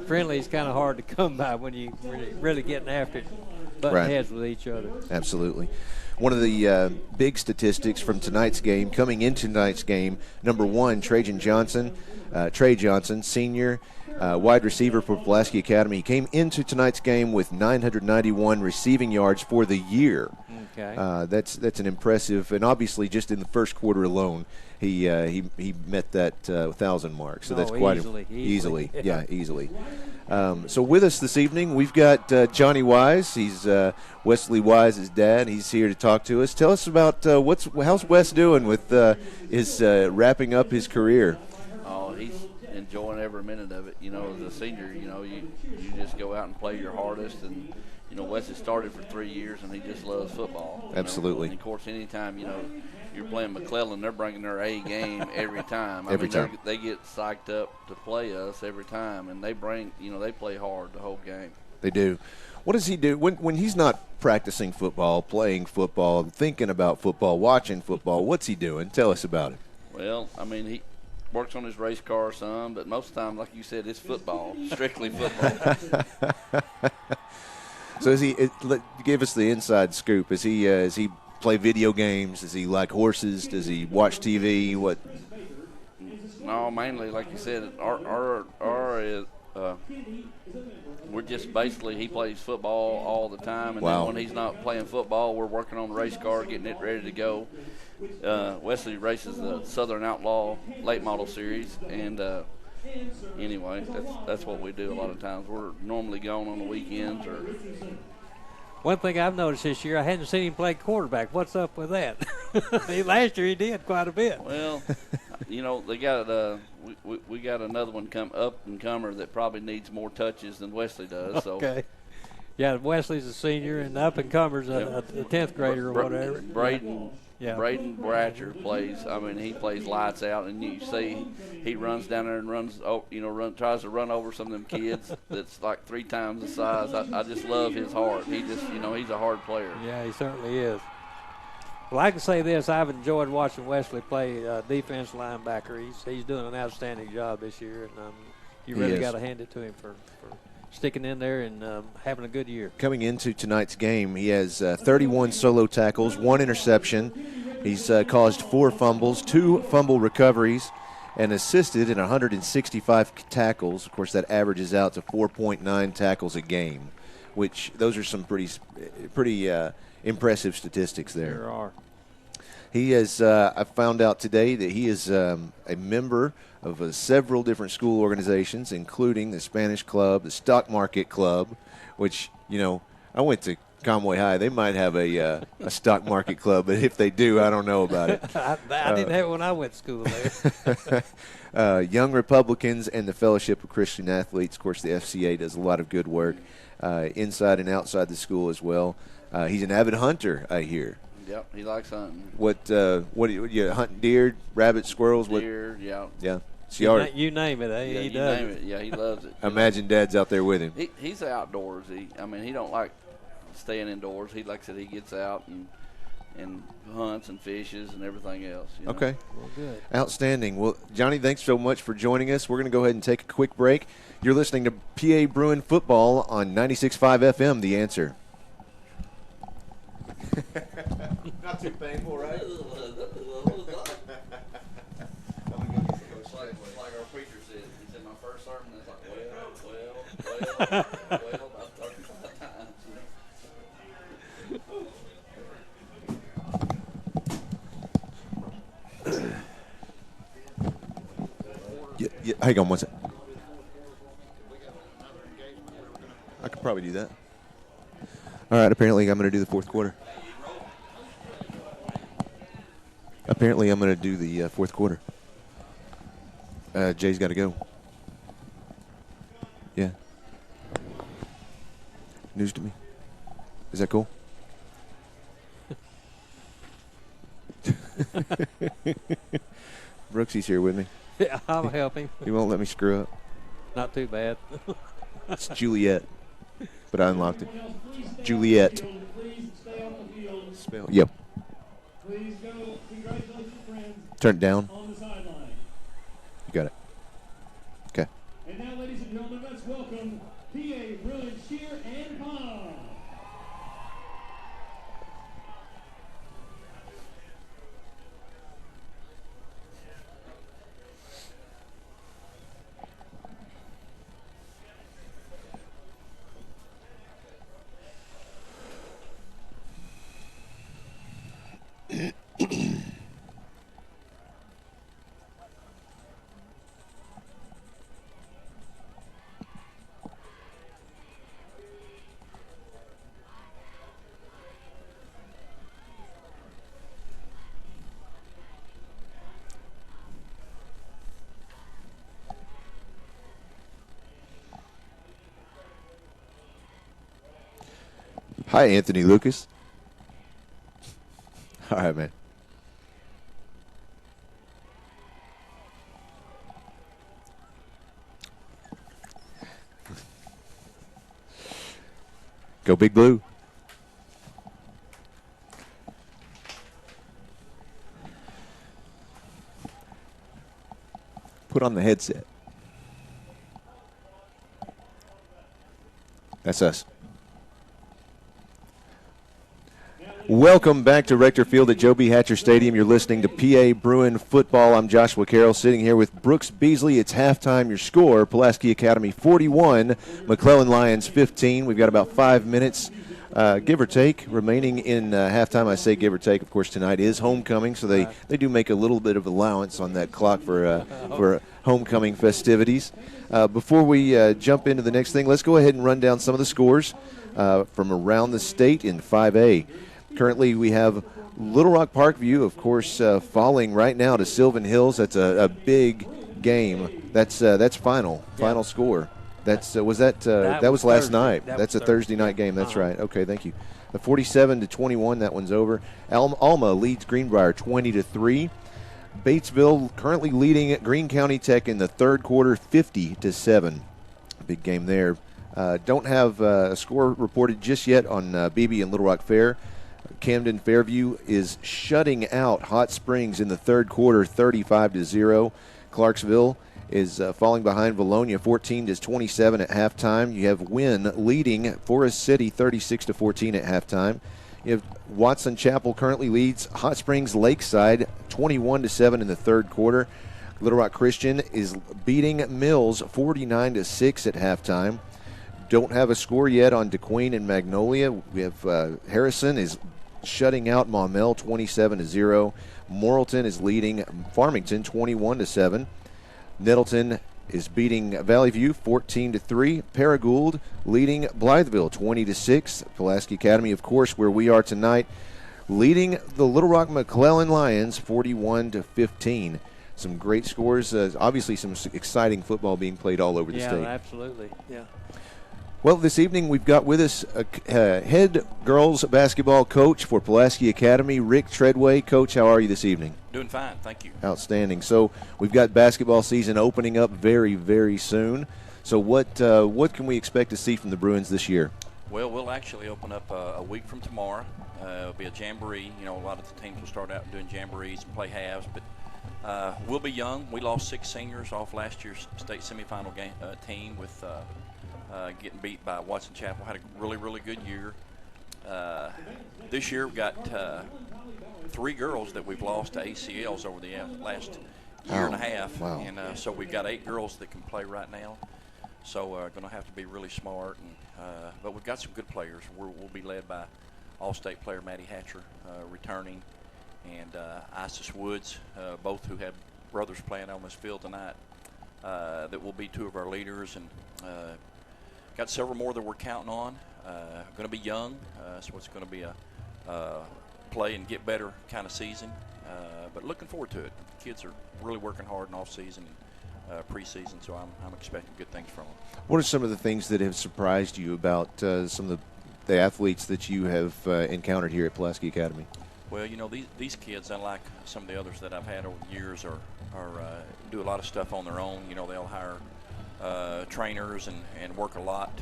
friendly is kind of hard to come by when you're really getting after it, butting heads with each other.
Absolutely. One of the big statistics from tonight's game, coming into tonight's game, number 1, Trey Johnson, senior wide receiver for Pulaski Academy. He came into tonight's game with 991 receiving yards for the year.
Okay.
That's an impressive, and obviously just in the first quarter alone, he met that 1,000 mark. So that's quite easily. Yeah, easily. So with us this evening, we've got Johnny Wise. He's Wesley Wise's dad. He's here to talk to us. Tell us about how's Wes doing with his wrapping up his career.
Oh, he's enjoying every minute of it. You know, as a senior, you know, you just go out and play your hardest. And you know, Wes has started for 3 years, and he just loves football.
Absolutely.
And of course, anytime, you know, you're playing McClellan, they're bringing their A game every time.
Every time.
They get psyched up to play us every time, and they bring, they play hard the whole game.
They do. What does he do when he's not practicing football, playing football, thinking about football, watching football? What's he doing? Tell us about it.
Well, he works on his race car some, but most of the time, like you said, it's football, strictly football.
So give us the inside scoop. Is he play video games? Does he like horses? Does he watch TV? What?
No, mainly, like you said, we're just basically, he plays football all the time, and then when he's not playing football, we're working on the race car, getting it ready to go. Wesley races the Southern Outlaw late model series, and anyway, that's what we do a lot of times. We're normally gone on the weekends.
One thing I've noticed this year, I hadn't seen him play quarterback. What's up with that? Last year he did quite a bit.
Well, they got we got another one up and comer that probably needs more touches than Wesley does. So.
Okay. Yeah, Wesley's a senior, and the up and comer's a 10th grader or whatever.
Braden Bratcher plays. He plays lights out, and you see he runs down there and tries to run over some of them kids that's like 3 times the size. I just love his heart. He just, he's a hard player.
Yeah, he certainly is. Well, I can say this: I've enjoyed watching Wesley play defense linebacker. He's doing an outstanding job this year, and you really got to hand it to him for sticking in there and having a good year.
Coming into tonight's game, he has 31 solo tackles, 1 interception. He's caused 4 fumbles, 2 fumble recoveries, and assisted in 165 tackles. Of course, that averages out to 4.9 tackles a game, which those are some pretty impressive statistics there.
There are.
He is. I found out today that he is a member of several different school organizations, including the Spanish Club, the Stock Market Club, which, I went to Conway High. They might have a stock market club, but if they do, I don't know about it.
I didn't have it when I went to school there.
Young Republicans and the Fellowship of Christian Athletes. Of course, the FCA does a lot of good work inside and outside the school as well. He's an avid hunter, I hear.
Yep, he likes hunting.
What do you hunt? Deer, rabbits, squirrels?
Deer, yeah.
Yeah.
You name it,
yeah,
he
you
does.
Name it. Yeah, he loves it.
Imagine Dad's out there with him.
He's outdoorsy. He don't like staying indoors. He likes it. He gets out and hunts and fishes and everything else.
Okay.
Well, good.
Outstanding. Well, Johnny, thanks so much for joining us. We're going to go ahead and take a quick break. You're listening to PA Bruin Football on 96.5 FM, The Answer. Not too painful, right?
Like our preacher said, he said, my first sermon, it's like, well, about 35 times.
Yeah, hang on one second. I could probably do that. All right, apparently I'm going to do the fourth quarter. Jay's got to go. Yeah. News to me. Is that cool? Brooksy's here with me.
Yeah, I'll help him.
He won't let me screw up.
Not too bad.
It's Juliet, but I unlocked it. Juliet. Spell. Yep.
Please go. Congratulations, friends.
Turn it down.
On the sideline.
You got it. Okay.
And now, ladies and gentlemen, let's welcome PA Bruin Cheer and Pom.
Hi, Anthony Lucas. All right, man. Go Big Blue. Put on the headset. That's us. Welcome back to Rector Field at Joe B. Hatcher Stadium. You're listening to PA Bruin Football. I'm Joshua Carroll, sitting here with Brooks Beasley. It's halftime. Your score, Pulaski Academy 41, McClellan Lions 15. We've got about 5 minutes, give or take, remaining in halftime. I say give or take. Of course, tonight is homecoming, so they do make a little bit of allowance on that clock for homecoming festivities. Before we jump into the next thing, let's go ahead and run down some of the scores from around the state in 5A. Currently, we have Little Rock Parkview, of course, falling right now to Sylvan Hills. That's a big game. That's final score. That was last night. That's a Thursday night game. That's right. Okay, thank you. The 47-21. That one's over. Alma leads Greenbrier 20-3. Batesville currently leading at Greene County Tech in the third quarter, 50-7. Big game there. Don't have a score reported just yet on Beebe and Little Rock Fair. Camden Fairview is shutting out Hot Springs in the third quarter, 35-0. Clarksville is falling behind Valonia, 14-27 at halftime. You have Wynn leading Forest City, 36-14 at halftime. You have Watson Chapel currently leads Hot Springs Lakeside, 21-7 in the third quarter. Little Rock Christian is beating Mills, 49-6 at halftime. Don't have a score yet on DeQueen and Magnolia. We have Harrison is shutting out Maumelle 27-0. Morrilton is leading Farmington 21-7. Nettleton is beating Valley View 14-3. Paragould leading Blytheville 20-6. Pulaski Academy, of course, where we are tonight, leading the Little Rock McClellan Lions 41-15. Some great scores. Obviously, some exciting football being played all over the state.
Yeah, absolutely. Yeah.
Well, this evening we've got with us head girls basketball coach for Pulaski Academy, Rick Treadway. Coach, how are you this evening?
Doing fine, thank you.
Outstanding. So we've got basketball season opening up very, very soon. So what can we expect to see from the Bruins this year?
Well, we'll actually open up a week from tomorrow. It'll be a jamboree. You know, a lot of the teams will start out doing jamborees and play halves, but we'll be young. We lost 6 seniors off last year's state semifinal game team with getting beat by Watson Chapel. Had a really, really good year. This year we've got 3 girls that we've lost to ACLs over the last year and a half.
Wow.
And so we've got 8 girls that can play right now. So going to have to be really smart. And, but we've got some good players. We'll be led by All-State player Maddie Hatcher returning, and Isis Woods, both who have brothers playing on this field tonight. That will be 2 of our leaders, and got several more that we're counting on. Going to be young, so it's going to be a play and get better kind of season. But looking forward to it. The kids are really working hard in off season and preseason, so I'm expecting good things from them.
What are some of the things that have surprised you about some of the athletes that you have encountered here at Pulaski Academy?
Well, you know, these kids, unlike some of the others that I've had over the years, are do a lot of stuff on their own. You know, they'll hire trainers and work a lot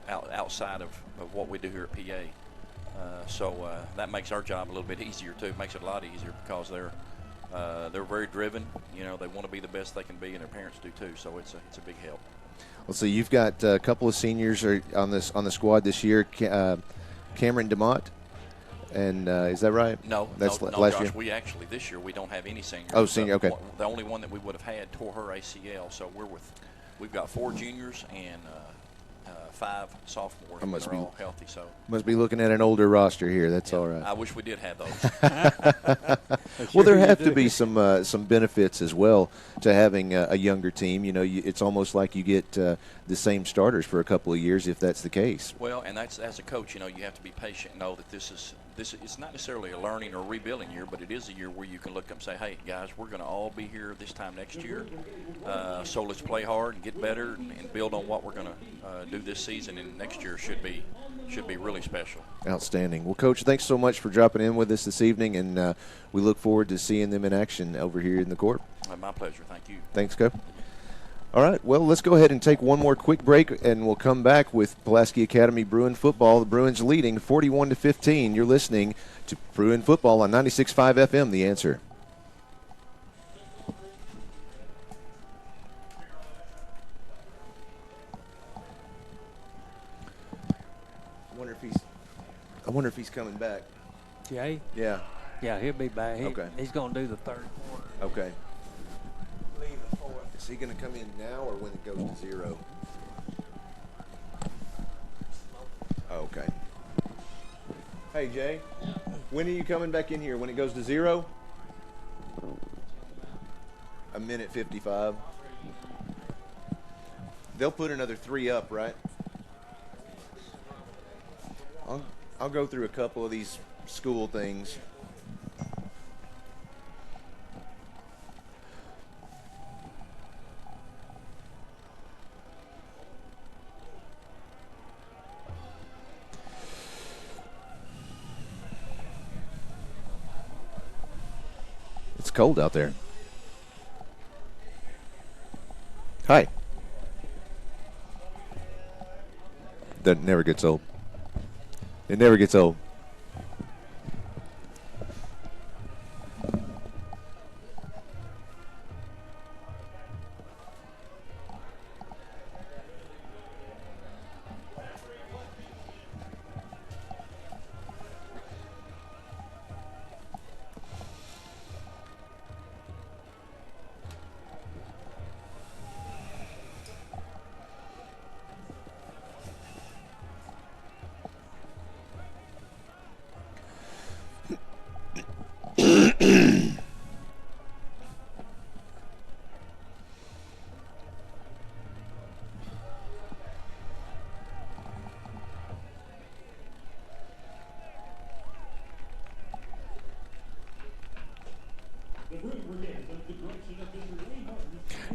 outside of what we do here at PA. So that makes our job a little bit easier too. It makes it a lot easier because they're very driven. You know, they want to be the best they can be, and their parents do too. So it's a big help.
Well, so you've got a couple of seniors on the squad this year. Cameron DeMott, and is that right?
No,
that's
no,
last
Josh,
year.
We actually this year we don't have any seniors.
Oh, senior. Okay.
The only one that we would have had tore her ACL, so we've got 4 juniors and 5 sophomores. They're all healthy. So
must be looking at an older roster here. That's all right.
I wish we did have those.
Well, there have to be some benefits as well to having a younger team. You know, it's almost like you get the same starters for a couple of years if that's the case.
Well, and that's, as a coach, you know, you have to be patient and know that this is it's not necessarily a learning or rebuilding year, but it is a year where you can look up and say, hey, guys, we're going to all be here this time next year. So let's play hard and get better and build on what we're going to do this season, and next year should be really special.
Outstanding. Well, Coach, thanks so much for dropping in with us this evening, and we look forward to seeing them in action over here in the court.
My pleasure. Thank you.
Thanks, Coach. All right, well, let's go ahead and take one more quick break, and we'll come back with Pulaski Academy Bruin football. The Bruins leading 41-15. You're listening to Bruin football on 96.5 FM, The Answer. I wonder if he's coming back.
Jay?
Yeah.
Yeah, he'll be back.
Okay.
He's going to do the third quarter.
Okay. Is he going to come in now or when it goes to 0? Oh, okay. Hey, Jay. When are you coming back in here? When it goes to 0? 1:55. They'll put another 3 up, right? I'll go through a couple of these school things. It's cold out there. Hi. That never gets old. It never gets old.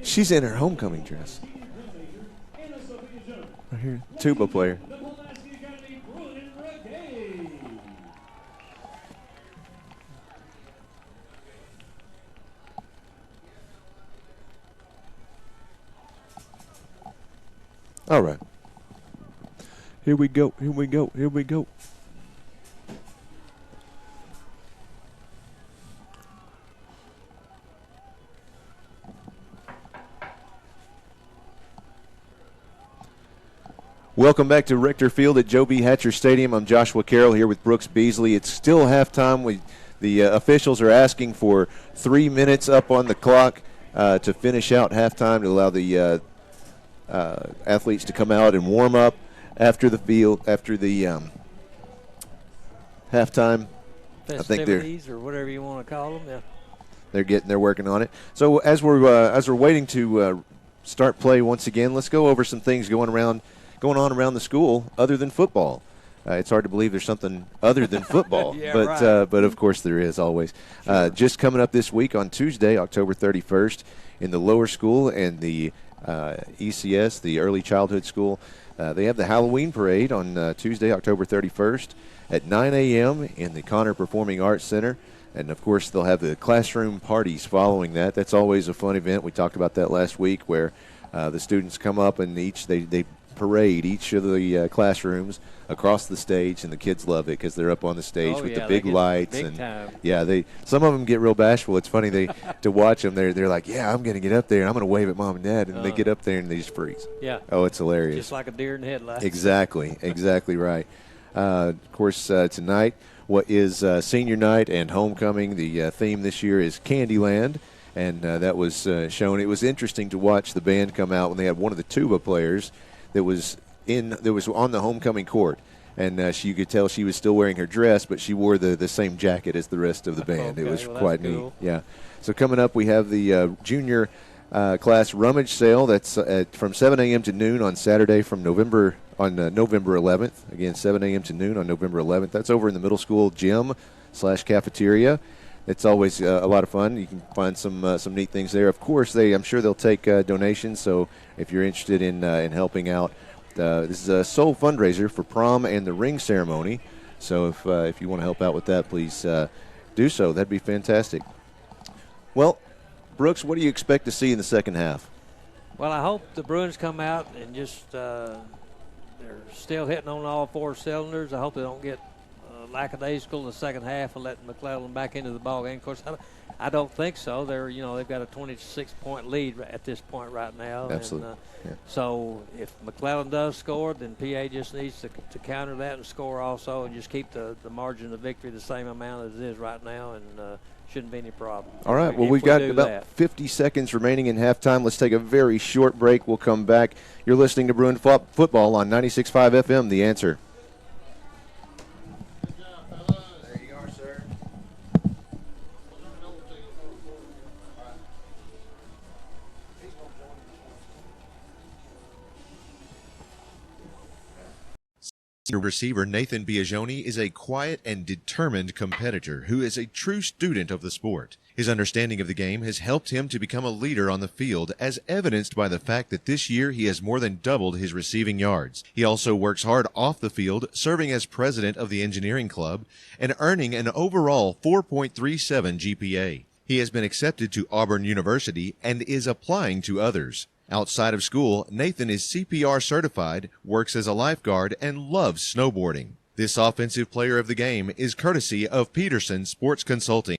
She's in her homecoming dress. Right here, tuba player. All right. Here we go. Here we go. Here we go. Welcome back to Rector Field at Joe B. Hatcher Stadium. I'm Joshua Carroll here with Brooks Beasley. It's still halftime. The officials are asking for 3 minutes up on the clock to finish out halftime to allow the athletes to come out and warm up after the halftime.
Festivities or whatever you want to call them. Yeah.
They're working on it. So as we're waiting to start play once again, let's go over some things going on around the school other than football. It's hard to believe there's something other than football,
yeah,
but
right.
But of course there is always. Sure. Just coming up this week on Tuesday, October 31st, in the lower school and the ECS, the early childhood school, they have the Halloween parade on Tuesday, October 31st at 9 a.m. in the Connor Performing Arts Center. And, of course, they'll have the classroom parties following that. That's always a fun event. We talked about that last week where the students come up and they parade each of the classrooms across the stage, and the kids love it because they're up on the stage with the big lights.
Big time.
Yeah, some of them get real bashful. It's funny to watch them. They're like, yeah, I'm going to get up there and I'm going to wave at mom and dad, and they get up there and they just freeze.
Yeah.
Oh, it's hilarious.
Just like a deer in the headlights.
Exactly right. Of course, tonight, what is senior night and homecoming? The theme this year is Candyland, and that was shown. It was interesting to watch the band come out when they had one of the tuba players that was on the homecoming court, and you could tell she was still wearing her dress, but she wore the same jacket as the rest of the band.
Okay,
it was
well,
quite
that's
neat.
cool.
Yeah. So coming up, we have the junior class rummage sale. That's from 7 a.m. to noon on Saturday from November 11th. Again, 7 a.m. to noon on November 11th. That's over in the middle school gym/cafeteria. It's always a lot of fun. You can find some neat things there. Of course, I'm sure they'll take donations. So if you're interested in helping out, this is a sole fundraiser for prom and the ring ceremony. So if you want to help out with that, please do so. That'd be fantastic. Well, Brooks, what do you expect to see in the second half?
Well, I hope the Bruins come out and just they're still hitting on all 4 cylinders. I hope they don't get lackadaisical in the second half and let McClellan back into the ball game. Of course, I don't think so. They've got a 26-point lead at this point right now.
Absolutely.
And, so if McClellan does score, then PA just needs to counter that and score also, and just keep the margin of victory the same amount as it is right now, and shouldn't be any problem.
All right. Well, we've got about 50 seconds remaining in halftime. Let's take a very short break. We'll come back. You're listening to Bruin Football on 96.5 FM, The Answer.
Receiver Nathan Biagioni is a quiet and determined competitor who is a true student of the sport. His understanding of the game has helped him to become a leader on the field, as evidenced by the fact that this year he has more than doubled his receiving yards. He also works hard off the field, serving as president of the engineering club and earning an overall 4.37 GPA. He has been accepted to Auburn University and is applying to others. Outside of school, Nathan is CPR certified, works as a lifeguard, and loves snowboarding. This offensive player of the game is courtesy of Peterson Sports Consulting.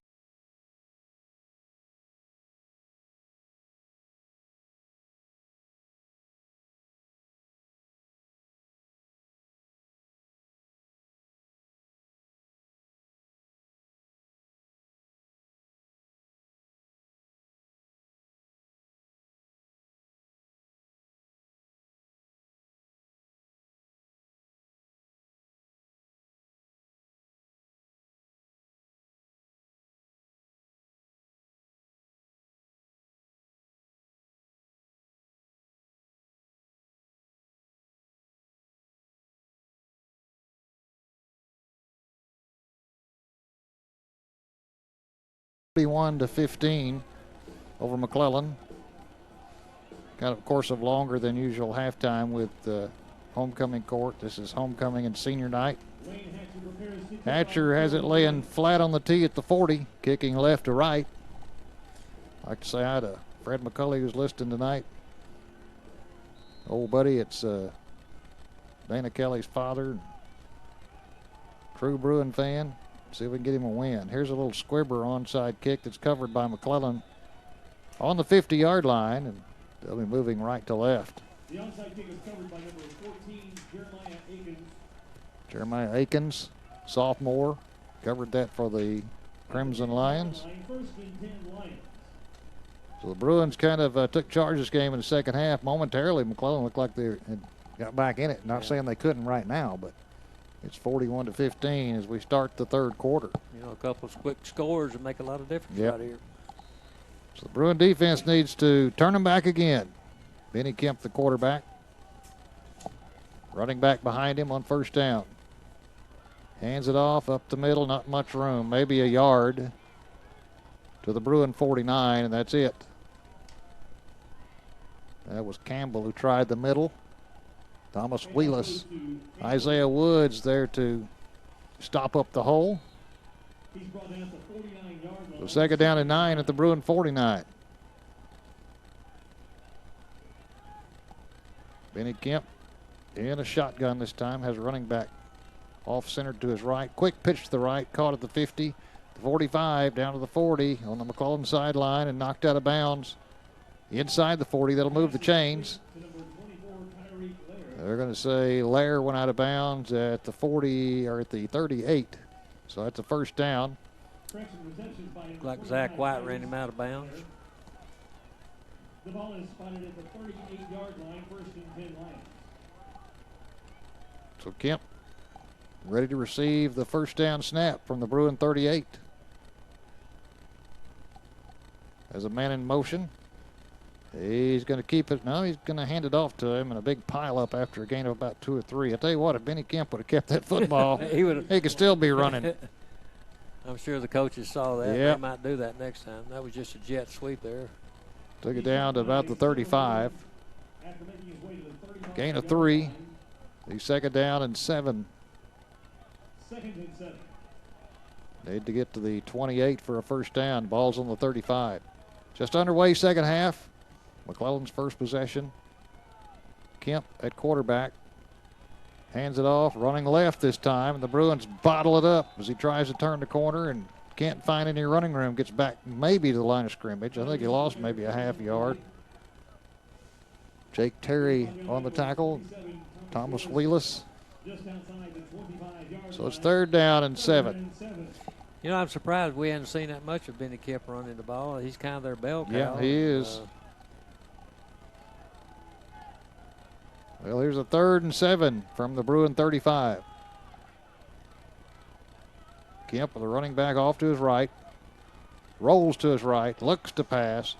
To 15 over McClellan. Got a course of longer than usual halftime with homecoming court. This is homecoming and senior night. Hatcher has it laying flat on the tee at the 40, kicking left to right. I'd like to say hi to Fred McCulley, who's listening tonight. Old buddy, it's Dana Kelly's father, true Bruin fan. See if we can get him a win. Here's a little squibber onside kick that's covered by McClellan on the 50-yard line, and they'll be moving right to left.
The onside kick is covered by number 14, Jeremiah Akins.
Jeremiah Akins, sophomore, covered that for the Crimson Lions.
First and 10 Lions.
So the Bruins kind of took charge of this game in the second half. Momentarily, McClellan looked like they had got back in it. Not saying they couldn't right now, but it's 41-15 as we start the third quarter.
A couple of quick scores would make a lot of difference right here.
So the Bruin defense needs to turn them back again. Benny Kemp, the quarterback, running back behind him on first down. Hands it off up the middle, not much room, maybe a yard to the Bruin 49, and that's it. That was Campbell who tried the middle. Thomas Wheelis, Isaiah Woods there to stop up the hole. So second down and 9 at the Bruin 49. Benny Kemp in a shotgun this time, has a running back off center to his right. Quick pitch to the right, caught at the 50, the 45, down to the 40 on the McClellan sideline and knocked out of bounds. Inside the 40, that'll move the chains. They're going to say Lair went out of bounds at the 40 or at the 38. So that's a first down.
Like Zach White ran him out of bounds.
The ball is spotted at the 38-yard line, first and 10 Lions.
So Kemp ready to receive the first down snap from the Bruin 38. As a man in motion. He's going to keep it. No, he's going to hand it off to him in a big pile up after a gain of about 2 or 3. I tell you what, if Benny Kemp would have kept that football, he could still be running.
I'm sure the coaches saw that.
Yep.
They might do that next time. That was just a jet sweep there.
Took it down to about the 35. Gain of 3. The second down and 7.
Second and 7.
Need to get to the 28 for a first down. Ball's on the 35. Just underway second half. McClellan's first possession. Kemp at quarterback. Hands it off, running left this time, and the Bruins bottle it up as he tries to turn the corner and can't find any running room. Gets back maybe to the line of scrimmage. I think he lost maybe a half yard. Jake Terry on the tackle. Thomas Wheelis. So it's 3rd down and 7.
You know, I'm surprised we hadn't seen that much of Benny Kemp running the ball. He's kind of their bell cow.
Yeah, he is. Well, here's a 3rd and 7 from the Bruin 35. Kemp with the running back off to his right. Rolls to his right. Looks to pass.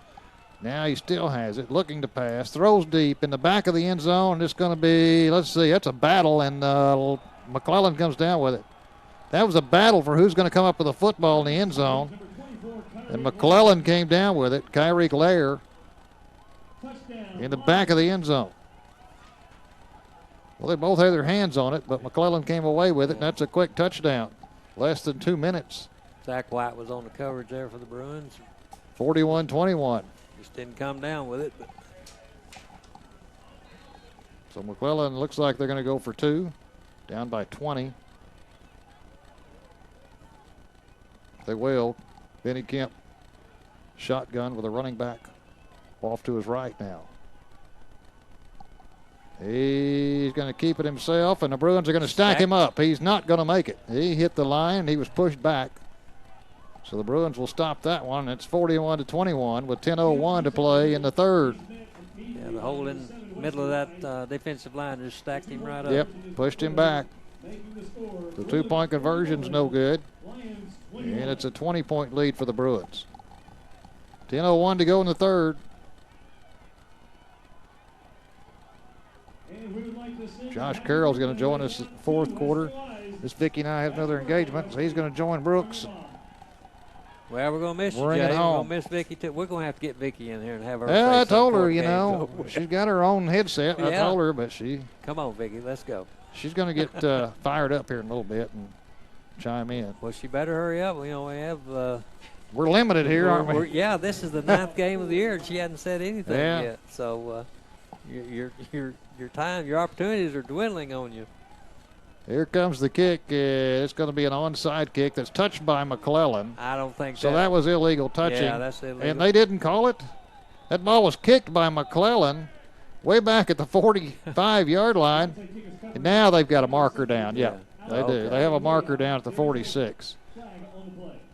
Now he still has it. Looking to pass. Throws deep in the back of the end zone. It's going to be, let's see, that's a battle, and McClellan comes down with it. That was a battle for who's going to come up with a football in the end zone. And McClellan came down with it. Kyrie Lair in the back of the end zone. Well, they both had their hands on it, but McClellan came away with it, and that's a quick touchdown. Less than 2 minutes.
Zach White was on the coverage there for the Bruins.
41-21.
Just didn't come down with it. But.
So McClellan looks like they're going to go for 2. Down by 20. They will. Benny Kemp, shotgun with a running back off to his right now. He's going to keep it himself, and the Bruins are going to stack him up. He's not going to make it. He hit the line. He was pushed back. So the Bruins will stop that one. It's 41-21 with 10:01 to play in the 3rd.
Yeah, the hole in the middle of that defensive line just stacked him right up.
Yep, pushed him back. The 2-point conversion's no good. And it's a 20-point lead for the Bruins. 10:01 to go in the 3rd. Josh Carroll's going to join us in the 4th quarter. Miss Vicky and I have another engagement, so he's going to join Brooks.
Well, we're going to miss you,
Bring it
Jay. We're
home.
going to miss Vicky, too. We're going to have to get Vicky in here and have her
Yeah,
say
I told
something
her,
before
you
the game's
know,
over.
she's got her own headset. I
Yeah.
told her, but
Come on, Vicky, let's go.
she's going to get fired up here in a little bit and chime in.
Well, she better hurry up. You know, we have.
We're limited here, aren't we?
Yeah, this is the 9th game of the year, and she hadn't said anything
Yeah.
yet. So your time, your opportunities are dwindling on you.
Here comes the kick. It's going to be an onside kick that's touched by McClellan.
I don't think
so. That was illegal touching.
Yeah, that's illegal.
And they didn't call it. That ball was kicked by McClellan way back at the 45-yard line. And now they've got a marker down. Yeah, they do. They have a marker down at the 46.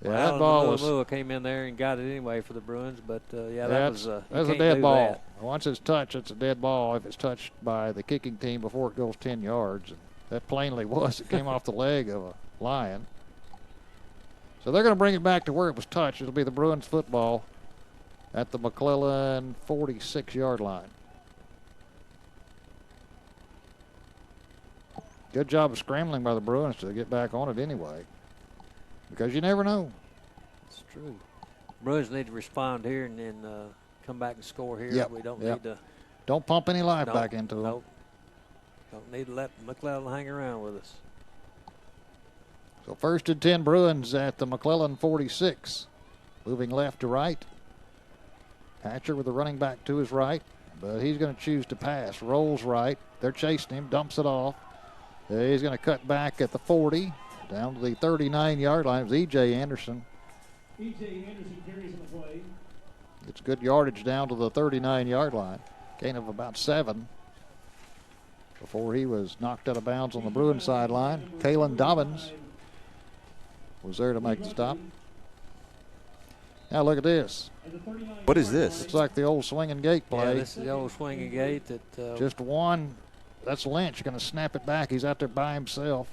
Yeah, that ball was.
Lua came in there and got it anyway for the Bruins, but that was
a dead ball. Once it's touched, it's a dead ball if it's touched by the kicking team before it goes 10 yards. And that plainly was. It came off the leg of a Lion. So they're going to bring it back to where it was touched. It'll be the Bruins football at the McClellan 46-yard line. Good job of scrambling by the Bruins to get back on it anyway. Because you never know.
It's true. Bruins need to respond here and then come back and score here.
Yep.
We don't need to.
Don't pump any life back into them.
Nope. Don't need to let McClellan hang around with us.
So 1st and 10 Bruins at the McClellan 46. Moving left to right. Hatcher with the running back to his right, but he's going to choose to pass. Rolls right. They're chasing him. Dumps it off. He's going to cut back at the 40. Down to the 39-yard line. It was E.J. Anderson.
E.J. Anderson carries on the play.
It's good yardage down to the 39-yard line. Gain of about 7 before he was knocked out of bounds on the Bruins sideline. Kalen Dobbins was there to make the stop. Now look at this.
What is this?
Looks like the old swinging gate play.
Yeah, this is the old swinging gate that.
Just one. That's Lynch going to snap it back. He's out there by himself.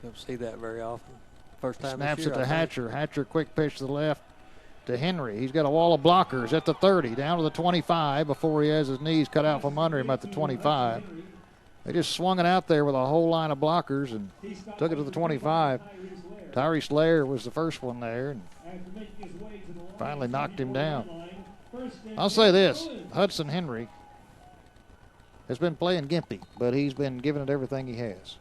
Don't see that very often. First time
Snaps
this year,
it to
I think.
Hatcher. Hatcher quick pitch to the left to Henry. He's got a wall of blockers at the 30, down to the 25 before he has his knees cut out from under him at the 25. They just swung it out there with a whole line of blockers and took it to the 25. Tyrese Lair was the first one there and finally knocked him down. I'll say this, Hudson Henry has been playing gimpy, but he's been giving it everything he has.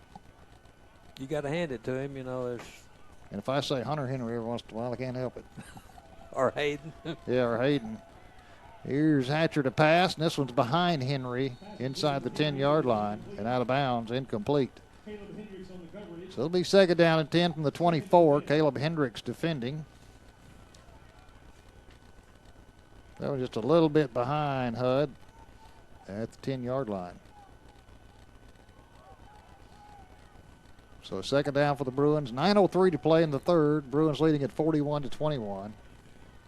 You got to hand it to him, you know.
And if I say Hunter Henry every once in a while, I can't help it.
Or Hayden.
Yeah, or Hayden. Here's Hatcher to pass, and this one's behind Henry inside the 10-yard line and out of bounds, incomplete. So it'll be second down and 10 from the 24. Caleb Hendricks defending. That was just a little bit behind Hud at the 10-yard line. So second down for the Bruins. 9:03 to play in the third. Bruins leading at 41-21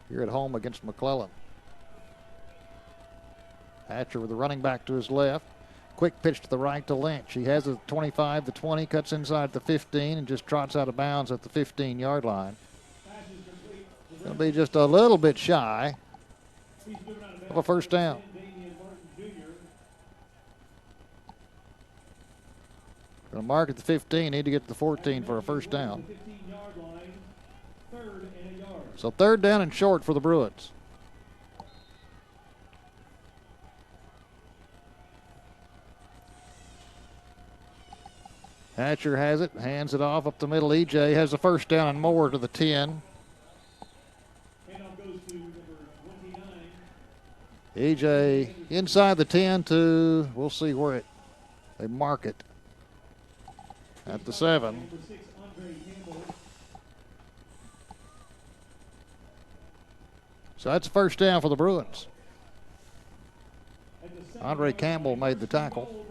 here at home against McClellan. Hatcher with the running back to his left. Quick pitch to the right to Lynch. He has a 25, the 20, cuts inside the 15 and just trots out of bounds at the 15-yard line. It'll be just a little bit shy of a first down. Going to mark at the 15, need to get to the 14 for a first down. So third down and short for the Bruins. Hatcher has it, hands it off up the middle. EJ has the first down and more to the 10. EJ inside the 10 to, we'll see where they mark it. At the 7. So that's first down for the Bruins. Andre Campbell made the tackle.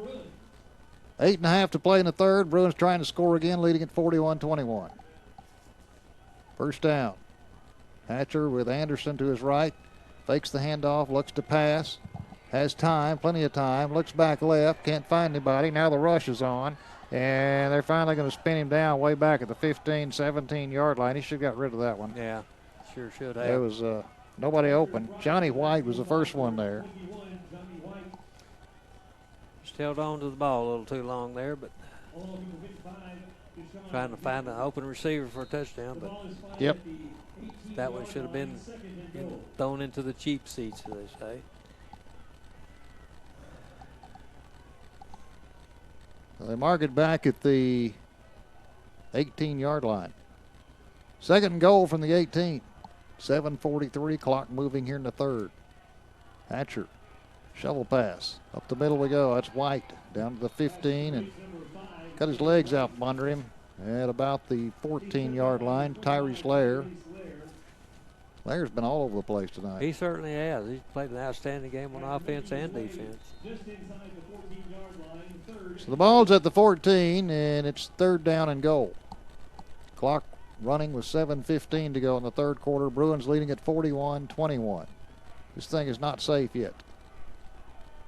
8.5 to play in the third. Bruins trying to score again, leading at 41-21. First down. Hatcher with Anderson to his right. Fakes the handoff, looks to pass. Has time, plenty of time. Looks back left, can't find anybody. Now the rush is on. And they're finally going to spin him down way back at the 15, 17-yard line. He should have got rid of that one.
Yeah, sure should have.
There was nobody open. Johnny White was the first one there.
Just held on to the ball a little too long there, but trying to find an open receiver for a touchdown. But
yep,
that one should have been thrown into the cheap seats, as they say.
They mark it back at the 18-yard line. Second and goal from the 18. 7:43, clock moving here in the third. Hatcher, shovel pass. Up the middle we go. That's White down to the 15 and cut his legs out from under him at about the 14-yard line. Tyrese Lair. Lair's been all over the place tonight.
He certainly has. He's played an outstanding game on offense and defense.
So the ball's at the 14, and it's third down and goal. Clock running with 7:15 to go in the third quarter. Bruins leading at 41-21. This thing is not safe yet.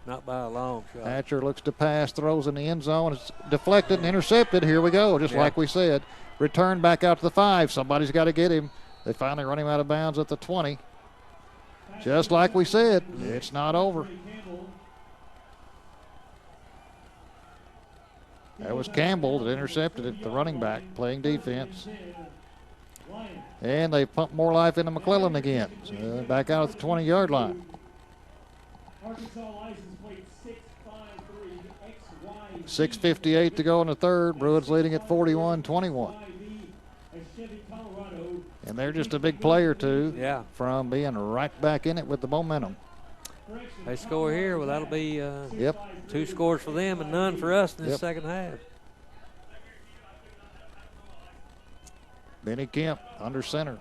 Not by a long shot.
Hatcher looks to pass, throws in the end zone. It's deflected and intercepted. Here we go, just like we said. Return back out to the 5. Somebody's got to get him. They finally run him out of bounds at the 20. Just like we said, it's not over. That was Campbell that intercepted it, the running back, playing defense. And they pump more life into McClellan again. So back out at the 20-yard line. 6:58 to go in the third. Bruins leading at 41-21. And they're just a big play or two from being right back in it with the momentum.
They score here, well, that'll be 2 scores for them and none for us in the second half.
Benny Kemp under center.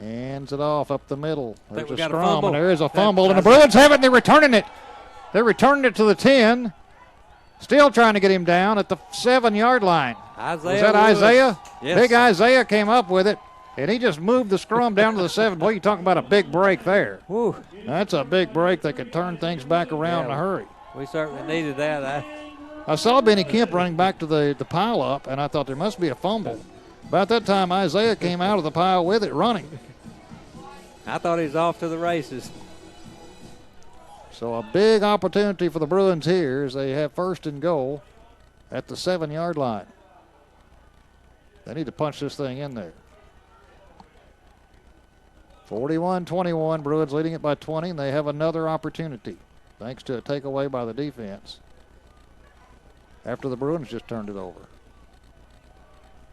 Hands it off up the middle. There's a scrum, and there is a fumble, and the Bruins have it, and they're returning it. They're returning it to the 10. Still trying to get him down at the 7-yard line. Was that Isaiah?
Yes.
Big Isaiah came up with it, and he just moved the scrum down to the 7. Boy, you talk about a big break there.
Whew.
That's a big break that could turn things back around in a hurry.
We certainly needed that.
I saw Benny Kemp running back to the pile up, and I thought there must be a fumble. About that time, Isaiah came out of the pile with it running.
I thought he was off to the races.
So a big opportunity for the Bruins here as they have first and goal at the 7-yard line. They need to punch this thing in there. 41-21, Bruins leading it by 20, and they have another opportunity thanks to a takeaway by the defense after the Bruins just turned it over.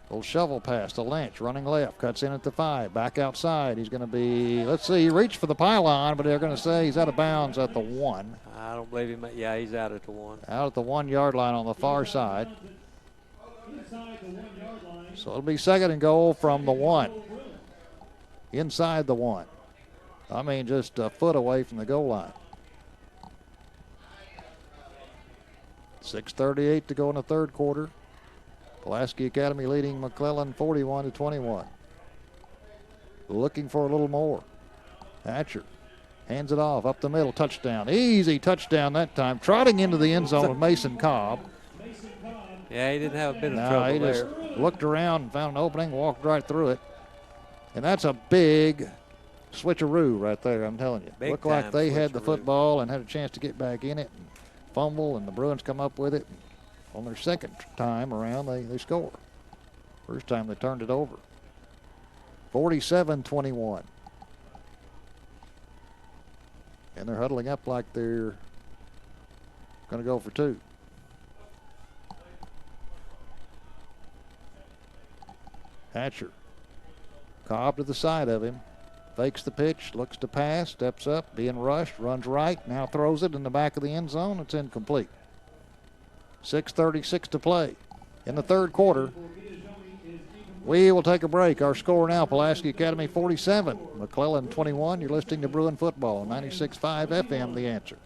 Little shovel pass to Lynch, running left, cuts in at the 5, back outside. He's going to be, let's see, he reached for the pylon, but they're going to say he's out of bounds at the 1.
I don't believe him. Yeah, he's out at the 1.
Out at the 1 yard line on the far side. So it'll be 2nd and goal from the 1. Inside the 1. I mean, just a foot away from the goal line. 6:38 to go in the 3rd quarter. Pulaski Academy leading McClellan 41-21. Looking for a little more. Hatcher hands it off up the middle. Touchdown. Easy touchdown that time. Trotting into the end zone with Mason Cobb.
Yeah, he didn't have a bit of
No,
trouble
he
there.
just looked around and found an opening, walked right through it. And that's a big switcheroo right there, I'm telling you.
Big
Looked like
time
they had the
switcheroo.
football and had a chance to get back in it and fumble, and the Bruins come up with it. On their 2nd time around, they score. First time they turned it over. 47-21. And they're huddling up like they're going to go for 2. Hatcher. Cobb to the side of him. Fakes the pitch, looks to pass, steps up, being rushed, runs right, now throws it in the back of the end zone. It's incomplete. 6:36 to play in the 3rd quarter. We will take a break. Our score now, Pulaski Academy 47, McClellan 21. You're listening to Bruin Football, 96.5 FM, The Answer.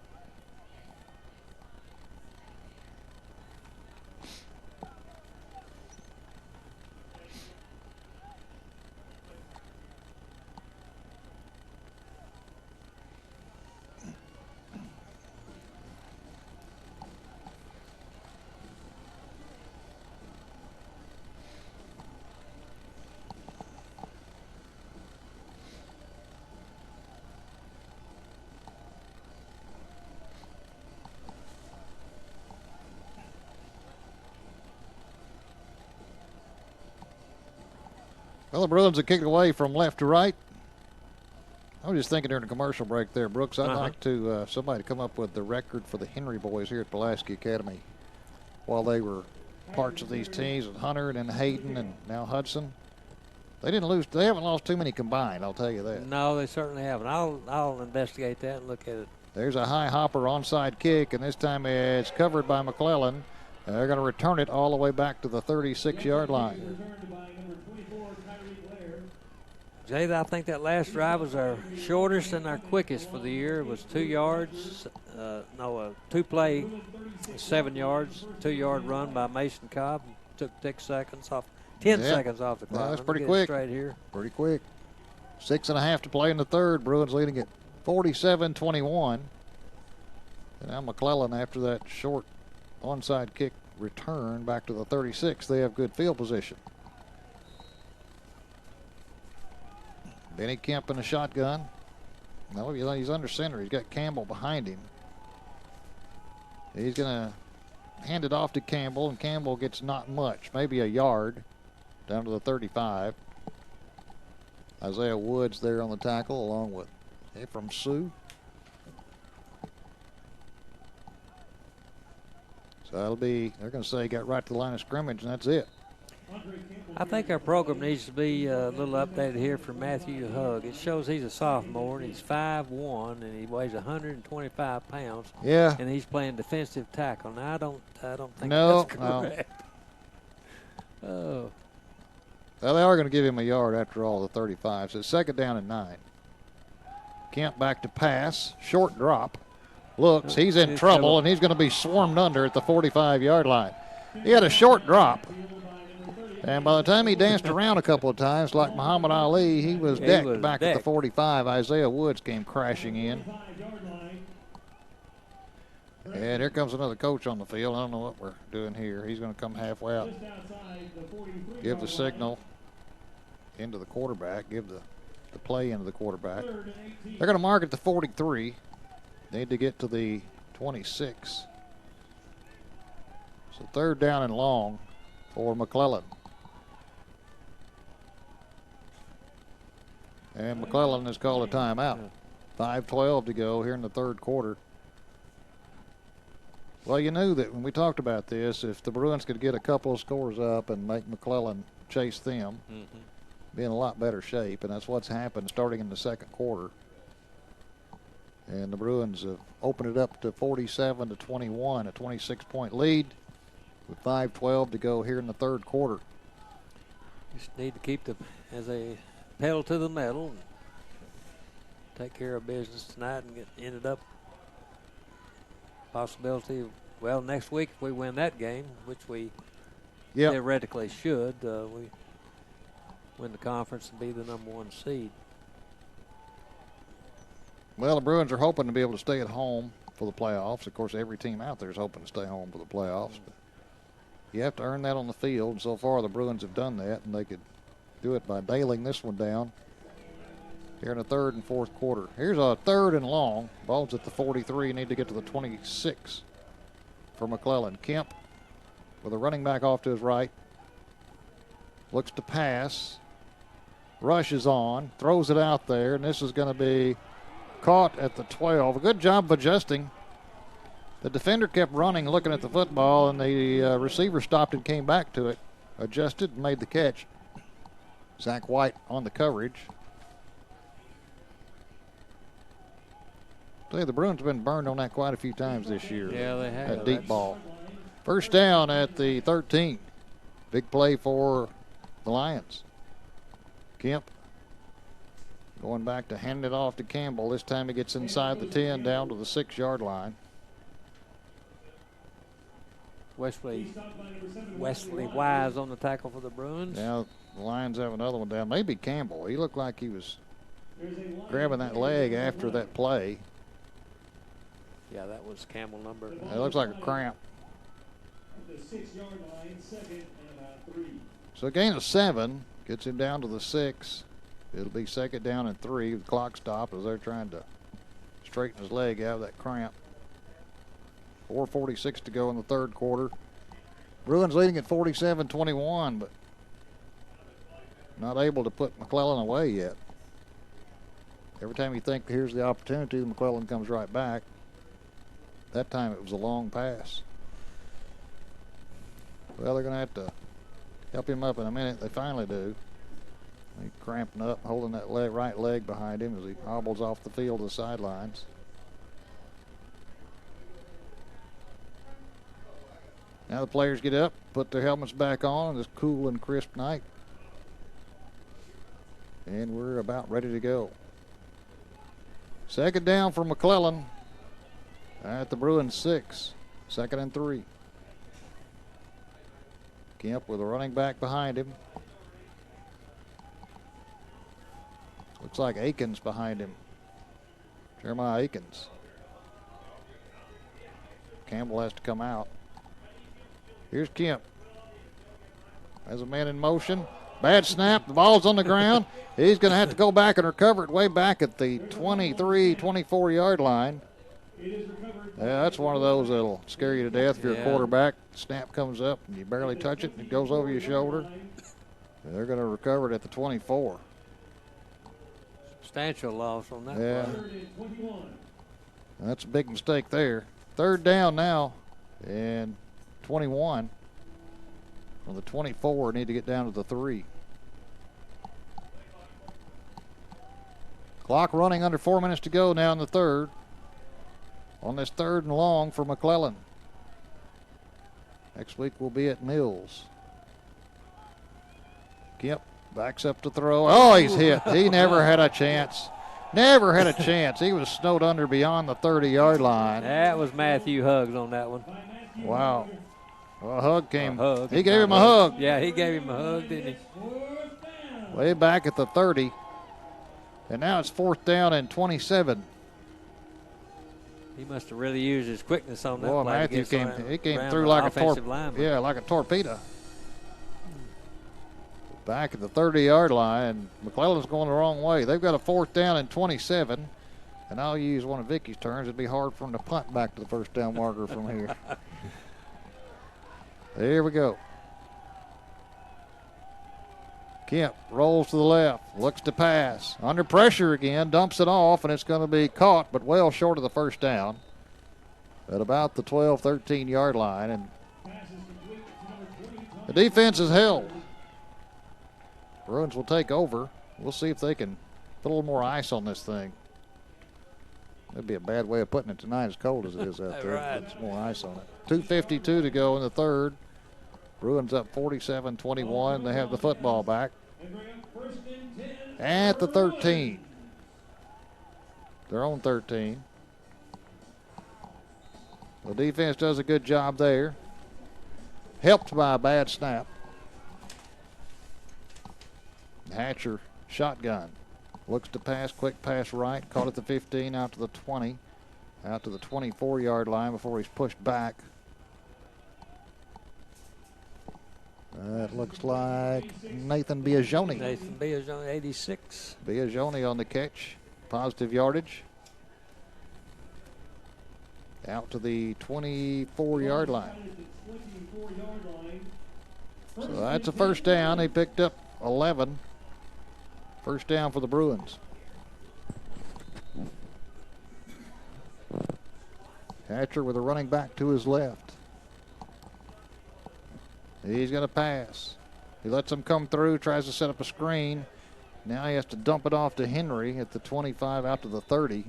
Well, the Bruins have kicked away from left to right. I was just thinking during the commercial break there, Brooks, I'd like to somebody come up with the record for the Henry boys here at Pulaski Academy while they were parts of these teams with Hunter and Hayden and now Hudson. They didn't lose. They haven't lost too many combined, I'll tell you that.
No, they certainly haven't. I'll investigate that and look at it.
There's a high hopper onside kick, and this time it's covered by McClellan. And they're going to return it all the way back to the 36-yard line.
Jay, I think that last drive was our shortest and our quickest for the year. It was 2 yards. A 2-play, 7 yards, 2-yard run by Mason Cobb. Took 10 seconds off the clock.
Yeah, that's pretty quick.
Right here.
Pretty quick. 6.5 to play in the 3rd. Bruins leading it 47-21. And now McClellan, after that short onside kick return back to the 36, they have good field position. Benny Kemp in a shotgun. No, he's under center. He's got Campbell behind him. He's going to hand it off to Campbell, and Campbell gets not much, maybe a yard, down to the 35. Isaiah Woods there on the tackle, along with Ephraim Sue. So that'll be, they're going to say he got right to the line of scrimmage, and that's it.
I think our program needs to be a little updated here for Matthew Hugg. It shows he's a sophomore, and he's 5'1", and he weighs 125 pounds.
Yeah.
And he's playing defensive tackle. Now, I don't think
No.
that's correct. Oh.
Well, they are going to give him a yard after all, the 35. So it's 2nd down and 9. Kemp back to pass. Short drop. Looks, he's in trouble, and he's going to be swarmed under at the 45-yard line. He had a short drop. And by the time he danced around a couple of times, like Muhammad Ali, he was decked back at the 45. Isaiah Woods came crashing in. And here comes another coach on the field. I don't know what we're doing here. He's going to come halfway out. Give the signal into the quarterback. Give the play into the quarterback. They're going to mark it to 43. Need to get to the 26. So 3rd down and long for McClellan. And McClellan has called a timeout. 5:12 to go here in the 3rd quarter. Well, you knew that when we talked about this, if the Bruins could get a couple of scores up and make McClellan chase them. Be in a lot better shape, and that's what's happened starting in the second quarter. And the Bruins have opened it up to 47-21, a 26-point lead with 5:12 to go here in the third quarter.
Just need to keep as a pedal to the metal and take care of business tonight and ended up possibility. Well, next week if we win that game, which we theoretically should, we win the conference and be the #1 seed.
Well, the Bruins are hoping to be able to stay at home for the playoffs. Of course, every team out there is hoping to stay home for the playoffs. But you have to earn that on the field, and so far the Bruins have done that, and they could do it by bailing this one down here in the third and fourth quarter. Here's a third and long. Ball's at the 43. Need to get to the 26 for McClellan. Kemp with a running back off to his right. Looks to pass. Rushes on. Throws it out there, and this is going to be caught at the 12. A good job of adjusting. The defender kept running, looking at the football, and the receiver stopped and came back to it. Adjusted and made the catch. Zach White on the coverage. Tell you, the Bruins have been burned on that quite a few times this year.
Yeah, they have.
That deep ball. First down at the 13. Big play for the Lions. Kemp going back to hand it off to Campbell. This time he gets inside the 10 down to the 6-yard line.
Wesley Wise on the tackle for the Bruins.
Now the Lions have another one down. Maybe Campbell. He looked like he was grabbing that leg after that play.
Yeah, that was Campbell number.
It looks like a cramp.
The 6-yard line, second and about 3.
So a gain of 7 gets him down to the 6. It'll be second down and 3. The clock stopped as they're trying to straighten his leg out of that cramp. 4:46 to go in the third quarter. Bruins leading at 47-21, but not able to put McClellan away yet. Every time you think here's the opportunity, McClellan comes right back. That time it was a long pass. Well, they're going to have to help him up in a minute. They finally do. He's cramping up, holding that right leg behind him as he hobbles off the field to the sidelines. Now the players get up, put their helmets back on this cool and crisp night. And we're about ready to go. Second down for McClellan at the Bruins 6. Second and 3. Kemp with a running back behind him. Looks like Akins behind him. Jeremiah Akins. Campbell has to come out. Here's Kemp. Has a man in motion. Bad snap. The ball's on the ground. He's going to have to go back and recover it way back at the 23, 24-yard line. Yeah, that's one of those that'll scare you to death if you're a quarterback. Snap comes up and you barely touch it and it goes over your shoulder. They're going to recover it at the 24.
Substantial loss on that
play. That's a big mistake there. Third down now and 21. From the 24, need to get down to the 3. Clock running under 4 minutes to go now in the third. On this third and long for McClellan. Next week we'll be at Mills. Kemp backs up to throw. Oh, he's hit. He never had a chance. Never had a chance. He was snowed under beyond the 30-yard line.
That was Matthew Huggs on that one.
Wow. Well, a hug came. He gave him a hug.
Yeah, he gave him a hug, didn't he?
Way back at the 30. And now it's fourth down and 27.
He must have really used his quickness on that
Boy,
play.
Matthew came through like a torpedo. Like a torpedo. Back at the 30-yard line. McClellan's going the wrong way. They've got a fourth down and 27. And I'll use one of Vicky's turns. It'd be hard for him to punt back to the first down marker from here. There we go. Kemp rolls to the left, looks to pass. Under pressure again, dumps it off, and it's going to be caught, but well short of the first down at about the 12, 13-yard line. And the defense is held. Bruins will take over. We'll see if they can put a little more ice on this thing. That'd be a bad way of putting it tonight, as cold as it is out there.
Right.
Put some more ice on it. 2:52 to go in the third. Bruins up 47-21. They have the football back at the 13. Their own 13. The defense does a good job there. Helped by a bad snap. Hatcher shotgun. Looks to pass, quick pass right. Caught at the 15, out to the 20. Out to the 24-yard line before he's pushed back. That looks like Nathan Biagioni.
Nathan Biagioni, 86.
Biagioni on the catch. Positive yardage. Out to the 24-yard line. So that's a first down. He picked up 11. First down for the Bruins. Hatcher with a running back to his left. He's going to pass. He lets him come through, tries to set up a screen. Now he has to dump it off to Henry at the 25 out to the 30.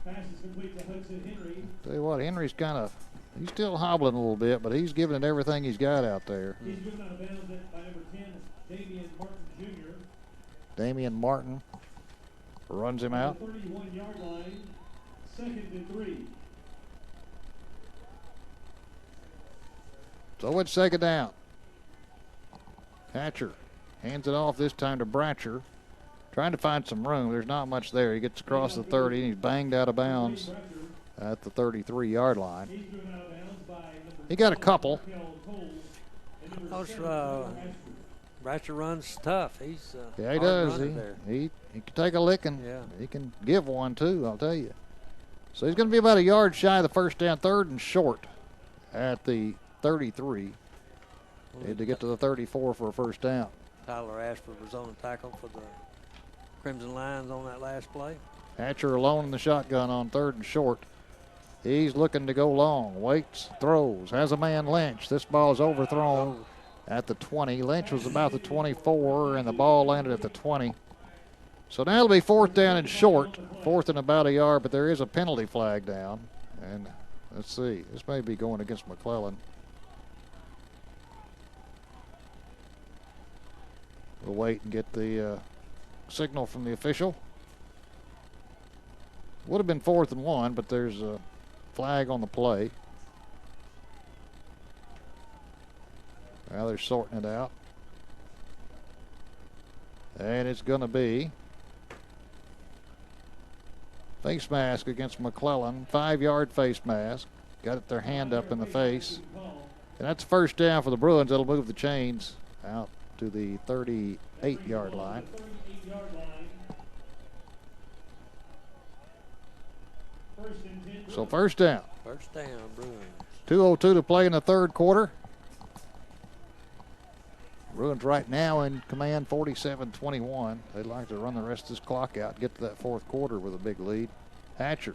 Pass is complete to Hudson Henry.
Tell you what, Henry's he's still hobbling a little bit, but he's giving it everything he's got out there.
He's driven out of bounds by number 10, Damian Martin Jr.
Damian Martin runs him out.
31-yard line, 2nd and 3.
So it's second down. Hatcher hands it off this time to Bratcher. Trying to find some room. There's not much there. He gets across the 30 and he's banged out of bounds at the 33-yard line. He got a couple.
Bratcher runs tough. He's
Yeah, he does. He can take a licking.
Yeah.
He can give one too, I'll tell you. So he's going to be about a yard shy of the first down, 3rd and short at the 33. Need to get to the 34 for a first down.
Tyler Ashford was on the tackle for the Crimson Lions on that last play.
Hatcher alone in the shotgun on 3rd and short. He's looking to go long. Waits, throws, has a man Lynch. This ball is overthrown at the 20. Lynch was about the 24, and the ball landed at the 20. So now it'll be 4th down and short. 4th and about a yard, but there is a penalty flag down. And let's see. This may be going against McClellan. We'll wait and get the signal from the official. Would have been 4th and 1, but there's a flag on the play. Now they're sorting it out. And it's going to be face mask against McClellan. 5-yard face mask. Got it their hand up in the face. And that's first down for the Bruins. That'll move the chains out to the 38-yard line. So first down.
First down, Bruins.
2:02 to play in the third quarter. Bruins right now in command, 47-21. They'd like to run the rest of this clock out and get to that fourth quarter with a big lead. Hatcher.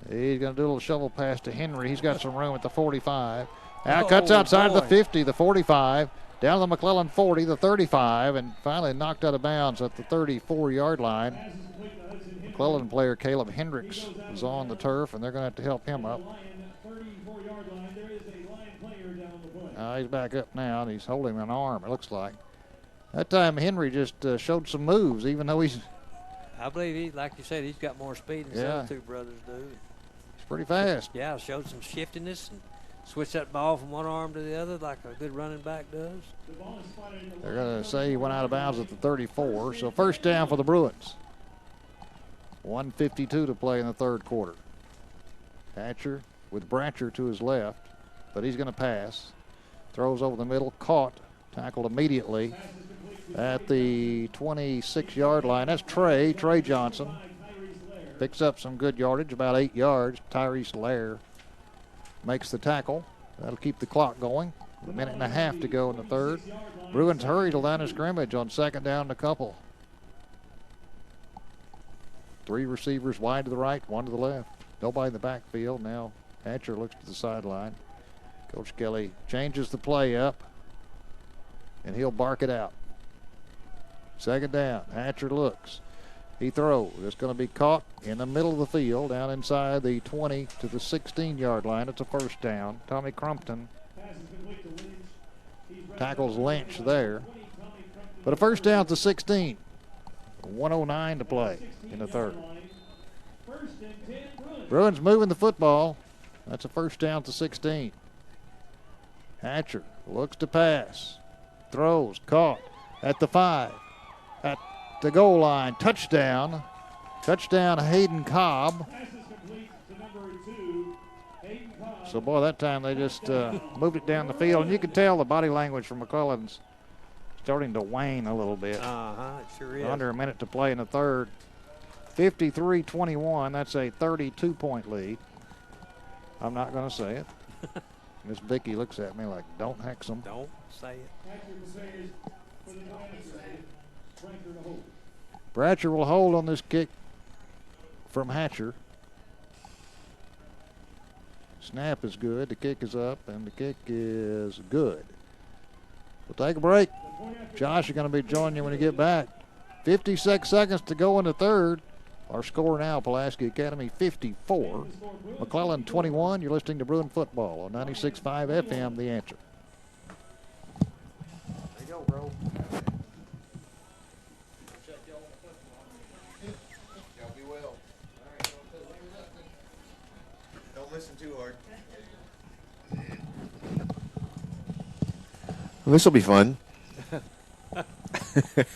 He's going to do a little shovel pass to Henry. He's got some room at the 45. Now cuts outside of the 50, the 45. Down to the McClellan 40, the 35, and finally knocked out of bounds at the 34-yard line. McClellan player Caleb Hendricks is on the turf, and they're going to have to help him up. He's back up now, and he's holding an arm, it looks like. That time Henry just showed some moves, even though he's...
I believe he, like you said, he's got more speed than the other two brothers do.
He's pretty fast.
Yeah, showed some shiftiness and switched that ball from one arm to the other like a good running back does.
They're going to say he went out of bounds at the 34, so first down for the Bruins. 1:52 to play in the third quarter. Hatcher with Bratcher to his left, but he's going to pass. Throws over the middle, caught, tackled immediately at the 26-yard line. That's Trey Johnson. Picks up some good yardage, about 8 yards. Tyrese Lair makes the tackle. That'll keep the clock going. A minute and a half to go in the third. Bruins hurry to line of scrimmage on second down and a couple. 3 receivers wide to the right, 1 to the left. Nobody in the backfield. Now Hatcher looks to the sideline. Coach Kelly changes the play up, and he'll bark it out. Second down. Hatcher looks. He throws. It's going to be caught in the middle of the field, down inside the 20 to the 16-yard line. It's a first down. Tommy Crumpton tackles Lynch there. But a first down to 16. 1:09 to play in the third. Bruins moving the football. That's a first down to 16. Hatcher looks to pass. Throws. Caught at the 5. At the goal line. Touchdown. Touchdown Hayden Cobb. So, boy, that time they just moved it down the field. And you can tell the body language from McClellan's starting to wane a little bit.
It sure is.
Under a minute to play in the third. 53-21. That's a 32-point lead. I'm not going to say it. Miss Vicky looks at me like, don't hex them.
Don't say it.
Bratcher will hold on this kick from Hatcher. Snap is good. The kick is up, and the kick is good. We'll take a break. Josh is going to be joining you when you get back. 56 seconds to go in the third. Our score now, Pulaski Academy 54, McClellan 21. You're listening to Bruin Football on 96.5 FM, The Answer.
There you go, bro.
Y'all be well. Don't listen too hard. Well, this will be fun.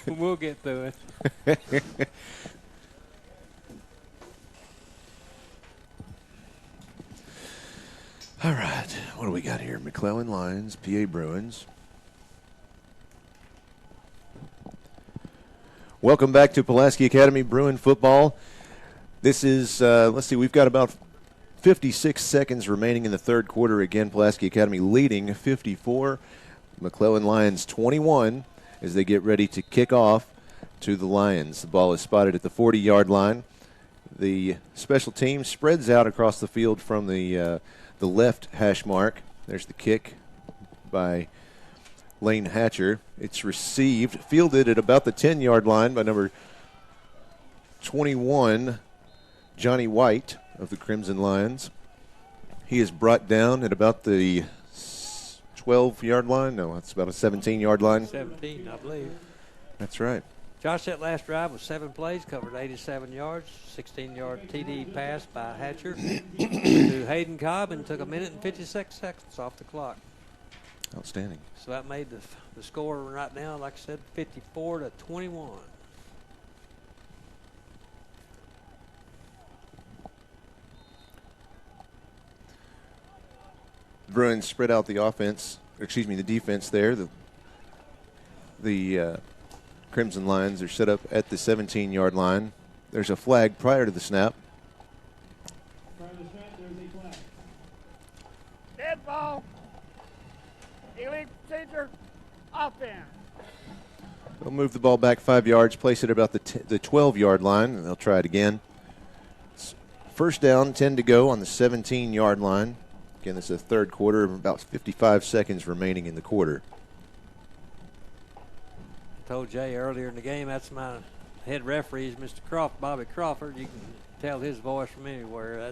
We'll get through it.
All right, what do we got here? McClellan Lions, PA Bruins. Welcome back to Pulaski Academy Bruin Football. This is, let's see, we've got about 56 seconds remaining in the third quarter. Again, Pulaski Academy leading 54, McClellan Lions 21 as they get ready to kick off to the Lions. The ball is spotted at the 40-yard line. The special team spreads out across the field from the left hash mark. There's the kick by Lane Hatcher. It's received, fielded at about the 10-yard line by number 21, Johnny White of the Crimson Lions. He is brought down at about the 12-yard line. No, it's about a 17-yard line.
17, I believe.
That's right.
Josh, that last drive was 7 plays, covered 87 yards, 16-yard TD pass by Hatcher to Hayden Cobb, and took a minute and 56 seconds off the clock.
Outstanding.
So that made the score right now, like I said, 54-21.
Bruins spread out the offense, or excuse me, the defense there. The Crimson Lions are set up at the 17-yard line. There's a flag prior to the snap.
Dead ball. Illegal procedure. Offense.
They'll move the ball back 5 yards, place it about the 12-yard line, and they'll try it again. It's first down, 10 to go on the 17-yard line. Again, this is the third quarter, about 55 seconds remaining in the quarter.
I told Jay earlier in the game, that's my head referee is Mr. Bobby Crawford. You can tell his voice from anywhere.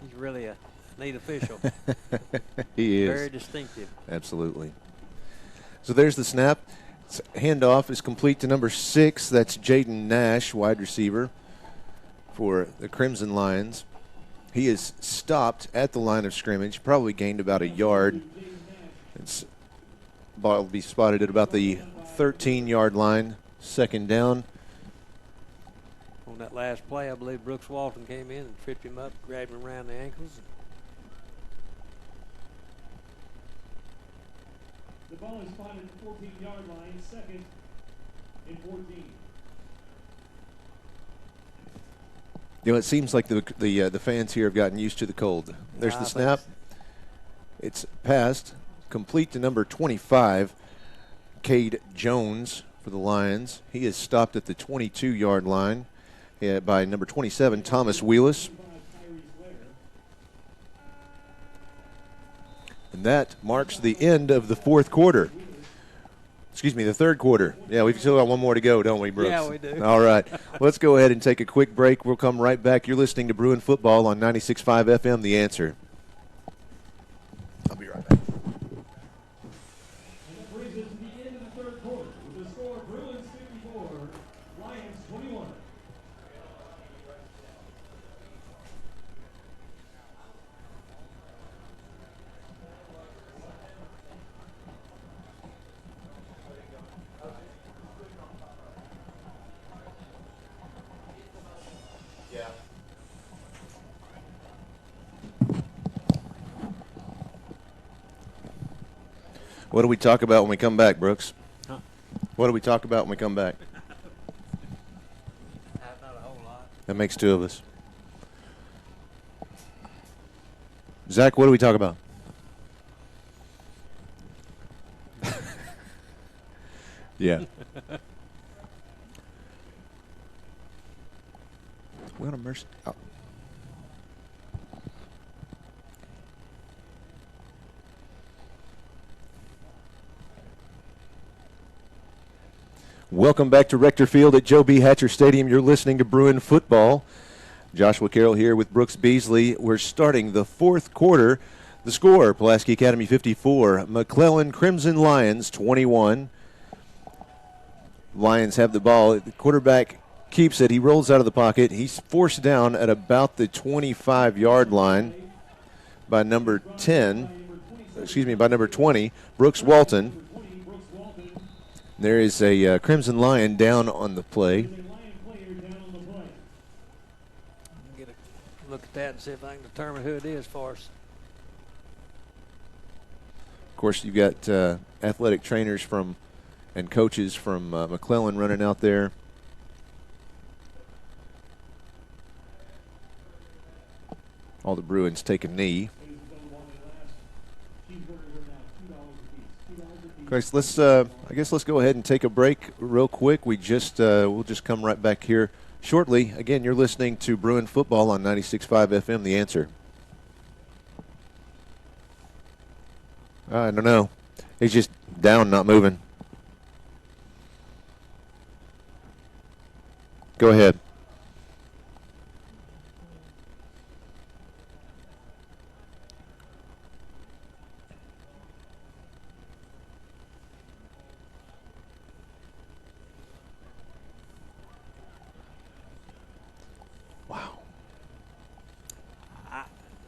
He's really a neat official.
He is.
Very distinctive.
Absolutely. So there's the snap. Handoff is complete to number 6. That's Jaden Nash, wide receiver for the Crimson Lions. He is stopped at the line of scrimmage, probably gained about a yard. Ball will be spotted at about the 13-yard line, second down.
On that last play, I believe Brooks Walton came in and tripped him up, grabbed him around the ankles.
The ball is spotted at the 14-yard line, second and 14.
You know, it seems like the fans here have gotten used to the cold. There's the snap. It's passed, complete to number 25, Cade Jones for the Lions. He is stopped at the 22-yard line by number 27, Thomas Wheelis. And that marks the end of the fourth quarter. Excuse me, the third quarter. Yeah, we've still got one more to go, don't we, Brooks?
Yeah, we do.
All right. Let's go ahead and take a quick break. We'll come right back. You're listening to Bruin Football on 96.5 FM, The Answer. I'll be right back.
And that brings us to the end of the third quarter with the score Bruins 54, Lions 21.
What do we talk about when we come back, Brooks?
Huh?
What do we talk about when we come back?
Not a whole lot.
That makes two of us. Zach, what do we talk about? Yeah. We're on a mercy. Oh. Welcome back to Rector Field at Joe B. Hatcher Stadium. You're listening to Bruin Football. Joshua Carroll here with Brooks Beasley. We're starting the fourth quarter. The score, Pulaski Academy 54, McClellan Crimson Lions 21. Lions have the ball. The quarterback keeps it. He rolls out of the pocket. He's forced down at about the 25-yard line by number 20, Brooks Walton. There is a Crimson Lion down on the play.
Get a look at that and see if I can determine who it is for us.
Of course, you've got athletic trainers and coaches from McClellan running out there. All the Bruins take a knee. Guys, I guess let's go ahead and take a break real quick. We'll just come right back here shortly. Again, you're listening to Bruin Football on 96.5 FM, The Answer. I don't know. He's just down, not moving. Go ahead. Wow.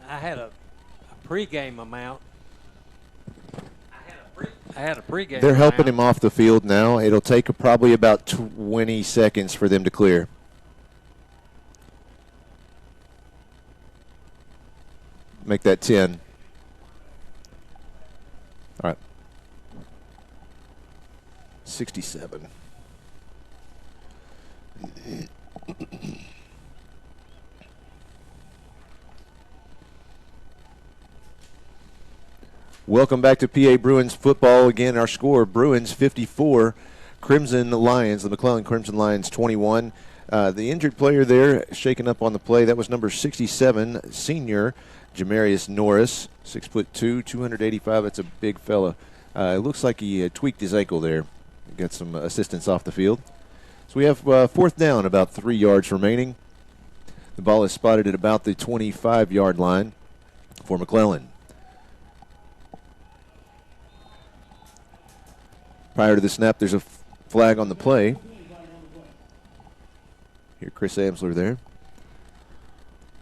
I had a pregame amount. I had a pregame.
They're helping him off the field now. It'll take probably about 20 seconds for them to clear. Make that 10. All right. 67. Welcome back to PA Bruins football. Again, our score, Bruins 54, Crimson Lions, the McClellan Crimson Lions 21. The injured player there shaken up on the play, that was number 67, senior Jamarius Norris, 6'2", 285. That's a big fella. It looks like he tweaked his ankle there. Got some assistance off the field. So we have fourth down, about 3 yards remaining. The ball is spotted at about the 25-yard line for McClellan. Prior to the snap, there's a flag on the play. Here, Chris Amsler there.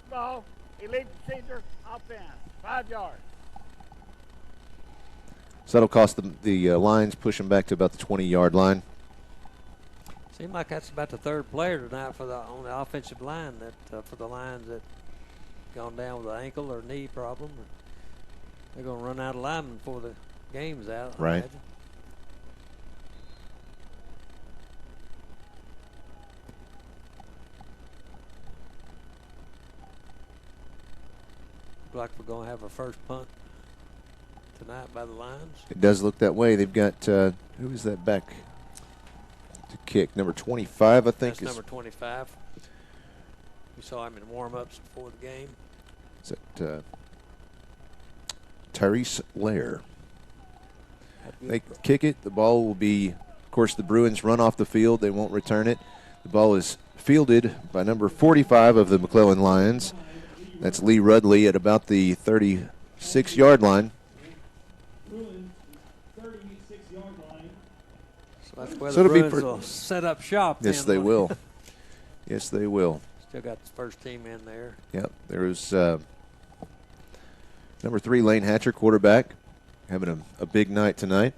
Ball, elite procedure, offense, 5 yards.
So that'll cost the Lions, push them back to about the 20-yard line.
Seems like that's about the third player tonight on the offensive line that for the Lions that gone down with an ankle or knee problem. They're going to run out of linemen before the game's out. I
Right.
imagine. Like we're going to have our first punt tonight by the Lions.
It does look that way. They've got, who is that back to kick? Number 25, I think.
That's number 25. We saw him in warm-ups before the game.
Is that Tyrese Lair? They kick it. The ball will be, of course, the Bruins run off the field. They won't return it. The ball is fielded by number 45 of the McClellan Lions. That's Lee Rudley at about the 36-yard line.
So that's where
So
the
it'll be
Bruins will set up shop.
Yes,
then,
they will. Yes, they will.
Still got the first team in there.
Yep. There's number 3, Lane Hatcher, quarterback, having a big night tonight.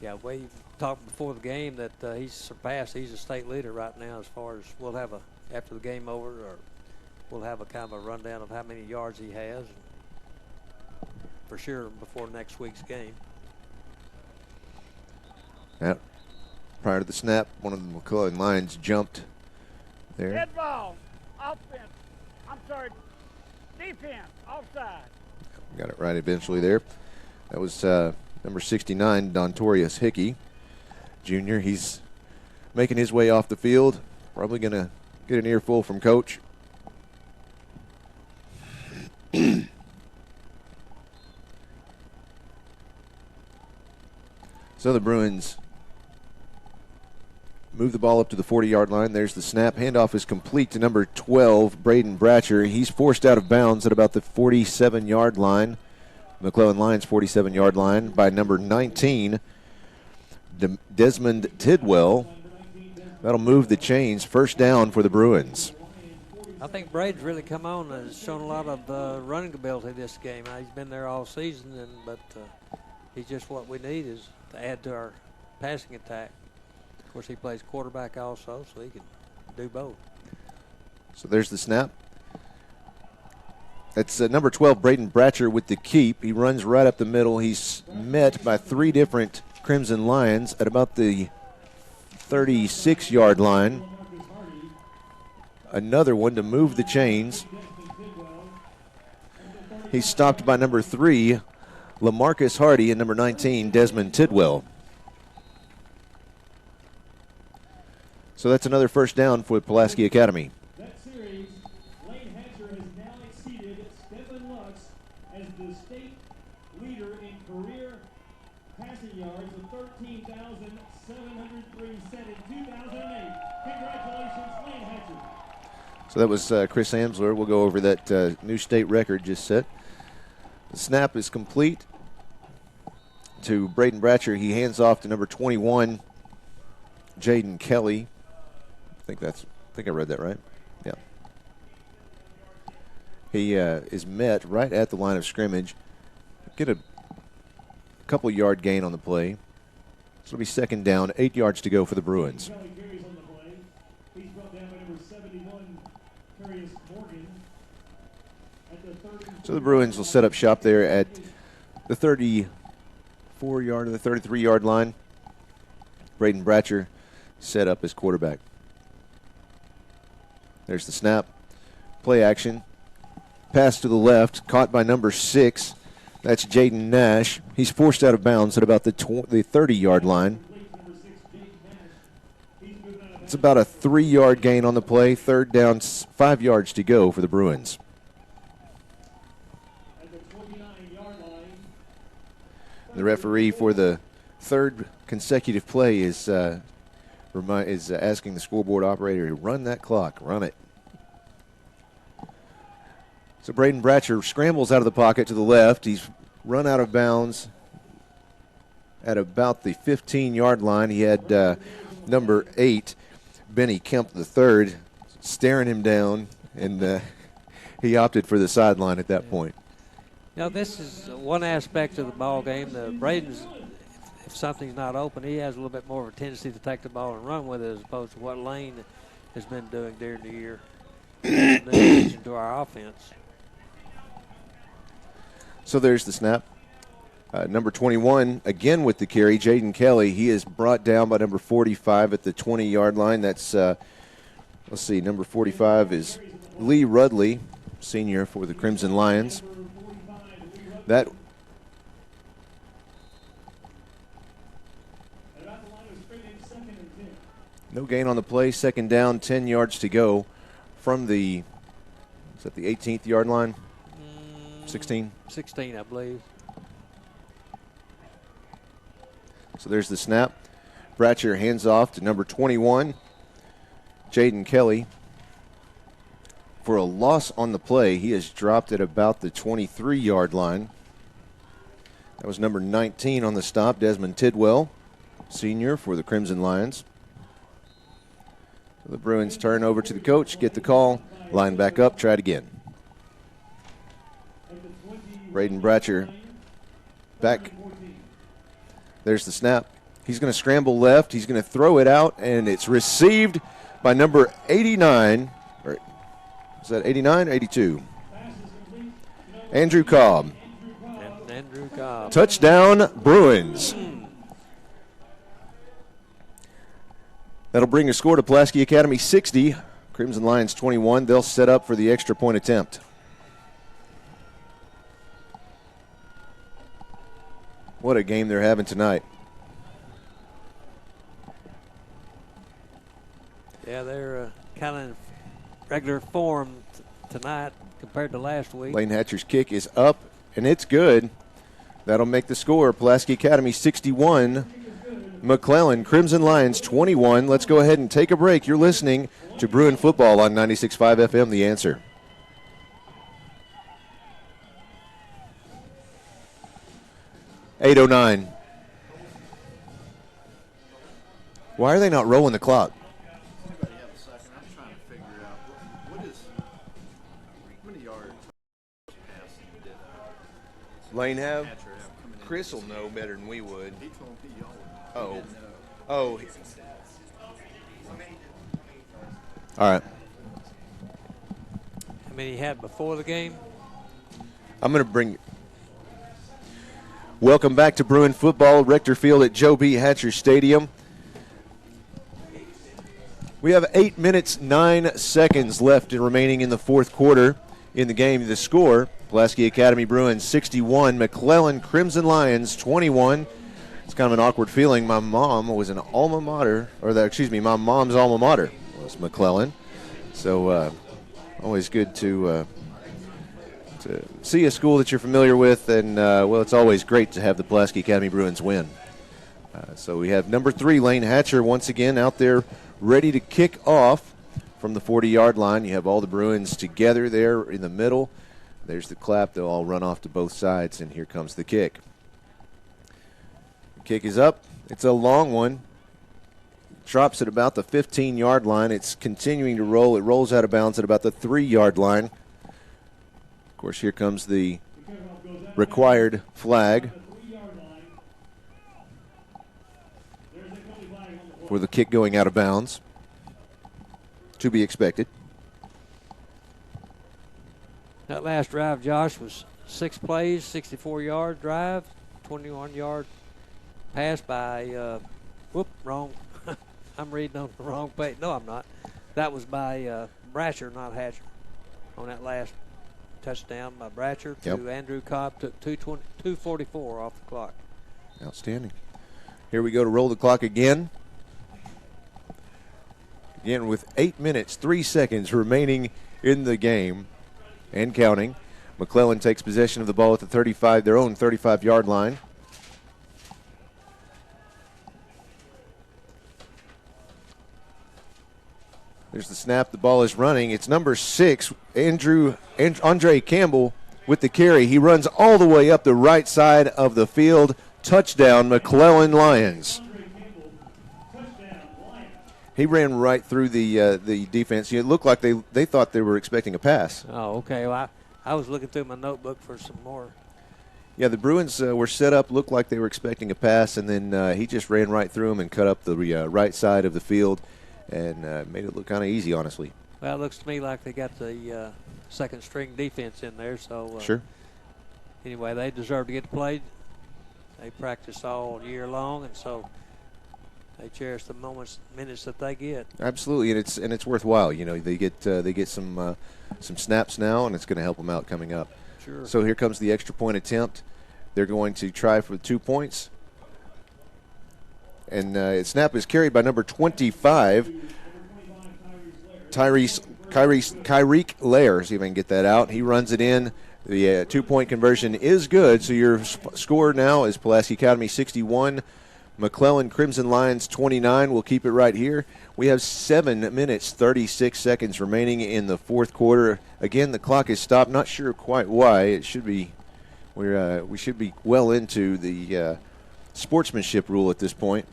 Yeah, we talked before the game that he's a state leader right now as far as we'll have after the game over, or we'll have a kind of a rundown of how many yards he has for sure before next week's game.
Yep. Prior to the snap, one of the McClellan Lions jumped there.
Dead ball. Offense. Defense. Offside.
Got it right eventually there. That was number 69, Dontorius Hickey, Jr. He's making his way off the field. Probably going to get an earful from Coach. So the Bruins move the ball up to the 40-yard line. There's the snap. Handoff is complete to number 12, Braden Bratcher. He's forced out of bounds at about the 47-yard line. McClellan Lions 47-yard line by number 19, Desmond Tidwell. That'll move the chains. First down for the Bruins.
I think Braden's really come on and has shown a lot of running ability this game. He's been there all season, but he's just what we need is to add to our passing attack. Of course, he plays quarterback also, so he can do both.
So there's the snap. That's number 12, Braden Bratcher with the keep. He runs right up the middle. He's met by 3 different Crimson Lions at about the 36-yard line. Another one to move the chains. He's stopped by number 3, LaMarcus Hardy, and number 19, Desmond Tidwell. So that's another first down for Pulaski Academy.
That series, Lane Hatcher has now exceeded Stephen Lux as the state leader in career passing yards of 13,703 set in 2008. Congratulations, Lane Hatcher.
So that was Chris Amsler. We'll go over that new state record just set. The snap is complete to Braden Bratcher. He hands off to number 21, Jaden Kelly. I think I read that right. Yeah. He is met right at the line of scrimmage. Get a couple yard gain on the play. So it'll be second down, 8 yards to go for the Bruins.
Kelly carries on the play. He's brought down by number 71, Carius Morgan. At the 30.
So the Bruins will set up shop there at the 34-yard or the 33-yard line. Braden Bratcher set up as quarterback. There's the snap. Play action. Pass to the left. Caught by number 6. That's Jaden Nash. He's forced out of bounds at about the 30-yard line. It's about a 3-yard gain on the play. Third down, 5 yards to go for the Bruins. The referee for the third consecutive play is asking the scoreboard operator to run that clock. Run it. So Braden Bratcher scrambles out of the pocket to the left. He's run out of bounds at about the 15-yard line. He had number 8, Benny Kemp III, staring him down, and he opted for the sideline at that point.
Now, this is one aspect of the ball game. Braden's, if something's not open, he has a little bit more of a tendency to take the ball and run with it as opposed to what Lane has been doing during the year in addition to our offense.
So there's the snap. Number 21, again with the carry, Jaden Kelly. He is brought down by number 45 at the 20-yard line. That's, let's see, number 45 is Lee Rudley, senior for the Crimson Lions. That no gain on the play. Second down, 10 yards to go from the, is that the 18th-yard line? 16?
16, I believe.
So there's the snap. Bratcher hands off to number 21, Jaden Kelly. For a loss on the play, he has dropped at about the 23-yard line. That was number 19 on the stop, Desmond Tidwell, senior for the Crimson Lions. So the Bruins turn over to the coach, get the call, line back up, try it again. Braden Bratcher back. There's the snap. He's going to scramble left. He's going to throw it out, and it's received by number 89. Or is that 89 or 82? Andrew Cobb.
Andrew Cobb.
Touchdown, Bruins. That'll bring the score to Pulaski Academy 60, Crimson Lions 21. They'll set up for the extra point attempt. What a game they're having tonight.
Yeah, they're kind of in regular form tonight compared to last week.
Lane Hatcher's kick is up, and it's good. That'll make the score Pulaski Academy 61, McClellan Crimson Lions 21. Let's go ahead and take a break. You're listening to Bruin Football on 96.5 FM, The Answer. .809. Why are they not rolling the clock? Lane have? Chris will know better than we would. Oh. Oh. All right.
How many he had before the game?
I'm going to bring. Welcome back to Bruin Football, Rector Field at Joe B. Hatcher Stadium. We have 8 minutes, 9 seconds left remaining in the fourth quarter in the game. The score, Pulaski Academy Bruins 61, McClellan Crimson Lions 21. It's kind of an awkward feeling. My mom was an alma mater, my mom's alma mater was McClellan. So always good to see a school that you're familiar with, and, it's always great to have the Pulaski Academy Bruins win. So we have number 3, Lane Hatcher, once again out there ready to kick off from the 40-yard line. You have all the Bruins together there in the middle. There's the clap. They'll all run off to both sides, and here comes the kick. The kick is up. It's a long one. Drops at about the 15-yard line. It's continuing to roll. It rolls out of bounds at about the 3-yard line. Of course, here comes the required flag for the kick going out of bounds. To be expected.
That last drive, Josh, was 6 plays, 64-yard drive, 21-yard pass by, wrong. I'm reading on the wrong page. No, I'm not. That was by Bratcher, not Hatcher, on that last touchdown by Bratcher to Andrew Cobb. Took 2:44 off the clock.
Outstanding. Here we go to roll the clock again. Again, with 8 minutes, 3 seconds remaining in the game and counting. McClellan takes possession of the ball at the 35, their own 35-yard line. There's the snap. The ball is running. It's number 6, Andre Campbell with the carry. He runs all the way up the right side of the field. Touchdown, McClellan Lions. He ran right through the defense. It looked like they thought they were expecting a pass.
Oh, okay. Well, I was looking through my notebook for some more.
Yeah, the Bruins were set up, looked like they were expecting a pass, and then he just ran right through them and cut up the right side of the field and made it look kind of easy, honestly.
Well, it looks to me like they got the second-string defense in there. So
sure.
Anyway, they deserve to get played. They practice all year long, and so they cherish the minutes that they get.
Absolutely, and it's worthwhile. You know, they get some snaps now, and it's going to help them out coming up.
Sure.
So here comes the extra point attempt. They're going to try for 2 points, and snap is carried by number 25, Kyrique Lair. See if I can get that out. He runs it in. The 2-point conversion is good. So your score now is Pulaski Academy 61. McClellan Crimson Lions 29. We'll keep it right here. We have 7 minutes, 36 seconds remaining in the fourth quarter. Again, the clock is stopped. Not sure quite why. It should be, we should be well into the sportsmanship rule at this point.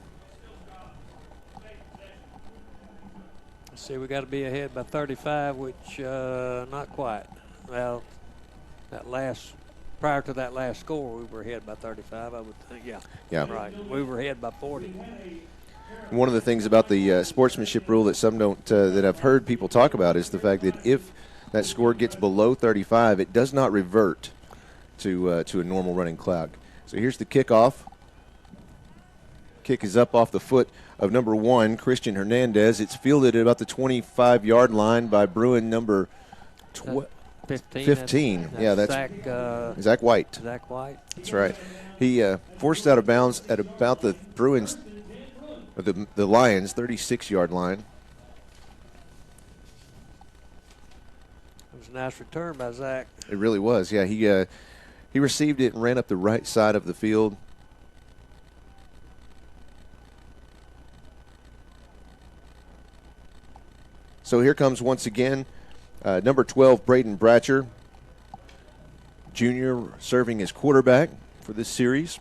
See, we got to be ahead by 35, which not quite. Well, prior to that last score, we were ahead by 35, I would think. Yeah. Right. We were ahead by 40.
One of the things about the sportsmanship rule that some don't, that I've heard people talk about, is the fact that if that score gets below 35, it does not revert to a normal running clock. So here's the kickoff. Kick is up off the foot of number 1, Christian Hernandez. It's fielded at about the 25-yard line by Bruin number 15. That's Zach White.
Zach White.
That's right. He forced out of bounds at about the Bruins, or the Lions' 36-yard line.
It was a nice return by Zach.
It really was. Yeah, he received it and ran up the right side of the field. So here comes once again number 12, Braden Bratcher, junior, serving as quarterback for this series.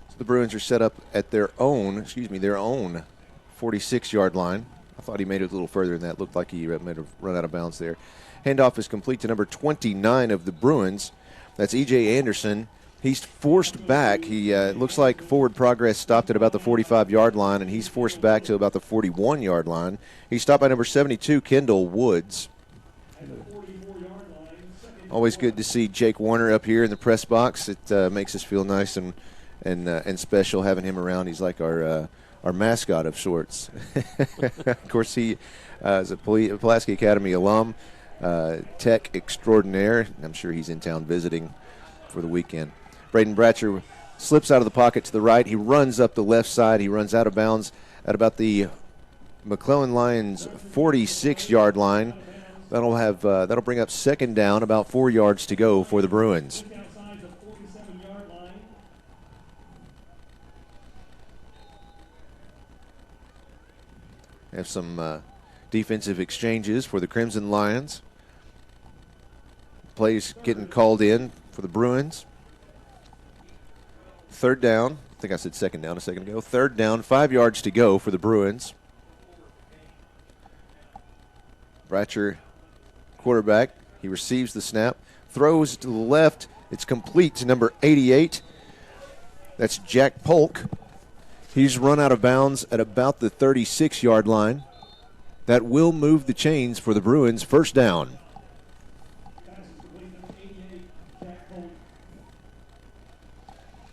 So the Bruins are set up at their own 46-yard line. I thought he made it a little further than that. Looked like he may have run out of bounds there. Handoff is complete to number 29 of the Bruins. That's E.J. Anderson. He's forced back. He looks like forward progress stopped at about the 45-yard line, and he's forced back to about the 41-yard line. He's stopped by number 72, Kendall Woods. Always good to see Jake Warner up here in the press box. It makes us feel nice and special having him around. He's like our mascot of sorts. Of course, he is a Pulaski Academy alum, tech extraordinaire. I'm sure he's in town visiting for the weekend. Braden Bratcher slips out of the pocket to the right. He runs up the left side. He runs out of bounds at about the McClellan Lions 46-yard line. That'll bring up second down, about 4 yards to go for the Bruins. Have some defensive exchanges for the Crimson Lions. Plays getting called in for the Bruins. Third down. I think I said second down a second ago. Third down, 5 yards to go for the Bruins. Bratcher, quarterback. He receives the snap. Throws to the left. It's complete to number 88. That's Jack Polk. He's run out of bounds at about the 36-yard line. That will move the chains for the Bruins. First down.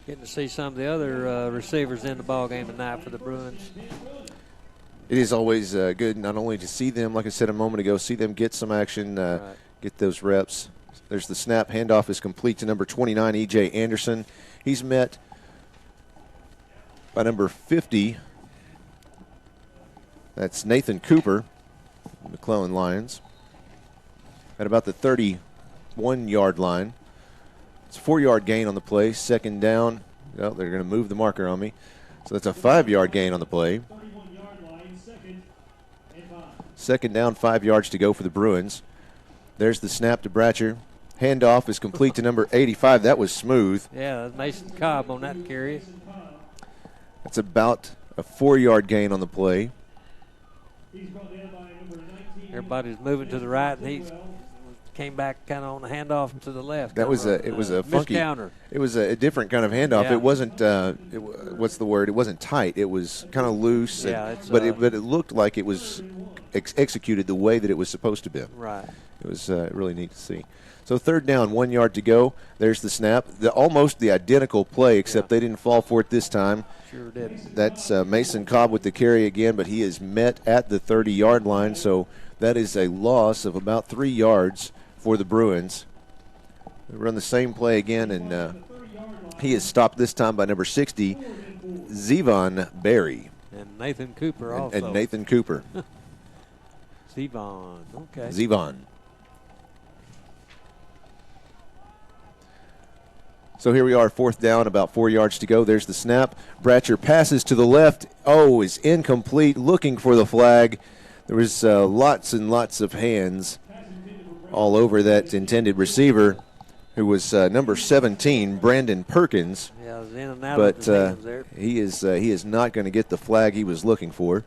Getting to see some of the other receivers in the ball game tonight for the Bruins.
It is always good not only to see them, like I said a moment ago, see them get some action, get those reps. There's the snap. Handoff is complete to number 29, E.J. Anderson. He's met by number 50. That's Nathan Cooper, McClellan Lions, at about the 31-yard line. It's a 4-yard gain on the play. Second down. Oh, they're going to move the marker on me. So that's a 5-yard gain on the play. Second down, 5 yards to go for the Bruins. There's the snap to Bratcher. Handoff is complete to number 85. That was smooth.
Yeah, Mason Cobb on that carry.
That's about a 4-yard gain on the play.
Everybody's moving to the right, and he came back kind of on the handoff to the left.
That was it was a funky
counter.
It was a different kind of handoff.
Yeah.
It wasn't what's the word? It wasn't tight. It was kind of loose.
Yeah,
but it looked like it was executed the way that it was supposed to be.
Right.
It was really neat to see. So third down, 1 yard to go. There's the snap. Almost the identical play, except they didn't fall for it this time.
Sure did.
That's Mason Cobb with the carry again, but he is met at the 30-yard line. So that is a loss of about 3 yards for the Bruins. They run the same play again, and he is stopped this time by number 60, Zevon Berry.
And Nathan Cooper also.
And Nathan Cooper.
Zevon, okay.
Zevon. So here we are, 4th down, about 4 yards to go. There's the snap. Bratcher passes to the left. Oh, is incomplete, looking for the flag. There was lots and lots of hands all over that intended receiver, who was number 17, Brandon Perkins.
Yeah, it was in and out
but
of his hands there.
he is not going to get the flag he was looking for.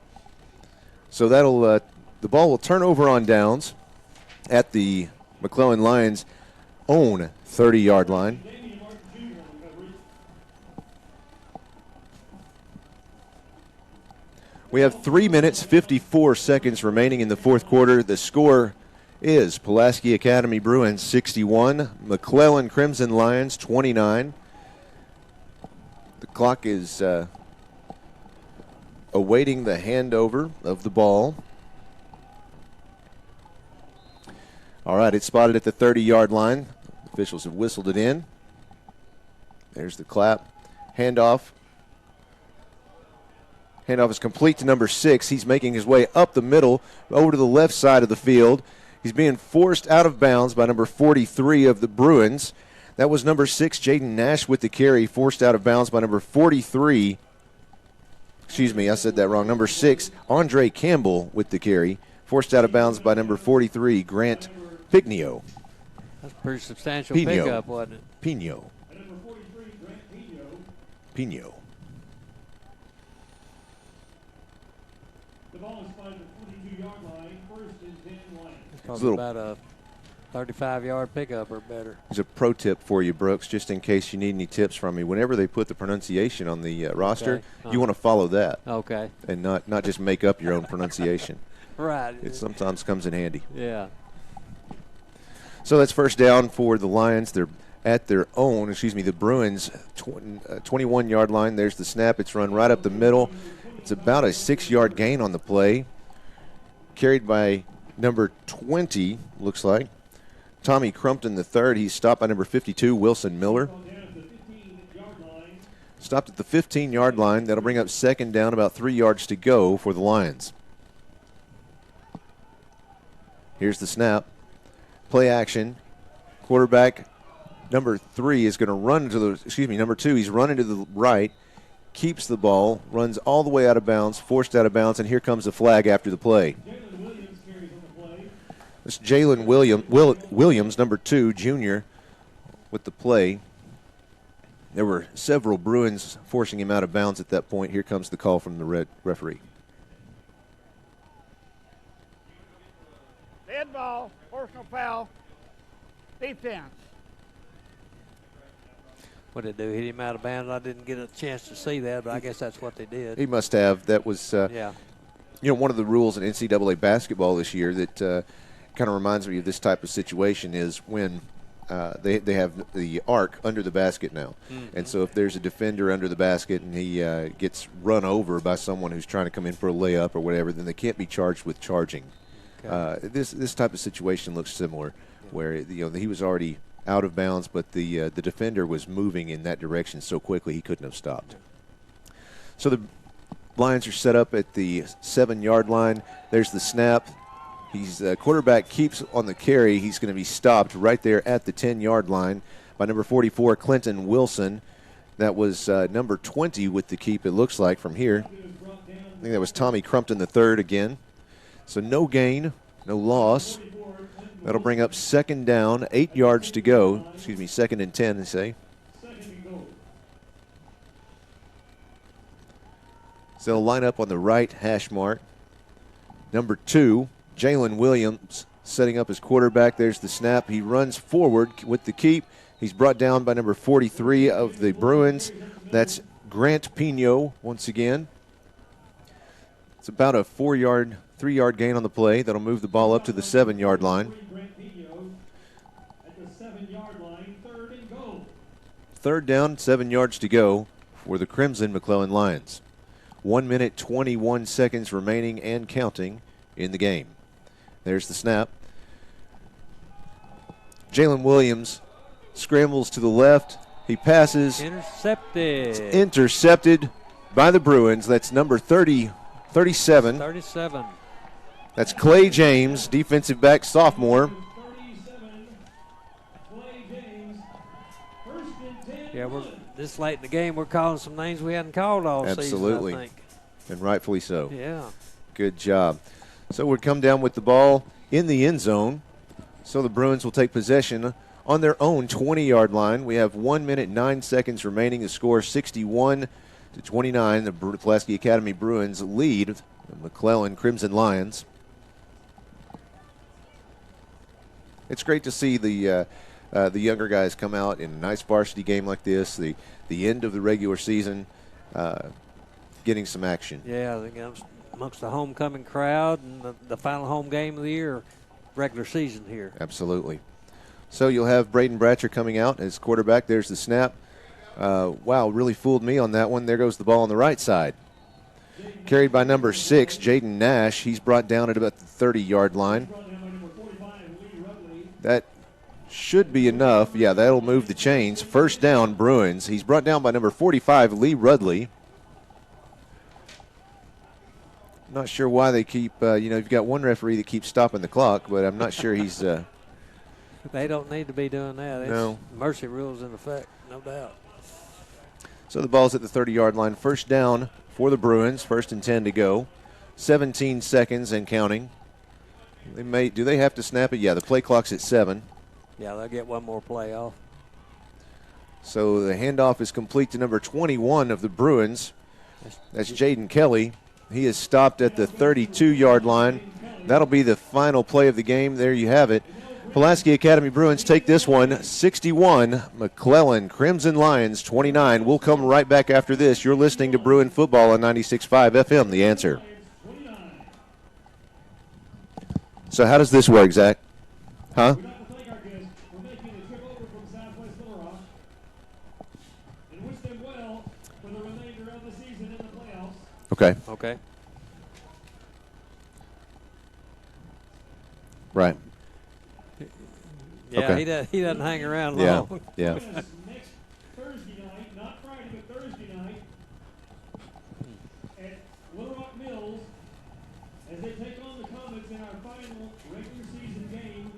So that'll the ball will turn over on downs at the McClellan Lions' own 30-yard line. We have 3 minutes, 54 seconds remaining in the fourth quarter. The score is Pulaski Academy Bruins 61, McClellan Crimson Lions 29. The clock is awaiting the handover of the ball. All right, it's spotted at the 30-yard line. Officials have whistled it in. There's the clap. Handoff. Handoff is complete to number 6. He's making his way up the middle, over to the left side of the field. He's being forced out of bounds by number 43 of the Bruins. That was number 6, Jaden Nash with the carry, forced out of bounds by number 43. Excuse me, I said that wrong. Number 6, Andre Campbell with the carry, forced out of bounds by number 43, Grant Pignio.
That's a pretty substantial
Pino.
pickup, wasn't it?
Pino. Pino.
The ball is spotted at the 42-yard line, 1st and 10 Lions.
It's probably about a 35-yard pickup or better.
There's a pro tip for you, Brooks, just in case you need any tips from me. Whenever they put the pronunciation on the roster, you want to follow that.
Okay.
And not just make up your own pronunciation.
Right.
It sometimes comes in handy.
Yeah.
So that's first down for the Lions. They're at their own, the Bruins 21-yard line. There's the snap. It's run right up the middle. It's about a 6-yard gain on the play. Carried by number 20, looks like. Tommy Crumpton III. He's stopped by number 52, Wilson Miller. Stopped at the 15-yard line. That'll bring up second down, about 3 yards to go for the Lions. Here's the snap. Play action. Quarterback number 3 is going to run to the, number 2, he's running to the right, keeps the ball, runs all the way out of bounds, forced out of bounds, and here comes the flag after the play. It's Jalen Williams, number 2, junior, with the play. There were several Bruins forcing him out of bounds at that point. Here comes the call from the red referee.
Dead ball, personal foul, defense.
What did they do? Hit him out of bounds? I didn't get a chance to see that, but I guess that's what they did.
He must have. That was,
yeah.
One of the rules in NCAA basketball this year that kind of reminds me of this type of situation is when they have the arc under the basket now. Mm-hmm. And so if there's a defender under the basket and he gets run over by someone who's trying to come in for a layup or whatever, then they can't be charged with charging. Okay. This type of situation looks similar, where he was already out of bounds, but the defender was moving in that direction so quickly he couldn't have stopped. So the Lions are set up at the 7-yard line. There's the snap. He's quarterback keeps on the carry. He's going to be stopped right there at the 10-yard line by number 44, Clinton Wilson. That was number 20 with the keep, it looks like, from here. I think that was Tommy Crumpton III again. So no gain, no loss. That'll bring up second down, 8 yards to go. Second and 10, they say. So they'll line up on the right hash mark. Number 2, Jalen Williams, setting up his quarterback. There's the snap. He runs forward with the keep. He's brought down by number 43 of the Bruins. That's Grant Pino once again. It's about a 3-yard gain on the play. That'll move the ball up to the 7-yard line. Third down, 7 yards to go for the Crimson McClellan Lions. 1 minute, 21 seconds remaining and counting in the game. There's the snap. Jalen Williams scrambles to the left. He passes.
Intercepted.
It's intercepted by the Bruins. That's number 37.
37.
That's Clay James, defensive back sophomore.
we're this late in the game. We're calling some names we hadn't called all
Absolutely.
season, I think.
And rightfully so.
Yeah.
Good job. So we come down with the ball in the end zone. So the Bruins will take possession on their own 20-yard line. We have 1 minute, 9 seconds remaining. The score 61-29. The Pulaski Academy Bruins lead the McClellan Crimson Lions. It's great to see the younger guys come out in a nice varsity game like this, the end of the regular season, getting some action.
Yeah, I think amongst the homecoming crowd and the final home game of the year, regular season here.
Absolutely. So you'll have Braden Bratcher coming out as quarterback. There's the snap. Wow, really fooled me on that one. There goes the ball on the right side. Carried by number 6, Jaden Nash. He's brought down at about the 30-yard line. That should be enough. Yeah, that'll move the chains. First down, Bruins. He's brought down by number 45, Lee Rudley. Not sure why they keep, you've got one referee that keeps stopping the clock, but I'm not sure he's.
They don't need to be doing that.
No.
Mercy rules in effect, no doubt.
So the ball's at the 30-yard line. First down for the Bruins. 1st and 10 to go. 17 seconds and counting. Do they have to snap it? Yeah, the play clock's at 7.
Yeah, they'll get one more play off.
So the handoff is complete to number 21 of the Bruins. That's Jaden Kelly. He is stopped at the 32-yard line. That'll be the final play of the game. There you have it. Pulaski Academy Bruins take this one, 61. McClellan Crimson Lions, 29. We'll come right back after this. You're listening to Bruin Football on 96.5 FM, The Answer. So how does this work, Zach? Huh?
We'd like to thank our guests for making the trip over from Southwest Little Rock and wish them well for the remainder of the season in the playoffs.
Okay.
Okay.
Right.
Yeah,
Okay.
he doesn't hang around
Yeah.
long.
Yeah.
Next Thursday night, not Friday, but Thursday night at Little Rock Mills as they take on the Comets in our final regular season game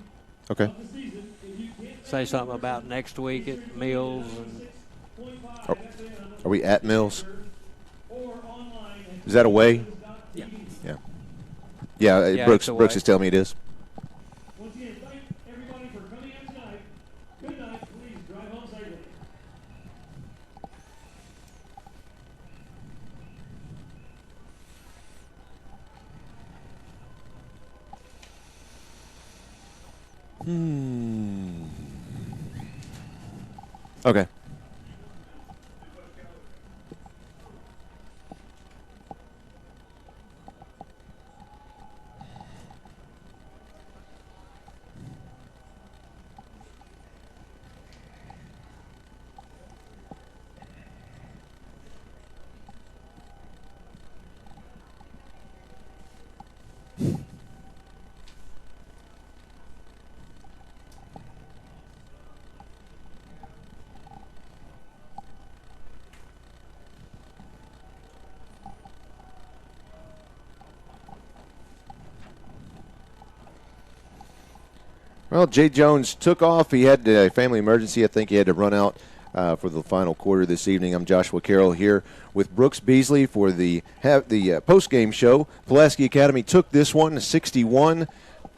Okay.
of the season. If you can't
Say something about next week at Mills. And
Are we at Mills?
or online at
Is that away?
Yeah.
Yeah. Yeah,
Yeah,
Brooks
it's away.
Brooks is telling me it is.
Once again, thank everybody for coming out tonight. Good night. Please drive home safely.
Okay. Well, Jay Jones took off. He had a family emergency. I think he had to run out for the final quarter this evening. I'm Joshua Carroll here with Brooks Beasley for the post-game show. Pulaski Academy took this one, 61.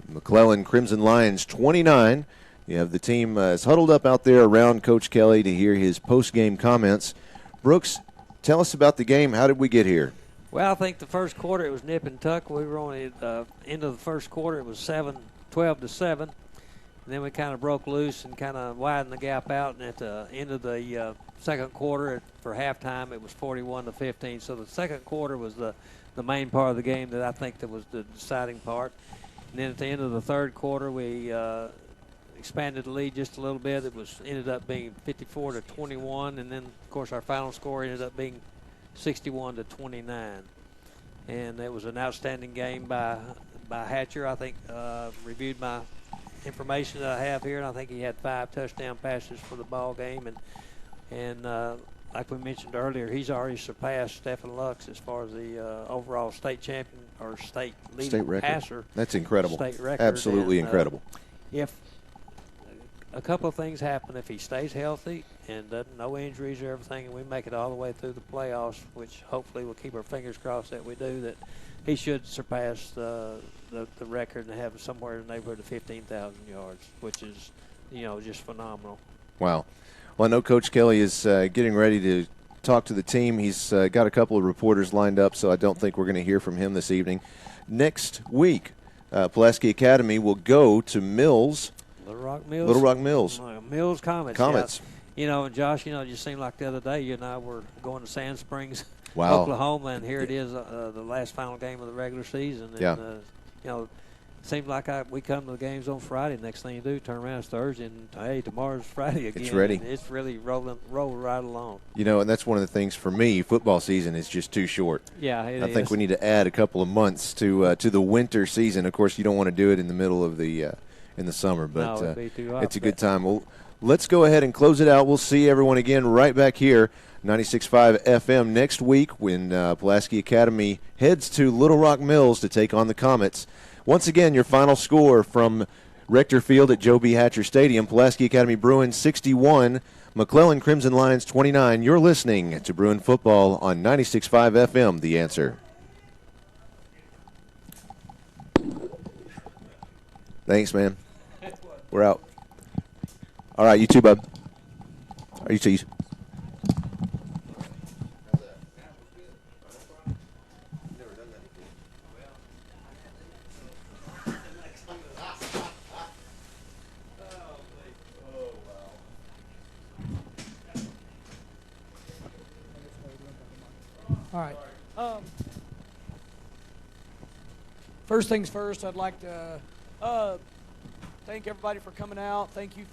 McClellan Crimson Lions, 29. You have the team is huddled up out there around Coach Kelly to hear his post-game comments. Brooks, tell us about the game. How did we get here?
Well, I think the first quarter it was nip and tuck. We were only at the end of the first quarter. It was 12-7. And then we kind of broke loose and kind of widened the gap out. And at the end of the second quarter, for halftime, it was 41-15. So the second quarter was the main part of the game that I think that was the deciding part. And then at the end of the third quarter, we expanded the lead just a little bit. It ended up being 54-21. And then, of course, our final score ended up being 61-29. And it was an outstanding game by Hatcher. I think reviewed my information that I have here, and I think he had 5 touchdown passes for the ball game, and like we mentioned earlier, he's already surpassed Stephen Lux as far as the overall state champion or state leading passer.
That's incredible.
State record.
Absolutely
and,
incredible.
If a couple of things happen, if he stays healthy and no injuries or everything, and we make it all the way through the playoffs, which hopefully we'll keep our fingers crossed that we do, that he should surpass the record and have somewhere in the neighborhood of 15,000 yards, which is, just phenomenal.
Wow. Well, I know Coach Kelly is getting ready to talk to the team. He's got a couple of reporters lined up, so I don't think we're going to hear from him this evening. Next week, Pulaski Academy will go to Mills.
Little Rock Mills.
Little Rock Mills.
Mills Comets.
Comets.
Yeah. And Josh, it just seemed like the other day you and I were going to Sand Springs,
Wow.
Oklahoma, and here it is, the last final game of the regular season. And,
Yeah.
seems like we come to the games on Friday. Next thing you do, turn around, it's Thursday, and hey, tomorrow's Friday again.
It's ready.
And it's really roll right along.
And that's one of the things for me. Football season is just too short.
Yeah, it is.
I think we need to add a couple of months to the winter season. Of course, you don't want to do it in the middle of the in the summer, but
no, it'd be too hot
it's a good time. Well, let's go ahead and close it out. We'll see everyone again right back here, 96.5 FM next week when Pulaski Academy heads to Little Rock Mills to take on the Comets. Once again, your final score from Rector Field at Joe B. Hatcher Stadium: Pulaski Academy Bruins 61, McClellan Crimson Lions 29. You're listening to Bruin Football on 96.5 FM, The Answer. Thanks, man. We're out. All right, you too, bud. Are you too?
All right. First things first, I'd like to thank everybody for coming out. Thank you